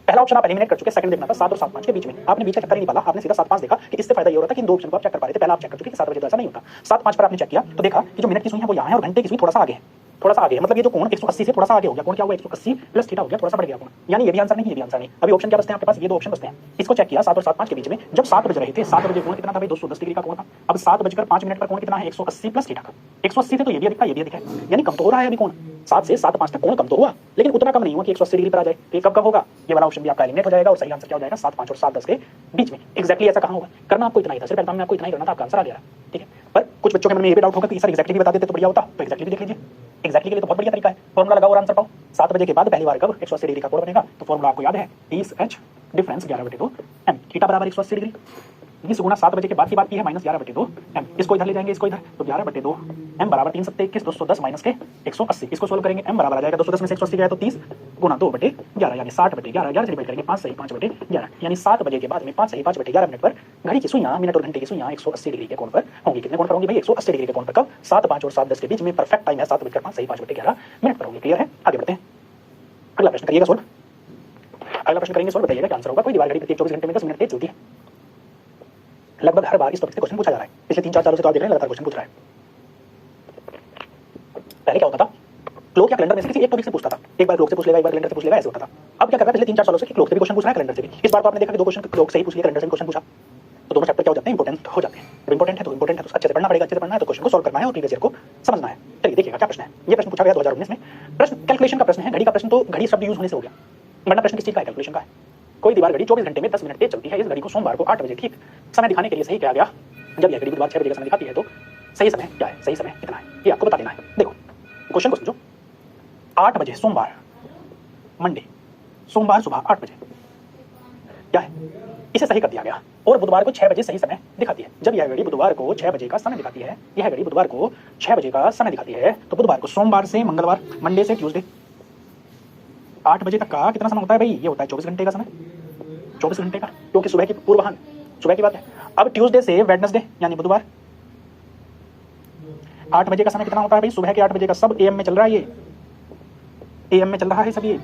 पहला ऑप्शन आप एलिमिनेट कर चुके, सेकंड देखना था 7 और 7:05 के बीच में, आपने बीच का चक्कर ही नहीं पाला, आपने सीधा 7:05 देखा कि इससे फायदा ये हो रहा था कि इन दो ऑप्शन को आप चेक कर पा रहे थे। पहला आप चेक कर चुके कि 7 बजे तो ऐसा नहीं होता, 7:05 पर आपने चेक किया तो देखा कि जो मिनट की सुई है वो यहाँ है और घंटे की सुई थोड़ा सा आगे है, थोड़ा सा आगे है, मतलब ये जो कोण 180 से थोड़ा सा आगे हो गया, कोण क्या हुआ 180 प्लस थीटा हो गया, थोड़ा सा बढ़ गया कोण, यानी ये भी आंसर नहीं, ये भी आंसर नहीं। अभी ऑप्शन क्या बचते हैं आपके पास, ये दो ऑप्शन बचते हैं। इसको चेक किया 7 और 7:05 के बीच में, जब 7 बज रहे थे, 7 बजे कोण कितना था भाई, 210 डिग्री का कोण था। अब 7:05 पर कोण कितना है, 180 प्लस थीटा का, 180 से तो ये भी अधिक था, ये भी अधिक है, यानी कम तो हो रहा है अभी कोण, 7 से 7:05 तक कोण कम तो हुआ, लेकिन उतना कम नहीं हुआ कि 180 डिग्री पर आ जाए। तो ये कब होगा, ये वाला ऑप्शन भी आपका एलिमिनेट हो जाएगा और सही आंसर क्या हो जाएगा, 7:05 और 7:10 के बीच में। एक्जैक्टली ऐसा कहां होगा, करना आपको इतना ही था, सिर्फ एग्जाम में आपको इतना ही करना था, आपका आंसर आ गया, ठीक है। पर कुछ बच्चों के मन में ये भी डाउट होगा कि सर एक्जैक्टली भी बता देते तो बढ़िया होता, तो एक्जैक्टली भी देख लीजिए। एक्जैक्टली के लिए तो बहुत बढ़िया तरीका है, फॉर्मूला लगाओ और आंसर पाओ। 7 बजे के बाद पहली बार कब 180 डिग्री का कोण बनेगा, तो फॉर्मूला आपको याद है, 30h डिफरेंस 11/2 m, थीटा बराबर 180 डिग्री, 20 गुना 7 बजे के बाद की बात की है माइनस 11/2 m, इसको इधर ले जाएंगे, इसको इधर, तो 11/2 m बराबर 3 7 21, 210 माइनस के 180, इसको सोल्व करेंगे, m बराबर आ जाएगा 210 में से 180 गया तो 30 गुना 2/11 यानी 60/11, 11 से डिवाइड करेंगे 5 सही 5/11, यानी 7 बजे के बाद में 5 सही 5/11 मिनट पर घड़ी की सुइयां, मिनट और घंटे की सुइयां 180 डिग्री के कोण पर होंगी। कितने कोण पर होंगी भाई, 180 डिग्री के कोण पर, कब 7:05 और 7:10 के बीच में, परफेक्ट टाइम है 7:05 सही 5/11 मिनट पर होंगी। क्लियर है, आगे बढ़ते हैं, अगला प्रश्न करिएगा सोल्व। अगला प्रश्न करेंगे सोल्व, बताइएगा क्या आंसर होगा। कोई दीवार घड़ी प्रत्येक 24 घंटे में 10 मिनट तेज चलती है, लगभग हर बार इस टॉपिक से क्वेश्चन पूछा जा रहा है, पिछले 3-4 सालों से तो आप देख रहे हैं लगातार क्वेश्चन पूछ रहा है। पहले क्या होता था, क्लॉक या कैलेंडर में से किसी एक टॉपिक से पूछता था, एक बार क्लॉक से पूछ लेगा, एक बार कैलेंडर से पूछ लेगा, ऐसे होता था। अब क्या कर रहा है, पिछले 3-4 सालों से क्लॉक से भी क्वेश्चन पूछ रहा है, कैलेंडर से भी। इस बार तो आपने देखा कि 2 क्वेश्चन क्लॉक से ही पूछ लिया, कैलेंडर से भी क्वेश्चन पूछा, तो दोनों चैप्टर क्या हो जाते हैं, इंपॉर्टेंट हो जाते हैं। जब इंपॉर्टेंट है तो अच्छे से पढ़ना पड़ेगा, अच्छे से पढ़ना है तो क्वेश्चन को सॉल्व करना है और प्रीवियस ईयर को समझना है। चलिए देखिएगा क्या प्रश्न है, ये प्रश्न पूछा गया 2019 में, प्रश्न कैलकुलेशन का प्रश्न है, घड़ी का प्रश्न तो घड़ी शब्द यूज होने से हो गया, वरना प्रश्न किस चीज का है, कैलकुलेशन का है। कोई दीवार घड़ी 24 घंटे में 10 मिनट तेज चलती है, इस घड़ी को सोमवार को 8 बजे ठीक समय दिखाने के लिए सही किया गया। जब यह घड़ी बुधवार 6 बजे का समय दिखाती है तो सही समय क्या है, सही समय कितना है, ये आपको बता देना है। देखो क्वेश्चन को समझो, 8 बजे सोमवार, मंडे, सोमवार सुबह 8 बजे क्या है, इसे सही कर दिया गया और बुधवार को 6 बजे सही समय दिखाती है। जब यह घड़ी बुधवार को 6 बजे का समय दिखाती है, यह घड़ी बुधवार को 6 बजे का समय दिखाती है, तो बुधवार को सोमवार से मंगलवार, मंडे से ट्यूसडे 8 बजे तक का कितना समय होता है भाई, ये होता है 24 घंटे का समय, 24 घंटे का, क्योंकि सुबह की पूर्वाह्न, सुबह की बात है। अब ट्यूसडे से वेडनेसडे यानी बुधवार, 8 बजे का समय कितना होता है भाई, सुबह के 8 बजे का, सब एएम में चल रहा है, ये एएम में चल रहा है सब, ये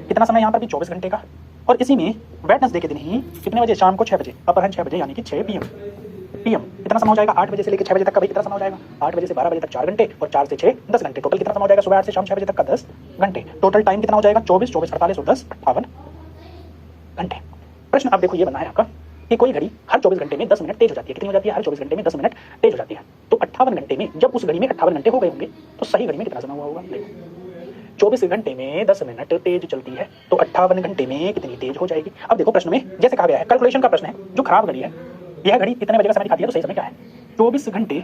कितना समय यहाँ पर भी 24 घंटे का। और इसी में वेडनेसडे के दिन ही कितने बजे, शाम को 6 बजे, अपराह्न 6 बजे यानी कि 6 पीएम, कितना समय हो जाएगा, 8 बजे से लेकर 6 बजे तक का भाई कितना समय हो जाएगा, 8 बजे से 12 बजे तक 4 घंटे और 4 से 6 10 घंटे, टोटल कितना समय हो जाएगा, सुबह 8 से शाम 6 बजे तक का 10 घंटे, टोटल टाइम कितना हो जाएगा, 24 24 48 और 10 58 घंटे। प्रश्न अब देखो ये बना है आपका कि कोई घड़ी हर 24 घंटे में 10 मिनट तेज हो जाती है, कितनी हो जाती है, हर 24 घंटे में 10 मिनट तेज हो जाती है, तो 58 घंटे में जब उस घड़ी में 58 घंटे हो गए होंगे तो सही घड़ी में कितना समय हुआ होगा। 24 घंटे में 10 मिनट तेज चलती है तो 58 घंटे में कितनी तेज हो जाएगी। अब देखो प्रश्न में जैसे कहा गया है, कैलकुलेशन का प्रश्न है, जो खराब घड़ी है, यह घड़ी कितने बजे का समय दिखाती है, तो सही समय क्या है, 24 घंटे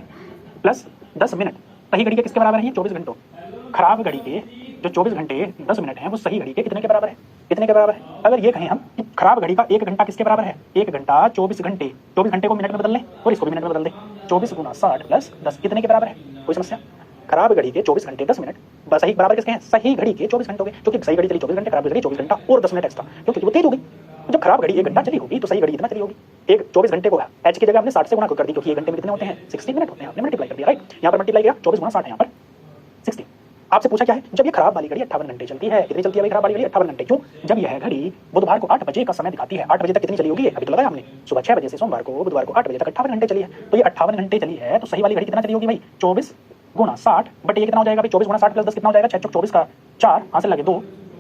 प्लस 10 मिनट सही घड़ी के किसके बराबर है, 24 घंटों। खराब घड़ी के जो 24 घंटे 10 मिनट हैं वो सही घड़ी के कितने के बराबर है, कितने के बराबर है। अगर ये कहें हम कि खराब घड़ी का 1 घंटा किसके बराबर है, 1 घंटा 24 घंटे, 24 घंटे को मिनट में बदल लें और इसको भी मिनट में बदल दें, 24 गुना 60 प्लस 10 कितने के बराबर है, कोई समस्या। खराब घड़ी के 24 घंटे 10 मिनट सही बराबर किसके हैं, सही घड़ी के 24 घंटों के, क्योंकि सही घड़ी चली 24 घंटे, खराब घड़ी 24 घंटा और 10 मिनट एक्स्ट्रा, क्योंकि वो तेज हो गई। जब खराब घड़ी 1 घंटा चली होगी तो सही घड़ी इतना चली होगी, एक 24 घंटे को एच की जगह हमने 60 से गुणा कर दी, क्योंकि 1 घंटे में कितने होते हैं, 60 मिनट होते हैं, हमने मल्टीप्लाई कर दिया, राइट। यहाँ पर मल्टीप्लाई किया, 24 गुना 60 यहाँ पर 60। आपसे पूछा क्या है, जब ये खराब वाली घड़ी 58 घंटे चलती है, कितनी चलती है भाई खराब वाली घड़ी, 58 घंटे, क्यों, जब यह घड़ी बुधवार को 8 बजे का समय दिखाती है, 8 बजे तक कितनी चली होगी, अभी तो लगाया हमने, सुबह 6 बजे से सोमवार को बुधवार को 8 बजे तक 58 घंटे चली है, तो ये 58 घंटे चली है, तो सही वाली घड़ी कितना चली होगी भाई, 24 गुणा 60 बटे ये कितना हो जाएगा भाई 24 गुणा 60 प्लस 10 कितना हो जाएगा 6 चौक 24 का 4 हासिल लगे 2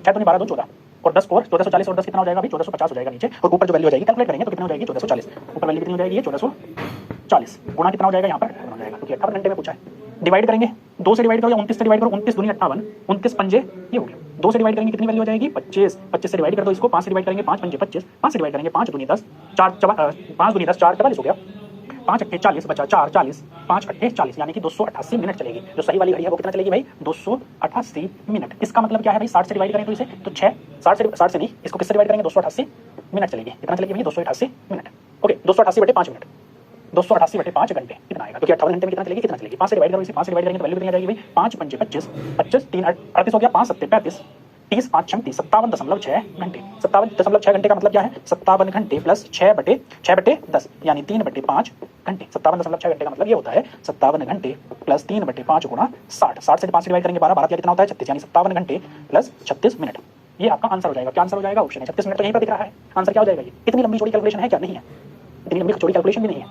6 दूनी 12 2 14 और 10 और 1440 और 10 कितना हो जाएगा भाई 1450 हो जाएगा नीचे और ऊपर जो वैल्यू हो जाएगी कैलकुलेट करेंगे तो कितना हो जाएगी 1440 ऊपर वैल्यू कितनी हो जाएगी 1440 गुणा कितना हो जाएगा यहाँ पर हो जाएगा क्योंकि 58 घंटे में पूछा है डिवाइड करेंगे 2 से डिवाइड करो या 29 से डिवाइड करो 29 दूनी 58 29 पंजे ये हो गया 2 से डिवाइड करेंगे कितनी वैल्यू हो जाएगी 25 25 से डिवाइड कर दो इसको 5 से डिवाइड करेंगे 5 पंजे 25 5 से डिवाइड करेंगे 5 दूनी 10 4 5 दूनी 10 4 44 हो गया 5 अट्ठे 40 बचा 4 40 5 अट्ठे 40 यानी कि 288 मिनट चलेगी। जो सही वाली घड़ी है वो कितना चलेगी भाई 288 मिनट। इसका मतलब क्या है भाई 60 से डिवाइड करें तो इसे तो 6 60 से नहीं इसको किससे डिवाइड करेंगे 288 मिनट चलेगी। कितना चलेगी भाई 288 मिनट। ओके 288 बटे 5 मिनट 288 बटे 5 घंटे कितना आएगा क्योंकि 58 घंटे में कितना चलेगी 5 से डिवाइड करो इसे 5 से डिवाइड करेंगे तो वैल्यू कितनी आ जाएगी भाई 5 पंजे 25 25 3 38 हो गया 5 7 35 30 5 36 57.6 घंटे 57.6 घंटे का मतलब क्या है 57 घंटे प्लस 6 बटे 10 यानी 3 बटे 5 घंटे 57.6 घंटे का मतलब ये होता है 57 घंटे प्लस 3 बटे 5 गुणा 60 60 से 5 से डिवाइड करेंगे 12 12 कितना होता है 36 यानी 57 घंटे प्लस 36 मिनट। ये आपका आंसर हो जाएगा। क्या आंसर हो जाएगा ऑप्शन है 36 मिनट तो यहीं पर दिख रहा है। आंसर क्या हो जाएगा ये इतनी लंबी चौड़ी कैलकुलेशन है क्या नहीं है इतनी लंबी चौड़ी कैलकुलेशन भी नहीं है।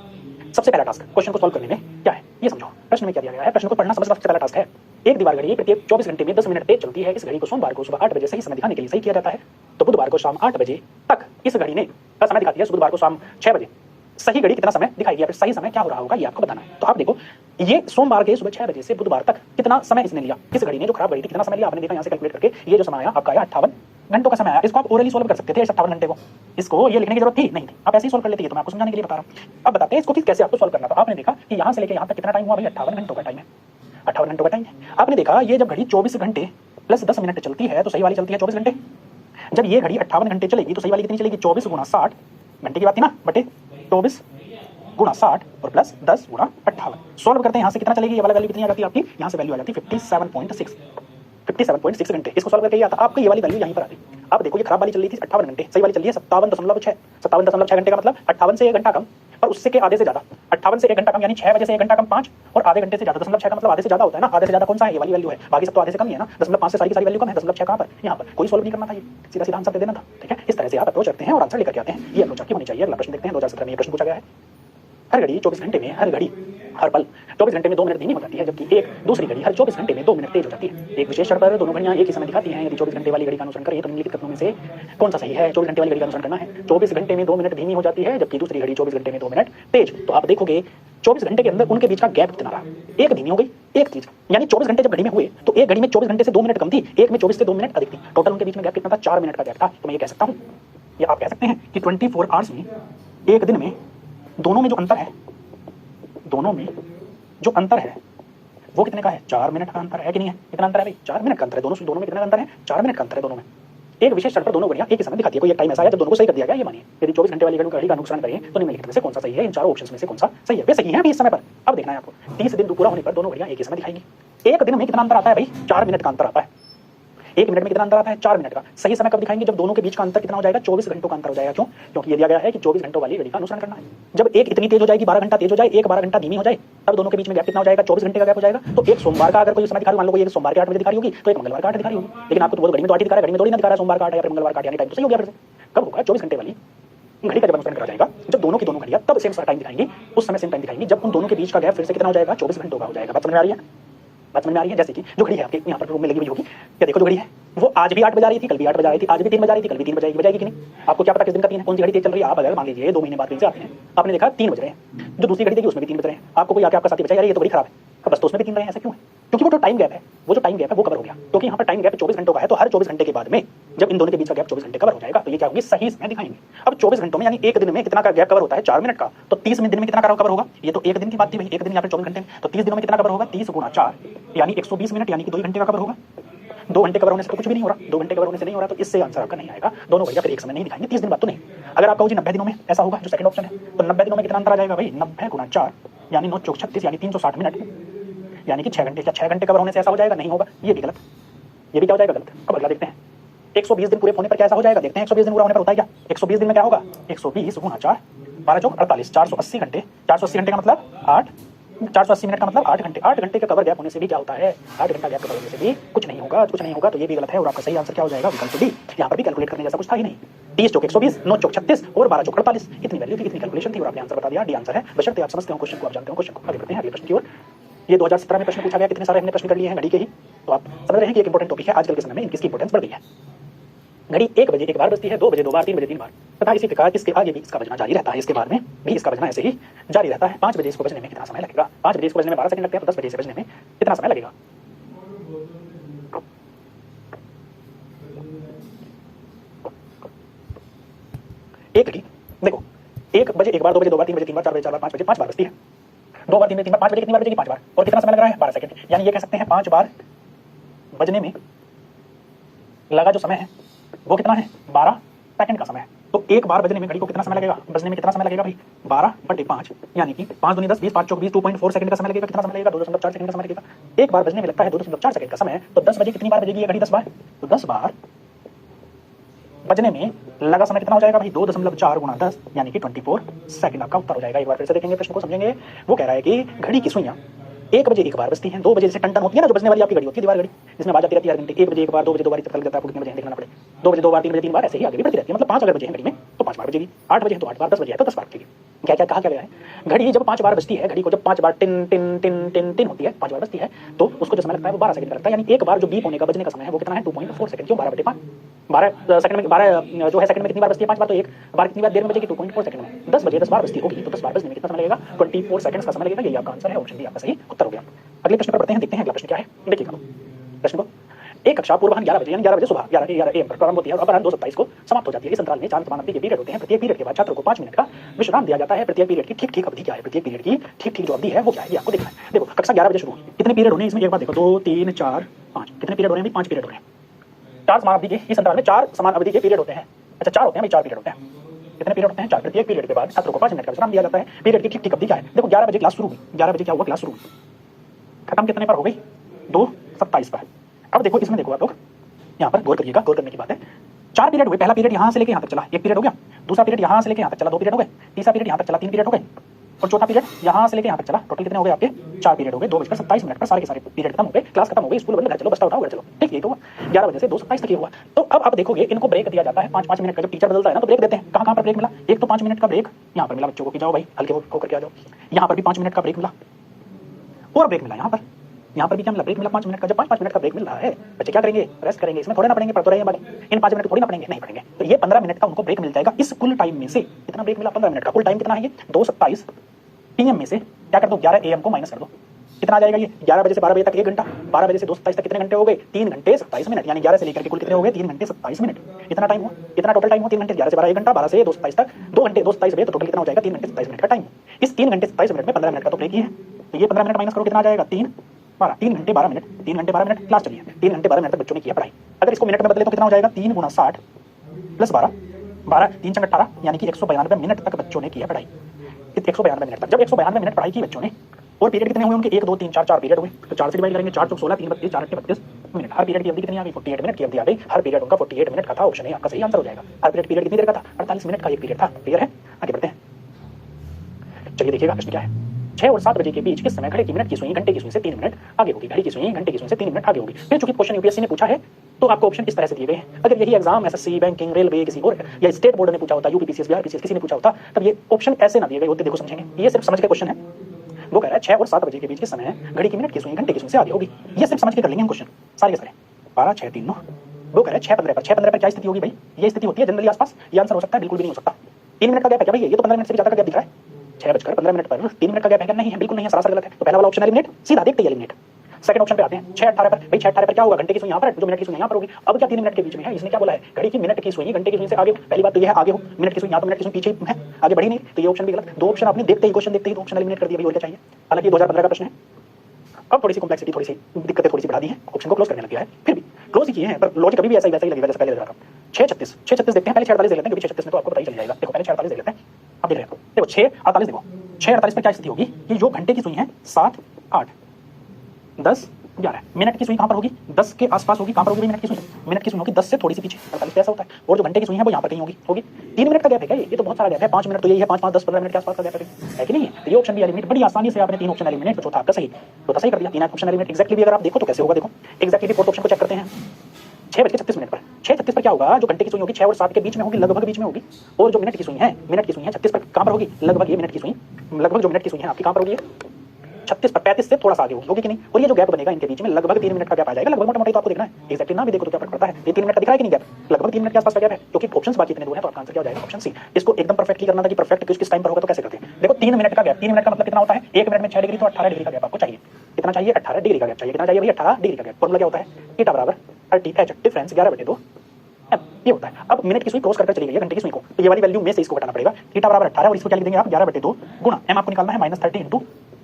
सबसे पहला टास्क क्वेश्चन को सॉल्व करने में क्या है ये समझो। प्रश्न में क्या दिया गया है प्रश्न को पढ़ना समझना सबसे पहला टास्क है। एक दीवार घड़ी प्रत्येक 24 घंटे में 10 मिनट तेज चलती है। इस घड़ी को सोमवार को सुबह 8 बजे सही समय दिखाने के लिए सही किया जाता है तो बुधवार को शाम 8 बजे तक इस घड़ी ने समय दिखाती है। बुधवार को शाम 6 बजे सही घड़ी कितना समय दिखाएगी या फिर सही समय क्या हो रहा होगा ये आपको बताना है। तो आप देखो ये सोमवार के सुबह 6 बजे से बुधवार तक कितना समय इसने लिया। इस घड़ी ने जो खराब घड़ी थी कितना समय लिया आपने देखा यहाँ से कैलकुलेट करके ये जो समय आया आपका आया 58 घंटों का समय आया। इसको आप ओरली सोल्व कर सकते थे 58 घंटे को इसको ये लिखने की जरूरत थी नहीं थी आप ऐसे ही सोल्व कर लेते। तो मैं आपको समझाने के लिए बता रहा हूँ। अब बताते हैं इसको कि कैसे आपको सोल्व करना। तो आपने देखा कि यहाँ से लेकर यहाँ तक कितना टाइम हुआ भाई 58 घंटों का टाइम है 58 घंटों का टाइम है। आपने देखा ये जब घड़ी 24 घंटे प्लस 10 मिनट चलती है तो सही वाली चलती है 24 घंटे। जब ये घड़ी 58 घंटे चलेगी तो सही वाली कितनी चलेगी 24 गुणा 60 घंटे की बात थी ना बटे 24 गुणा 60 और प्लस 10 गुणा 58। सोल्व करते हैं यहाँ से कितना चलेगी ये वाला वैल्यू कितनी आ जाती है आपकी यहाँ से वैल्यू आ जाती है 57.6 घंटे। इसको सोल्व करके ये आता आपको ये वाली वैल्यू यहीं पर आती। अब देखो ये खराब वाली चल रही थी 58 घंटे सही वाली चल रही है 57.6 घंटे का मतलब 58 से 1 घंटा कम और उससे के आधे से ज्यादा 58 से 1 घंटा कम यानी 6 बजे से 1 घंटा कम 5 और आधे घंटे से ज्यादा 0.6 का मतलब आधे से ज्यादा होता है ना। आधे से ज्यादा कौन सा है ये वाली वैल्यू है बाकी सब तो आधे से कम ही है ना 0.5 से सारी की सारी वैल्यू कम है 0.6 कहां पर यहाँ पर कोई सोल्व नहीं करना था ये सीधा सीधा आंसर दे देना था। ठीक है इस तरह से आप अप्रोच करते हैं और आंसर लेकर आते हैं। ये अप्रोच आपकी होनी चाहिए। अगला प्रश्न देखते हैं 2017 में ये प्रश्न पूछा गया है। हर घड़ी 24 घंटे में हर घड़ी हर पल 24 घंटे में 2 मिनट धीमी हो जाती है जबकि एक दूसरी घड़ी हर 24 घंटे में 2 मिनट तेज हो जाती है। एक विशेष क्षण पर दोनों घड़ियां एक ही समय दिखाती हैं। यदि 24 घंटे वाली घड़ी का अनुसरण करें तो निम्नलिखित कथनों में से कौन सा सही है। 24 घंटे वाली घड़ी का अनुसरण करना है 24 घंटे में 2 मिनट धीमी हो जाती है जबकि दूसरी घड़ी 24 घंटे में 2 मिनट तेज। तो आप देखोगे 24 घंटे के अंदर उनके बीच का गैप कितना रहा। एक धीमी हो गई एक तेज यानी 24 घंटे जब घड़ी में हुए तो एक घड़ी में 24 घंटे से 2 मिनट कम थी एक में 24 से 2 मिनट अधिक थी। टोटल उनके बीच में गैप कितना था 4 मिनट का गैप था। तो मैं ये कह सकता हूँ या आप कह सकते हैं कि 24 आवर्स में एक दिन में दोनों में जो अंतर है वो कितने का है 4 मिनट का अंतर है कि नहीं है। कितना अंतर है भाई 4 मिनट का अंतर है दोनों में कितना अंतर है 4 मिनट का अंतर है दोनों में। एक विशेष क्षण पर दोनों घड़ियां एक ही समय दिखाती है। कोई एक टाइम ऐसा है जब दोनों को सही कर दिया गया ये मानिए। यदि 24 घंटे वाली घड़ी का अनुसरण करें तो निम्नलिखित में से कौन सा सही है। इन चारों ऑप्शंस में से कौन सा सही है। वे सही है अभी इस समय पर। अब देखना है आपको 30 दिन पूरा होने पर दोनों घड़ियां एक ही समय दिखाएंगी। एक दिन में कितना अंतर आता है भाई 4 मिनट का अंतर आता है। एक मिनट में कितना अंतर आता है 4 मिनट का। सही समय कब दिखाएंगे जब दोनों के बीच का अंतर कितना हो जाएगा 24 घंटों का अंतर हो जाएगा। क्यों क्योंकि ये दिया गया है कि 24 घंटों वाली घड़ी का अनुसरण करना है। जब एक इतनी तेज हो जाएगी 12 घंटा तेज हो जाए एक 12 घंटा धीमी हो जाए तब दोनों के बीच में गैप कितना हो जाएगा 24 घंटे का गैप हो जाएगा। तो एक सोमवार का अगर कोई समय दिखा रहा मान लो ये सोमवार के 8 बजे दिखा रही होगी तो एक मंगलवार का 8 दिखा रही होगी। लेकिन आपको तो घड़ी में तो 8 दिखा रहा है घड़ी में थोड़ी ना दिखा रहा है सोमवार का 8 या फिर मंगलवार का 8 यानी टाइम तो सही हो गया। फिर कब होगा 24 घंटे वाली घड़ी का जब अनुसरण करा जाएगा जब दोनों की दोनों घड़ियां तब सेम टाइम दिखाएंगी उस समय सेम टाइम दिखाएंगी जब उन दोनों के बीच का गैप फिर से कितना हो जाएगा 24 घंटों का हो जाएगा। बात समझ में आ रही है जैसे कि जो घड़ी है आपके यहाँ पर रूम में लगी हुई होगी क्या देखो जो घड़ी है वो आज भी 8 बजा रही थी कल भी 8 बजा रही थी आज भी 3 बजा रही थी कल भी 3 बजाएगी कि नहीं। आपको क्या पता किस दिन का 3 है कौन सी घड़ी तेज चल रही है। आप अगर मान लीजिए 2 महीने बाद कहीं से आते हैं आपने देखा 3 बज रहे हैं जो दूसरी घड़ी देखी उसमें भी 3 बज रहे हैं। आपको कोई आके आपका साथी बचाया ये तो बड़ी खराब है बस तो उसमें भी 3 रहे हैं। ऐसा क्यों है क्योंकि वो जो टाइम गैप है वो कवर हो गया। क्योंकि यहाँ पर टाइम गैप 24 घंटों का है तो हर 24 घंटे के बाद में जब इन दोनों के बीच का गैप 24 घंटे कवर हो जाएगा तो ये क्या होंगे सही समय दिखाएंगे। अब 24 घंटों में यानी एक दिन में कितना का गैप कवर होता है 4 मिनट का तो 30 दिन में कितना कवर होगा। ये तो एक दिन की बात थी भाई एक दिन यहाँ पर 24 घंटे में तो 30 दिनों में कितना कवर होगा 30 गुणा 4 यानी 120 मिनट यानी कि 2 घंटे का कवर होगा। 2 घंटे कवर होने से तो कुछ भी नहीं हो रहा 2 घंटे कवर होने से नहीं हो रहा तो इससे आंसर आपका नहीं आएगा। दोनों घड़ियां फिर एक समय नहीं दिखाएंगे 30 दिन बाद तो नहीं। अगर आप कहो जी 90 दिनों में ऐसा होगा जो सेकंड ऑप्शन है तो 90 दिनों में कितना अंतर आ जाएगा भाई 90 गुणा 4 यानी 9 चौक 36 यानी 360 मिनट यानी कि 6 घंटे या 6 घंटे कवर होने से ऐसा हो जाएगा नहीं होगा ये भी गलत ये भी क्या हो जाएगा गलत। अब अगला देखते हैं 120 दिन पूरे होने पर क्या ऐसा हो जाएगा देखते हैं 120 दिन पूरा होने पर होता है क्या 120 दिन में क्या होगा 120 गुणा 4 12 चौक 48 480 घंटे 480 घंटे का मतलब 480 मिनट का मतलब 8 घंटे 8 घंटे का कवर गैप होने से भी क्या होता है 8 घंटा गैप कवर होने से भी कुछ नहीं होगा तो ये भी गलत है और आपका सही आंसर क्या हो जाएगा विकल्प डी। यहाँ पर भी कैलकुलेट करने जैसा कुछ था ही नहीं 30 चौक 120 9 चौक 36 और 12 चौक 48 इतनी वैल्यू थी इतनी कैलकुलेशन थी और आपने आंसर बता दिया डी आंसर है। बशर्ते आप समझते हो क्वेश्चन को आप जानते हो क्वेश्चन को आगे बढ़ते हैं अगले प्रश्न की ओर। ये 2017 में प्रश्न पूछा गया, कितने सारे हमने प्रश्न कर लिए हैं घड़ी के ही। तो आप समझ रहे हैं कि एक इंपॉर्टेंट टॉपिक है, आजकल के समय में इनकी इंपॉर्टेंस बढ़ गई है। घड़ी 1 बजे एक बार बजती है, 2 बजे 2 बार, 3 बजे 3 बार, तथा इसी प्रकार इसके आगे भी इसका बजना जारी रहता है, इसके बाद में भी इसका बजना ऐसे ही जारी रहता है। 5 बजे इसको बजने में कितना समय लगेगा? 5 बजे इसको बजने में 12 सेकंड लगते हैं, तो 10 बजे इसे बजने में कितना समय लगेगा? एक घड़ी देखो, 1 बजे एक बार, 2 बजे 2 बार, 3 बजे 3 बार, 4 बजे 4 बार, 5 बजे 5 बार बजती है। 2 बार 3 बजे 3 बार, 5 बजे कितनी बार बजेगी? 5 बार। और कितना समय लग रहा है? 12 सेकंड। यानी ये कह सकते हैं 5 बार बजने में लगा जो समय है वो कितना है? 12 सेकंड का समय है। तो एक बार बजने में घड़ी को कितना समय लगेगा? बजने में कितना समय लगेगा भाई? 12/5, यानी कि 5 दूनी 10, 20, 5 चौक 20, 2.4 सेकंड का समय लगेगा। कितना समय लगेगा? 2.4 सेकंड का समय लगेगा। एक बार बजने में लगता है 2.4 सेकंड का समय, तो 10 बजे कितनी बार बजेगी ये घड़ी? 10 बार। तो 10 बार बजने में लगा समय कितना हो जाएगा भाई? 2.4 गुणा 10, यानी कि 24 सेकंड आपका उत्तर हो जाएगा। एक बार फिर से देखेंगे प्रश्न को, समझेंगे। वो कह रहा है कि घड़ी की सुइयां 1 बजे एक बार बजती हैं, 2 बजे जैसे टन टन होती है ना जो बजने वाली आपकी घड़ी होती है, दीवार घड़ी जिसमें आवाज आती रहती है हर घंटे। 1 बजे एक बार, 2 बजे 2 बार, इतना लग जाता है आपको कितने बजे देखना पड़े। 2 बजे 2 बार, 3 बजे 3 बार, ऐसे ही आगे भी बढ़ती रहती है। मतलब 5 अगर बजे हैं घड़ी में तो 5 बार बजेगी, 8 बजे है तो 8 बार, 10 बजे है तो 10 बार बजेगी। क्या क्या कहा क्या गया है? घड़ी जब 5 बार बजती है, घड़ी को जब 5 बार टिन टिन टिन टिन टिन होती है, 5 बार बजती है, तो उसको जो समय लगता है वो 12 सेकंड का लगता है। यानी एक बार जो बीप होने का, बजने का समय है वो कितना है? 2.4 सेकंड। क्यों? 12/5। 12 सेकंड में 12 जो है सेकंड में कितनी बार बजती है? 5 बार। तो एक बार कितनी बार देर में बजेगी? 2.4 सेकंड में। 10 बजे 10 बार बजती होगी तो 10 बार बजने में कितना समय लगेगा? 24 सेकंड्स का समय लगेगा। यही आपका आंसर है, ऑप्शन डी आपका सही उत्तर हो गया। अगले प्रश्न पर बढ़ते हैं, देखते हैं अगला प्रश्न क्या है। देखिएगा प्रश्न को, एक कक्षा पूर्वाह्न 11 बजे यानी 11 बजे सुबह 11 AM पर प्रारंभ होती है और अपराह्न 2:27 को समाप्त हो जाती है। इस अंतराल में 4 समान अवधि के पीरियड होते हैं। प्रत्येक पीरियड के बाद छात्रों को 5 मिनट का विश्राम दिया जाता है। प्रत्येक पीरियड की ठीक अवधि क्या है? प्रत्येक पीरियड की ठीक जो अवधि है वो क्या है, ये आपको देखना है। देखो कक्षा 11 बजे शुरू हुई, कितने पीरियड होने हैं इसमें? एक बार देखो, 2 3 4 5, कितने पीरियड हो रहे हैं? 5 पीरियड हो रहे हैं। 4 समान अवधि के, इस अंतराल में 4 समान अवधि के पीरियड होते हैं। अच्छा 4 होते हैं भाई, 4 पीरियड होते हैं। कितने पीरियड होते हैं? 4। प्रत्येक पीरियड के बाद छात्रों को 5 मिनट का विश्राम दिया जाता है। पीरियड की ठीक अवधि क्या है? देखो 11 बजे क्लास शुरू हुई, 11 बजे क्या हुआ? क्लास शुरू हुई, खत्म कितने पर हो गई? 2:27 पर। अब देखो इसमें देखो आप लोग यहाँ पर गौर करिएगा, गौर करने की बात है। 4 पीरियड हुए, पहला पीरियड यहाँ से लेके यहाँ तक चला, 1 पीरियड हो गया। दूसरा पीरियड यहाँ से लेके यहाँ तक चला, 2 पीरियड हो गए। तीसरा पीरियड यहाँ तक चला, 3 पीरियड हो गए। और चौथा पीरियड यहाँ से लेके यहाँ तक चला। टोटल कितने हो गए आपके? 4 पीरियड हो गए। 2:27 पर सारे के सारे पीरियड खत्म हो गए, क्लास खत्म हो गई, स्कूल बंद, घर चलो, बस्ता उठाओ, घर चलो। ठीक, ये तो हुआ 11 बजे से 2:27 तक ये हुआ। तो अब आप देखोगे इनको ब्रेक दिया जाता है 5-5 मिनट का। जब टीचर बदलता है ना तो ब्रेक देते हैं। कहाँ पर ब्रेक मिला? एक तो 5 मिनट का ब्रेक यहाँ पर मिला बच्चों को कि जाओ भाई हल्के होकर के आ जाओ। यहाँ पर भी 5 मिनट का ब्रेक मिला और ब्रेक मिला यहाँ पर भी क्या मिला? ब्रेक मिला 5 मिनट का। जब 5-5 मिनट का ब्रेक मिल रहा है, बच्चे क्या करेंगे? रेस्ट करेंगे। इसमें थोड़े ना पढ़ेंगे, पढ़ तो रहे हैं बाकी। इन 5 मिनट थोड़ी ना पढ़ेंगे, नहीं पढ़ेंगे। तो ये 15 मिनट का उनको ब्रेक मिल जाएगा। इस कुल टाइम में से कितना ब्रेक मिला? 15 मिनट का। कुल टाइम कितना है ये? 2:27 PM में से क्या कर दो? 11 AM को माइनस कर दो। कितना आ जाएगा ये? 11 बजे से 12 बजे तक 1 घंटा, 12 बजे से 2:27 तक कितने घंटे हो गए? 3 घंटे 27 मिनट। यानी 11 से लेकर के कुल कितने हो गए? 3 घंटे 27 मिनट। इतना टाइम हुआ, इतना टोटल टाइम हुआ। 3 घंटे 11 से 12 1 घंटा, 12 से 2:27 तक 2 घंटे 2:27 बजे, तो टोटल कितना हो जाएगा? 3 घंटे 27 मिनट का टाइम। इस 3 घंटे 27 मिनट में 15 मिनट का तो ब्रेक ही है। तो ये 15 मिनट माइनस करो, कितना आ जाएगा? 3 12, 3 घंटे 12 मिनट, 3 घंटे 12 मिनट क्लास चली है। 3 घंटे 12 मिनट तक बच्चों ने किया पढ़ाई। अगर इसको मिनट में बदले तो कितना हो जाएगा? 3 × 60 + 12, 12 3 × 18, यानी कि 192 मिनट तक बच्चों ने किया पढ़ाई। 192 मिनट तक। जब 192 मिनट पढ़ाई की बच्चों ने, और पीरियड कितने हुए उनके? 1 2 3 4 4 पीरियड हुए। तो 4 से डिवाइड करेंगे, 4 × 16 3 32 4 × 32 मिनट। हर पीरियड की अवधि कितनी आ गई? 48 मिनट की अवधि आ गई। हर पीरियड उनका 48 मिनट का था। ऑप्शन ए आपका सही आंसर हो जाएगा। हर पीरियड कितनी देर का था? 48 मिनट का एक पीरियड था। क्लियर है? आगे बढ़ते हैं। चलिए देखिएगा प्रश्न क्या है। 6 और 7 बजे के बीच किस समय घड़ी की मिनट की सुई घंटे की सुई से 3 मिनट आगे होगी? घड़ी की सुई घंटे की सुई से 3 मिनट आगे होगी। फिर चूंकि क्वेश्चन यूपीएससी ने पूछा है तो आपको ऑप्शन इस तरह से दिए गए हैं। अगर यही एग्जाम एसएससी, बैंकिंग, रेलवे, किसी और या स्टेट बोर्ड ने पूछा होता, यूपी पीसीएस, बिहार पीसीएस किसी ने पूछा होता, तब ये ऑप्शन ऐसे ना दिए गए होते। देखो समझेंगे, ये सिर्फ समझ के क्वेश्चन है। वो कह रहा है 6 और 7 बजे के बीच किस समय घड़ी की मिनट की सुई घंटे की सुई से आगे होगी। ये सिर्फ समझ के कर लेंगे हम क्वेश्चन सारे के सारे। 12 6 3 9। वो कह रहा है 6:15 पर। 6:15 पर क्या स्थिति होगी भाई? ये स्थिति होती है जनरली आसपास। ये आंसर हो सकता है, बिल्कुल भी नहीं हो सकता। 3 मिनट का गैप है क्या भाई? ये तो 15 मिनट से भी ज्यादा का गैप दिख रहा है। 6:15 पर 3 मिनट का गैप है क्या? नहीं है, बिल्कुल नहीं है, सरासर गलत है। तो पहला वाला ऑप्शन एलिमिनेट, सीधा देखते ही एलिमिनेट। सेकंड ऑप्शन पे आते हैं 6:18 पर। भाई 6:18 पर क्या होगा? घंटे की सुई यहाँ पर, जो मिनट की सुई यहाँ पर होगी। अब क्या 3 मिनट के बीच में है? इसने क्या बोला है? घड़ी की मिनट की सुई घंटे की सुई से आगे। पहली बात तो ये है आगे हो, मिनट की सुई यहाँ तो मिनट की सुई पीछे है, आगे बढ़ी नहीं, तो ये ऑप्शन भी गलत। 2 ऑप्शन आपने देखते ही, क्वेश्चन देखते ही ऑप्शन एलिमिनेट कर दिया भाई, और क्या चाहिए? हालांकि 2015 का प्रश्न है। अब थोड़ी सी कॉम्प्लेक्सिटी, थोड़ी सी दिक्कतें थोड़ी सी बढ़ा दी है, ऑप्शन को क्लोज करने लग गया है। फिर भी क्लोज ही किए हैं, पर लॉजिक अभी भी ऐसा ही वैसा ही लगेगा जैसे पहले लगा था। 6:36 देखते हैं, पहले 6:48 देख लेते हैं, क्योंकि 6:36 में तो आपको पता ही चल जाएगा। देखो पहले 6:48 देख लेते हैं, आप देख रहे हैं। देखो 6:48 देखो, 6:48 पर क्या स्थिति होगी कि जो घंटे की सुई है 7 8 10 11 मिनट की सुई कहां पर होगी? 10 के आसपास होगी। कहां पर होगी मिनट की सुई? मिनट की सुई होगी 10 से थोड़ी सी पीछे, 48 ऐसा होता है। और जो घंटे की सुई है वो यहां पर कहीं होगी। 3 मिनट का गैप है क्या? ये तो बहुत सारा गैप है। 5 मिनट तो यही है, 5 5 10 15 मिनट के आसपास का गैप है कि नहीं है? तो ये ऑप्शन भी एलिमिनेट। बड़ी आसानी से आपने 3 ऑप्शन एलिमिनेट, तो चौथा आपका सही, तो सही कर दिया। 3 ऑप्शन एलिमिनेट। एग्जैक्टली भी अगर आप देखो तो कैसे होगा? देखो एग्जैक्टली फोर्थ ऑप्शन को चेक करते हैं। 6:36 पर 6:36 पर क्या होगा? जो घंटे की सुई होगी 6 और 7 के बीच में होगी, लगभग बीच में होगी। और जो मिनट की सुई है 36 पर कहां पर होगी? लगभग ये मिनट की सुई, लगभग जो मिनट की सुई है आपकी कहां पर होगी? 36 पर 35 से थोड़ा सा आगे होगी कि नहीं, और ये जो गैप बनेगा इनके बीच में लगभग 3 मिनट का गैप आ जाएगा। लगभग मोटा-मोटा तो आपको देखना है, एक्जेक्टली ना भी देखो तो क्या फर्क पड़ता है, ये 3 मिनट का दिख रहा है कि नहीं गैप, लगभग 3 मिनट के आसपास का गैप है, क्योंकि ऑप्शंस बाकी इतने दो हैं, तो आपका आंसर क्या हो जाएगा, ऑप्शन सी। इसको एकदम परफेक्टली करना था कि परफेक्ट किस टाइम पर होगा तो कैसे करते हैं। देखो 3 मिनट का गैप, 3 मिनट का मतलब कितना होता है, 1 मिनट में 6 डिग्री, तो 18 डिग्री का गैप आपको चाहिए। कितना चाहिए, 18 डिग्री का गैप चाहिए। कितना चाहिए भाई, 18 डिग्री का गैप। फॉर्मूला क्या होता है, थीटा बराबर 30h डिफरेंस 11/2 ये होता है। अब मिनट की सुई क्रॉस कर चली गई है घंटे की सुई को, तो ये वाली वैल्यू में से इसको घटाना पड़ेगा। थीटा बराबर 18 और इसको क्या लिख देंगे आप, 11/2 गुणा m आपको निकालना है -30 ×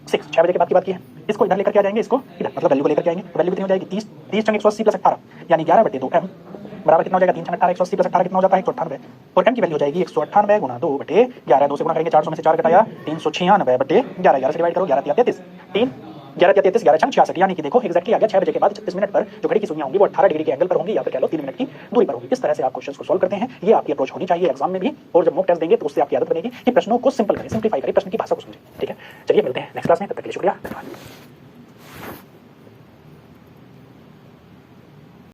6, 6 बजे के बाद की बात की है। इसको इधर लेकर के आ जाएंगे, इसको इधर मतलब वैल्यू को लेकर के आएंगे, वैल्यू कितनी हो जाएगी 30, 30 × 180 + 18 यानी 11/2 m बराबर कितना हो जाएगा, 3 × 18 180 + 18 कितना हो जाता है 198, और m की वैल्यू हो जाएगी 198 गुणा 2/11, 2 से गुणा करेंगे 400 में से 4 घटाया 396/11, 11 से डिवाइड करो 11 × 33, 3 11 × 33 11 × 66 यानी कि देखो एक्जैक्टली आ गया 6 बजे के बाद 36 मिनट पर जो घड़ी की सुइयां होंगी वो 18 डिग्री के एंगल पर होंगी, या फिर कह लो 3 मिनट की दूरी पर होंगी। इस तरह से आप क्वेश्चंस को सॉल्व करते हैं, ये आपकी अप्रोच होनी चाहिए एग्जाम में भी, और जब मॉक टेस्ट देंगे तो उससे आपकी आदत बनेगी कि प्रश्नों को सिंपल करें, सिंपलीफाई करें, प्रश्न की भाषा को समझें। ठीक है, चलिए मिलते हैं नेक्स्ट क्लास में, तब तक के लिए शुक्रिया, धन्यवाद।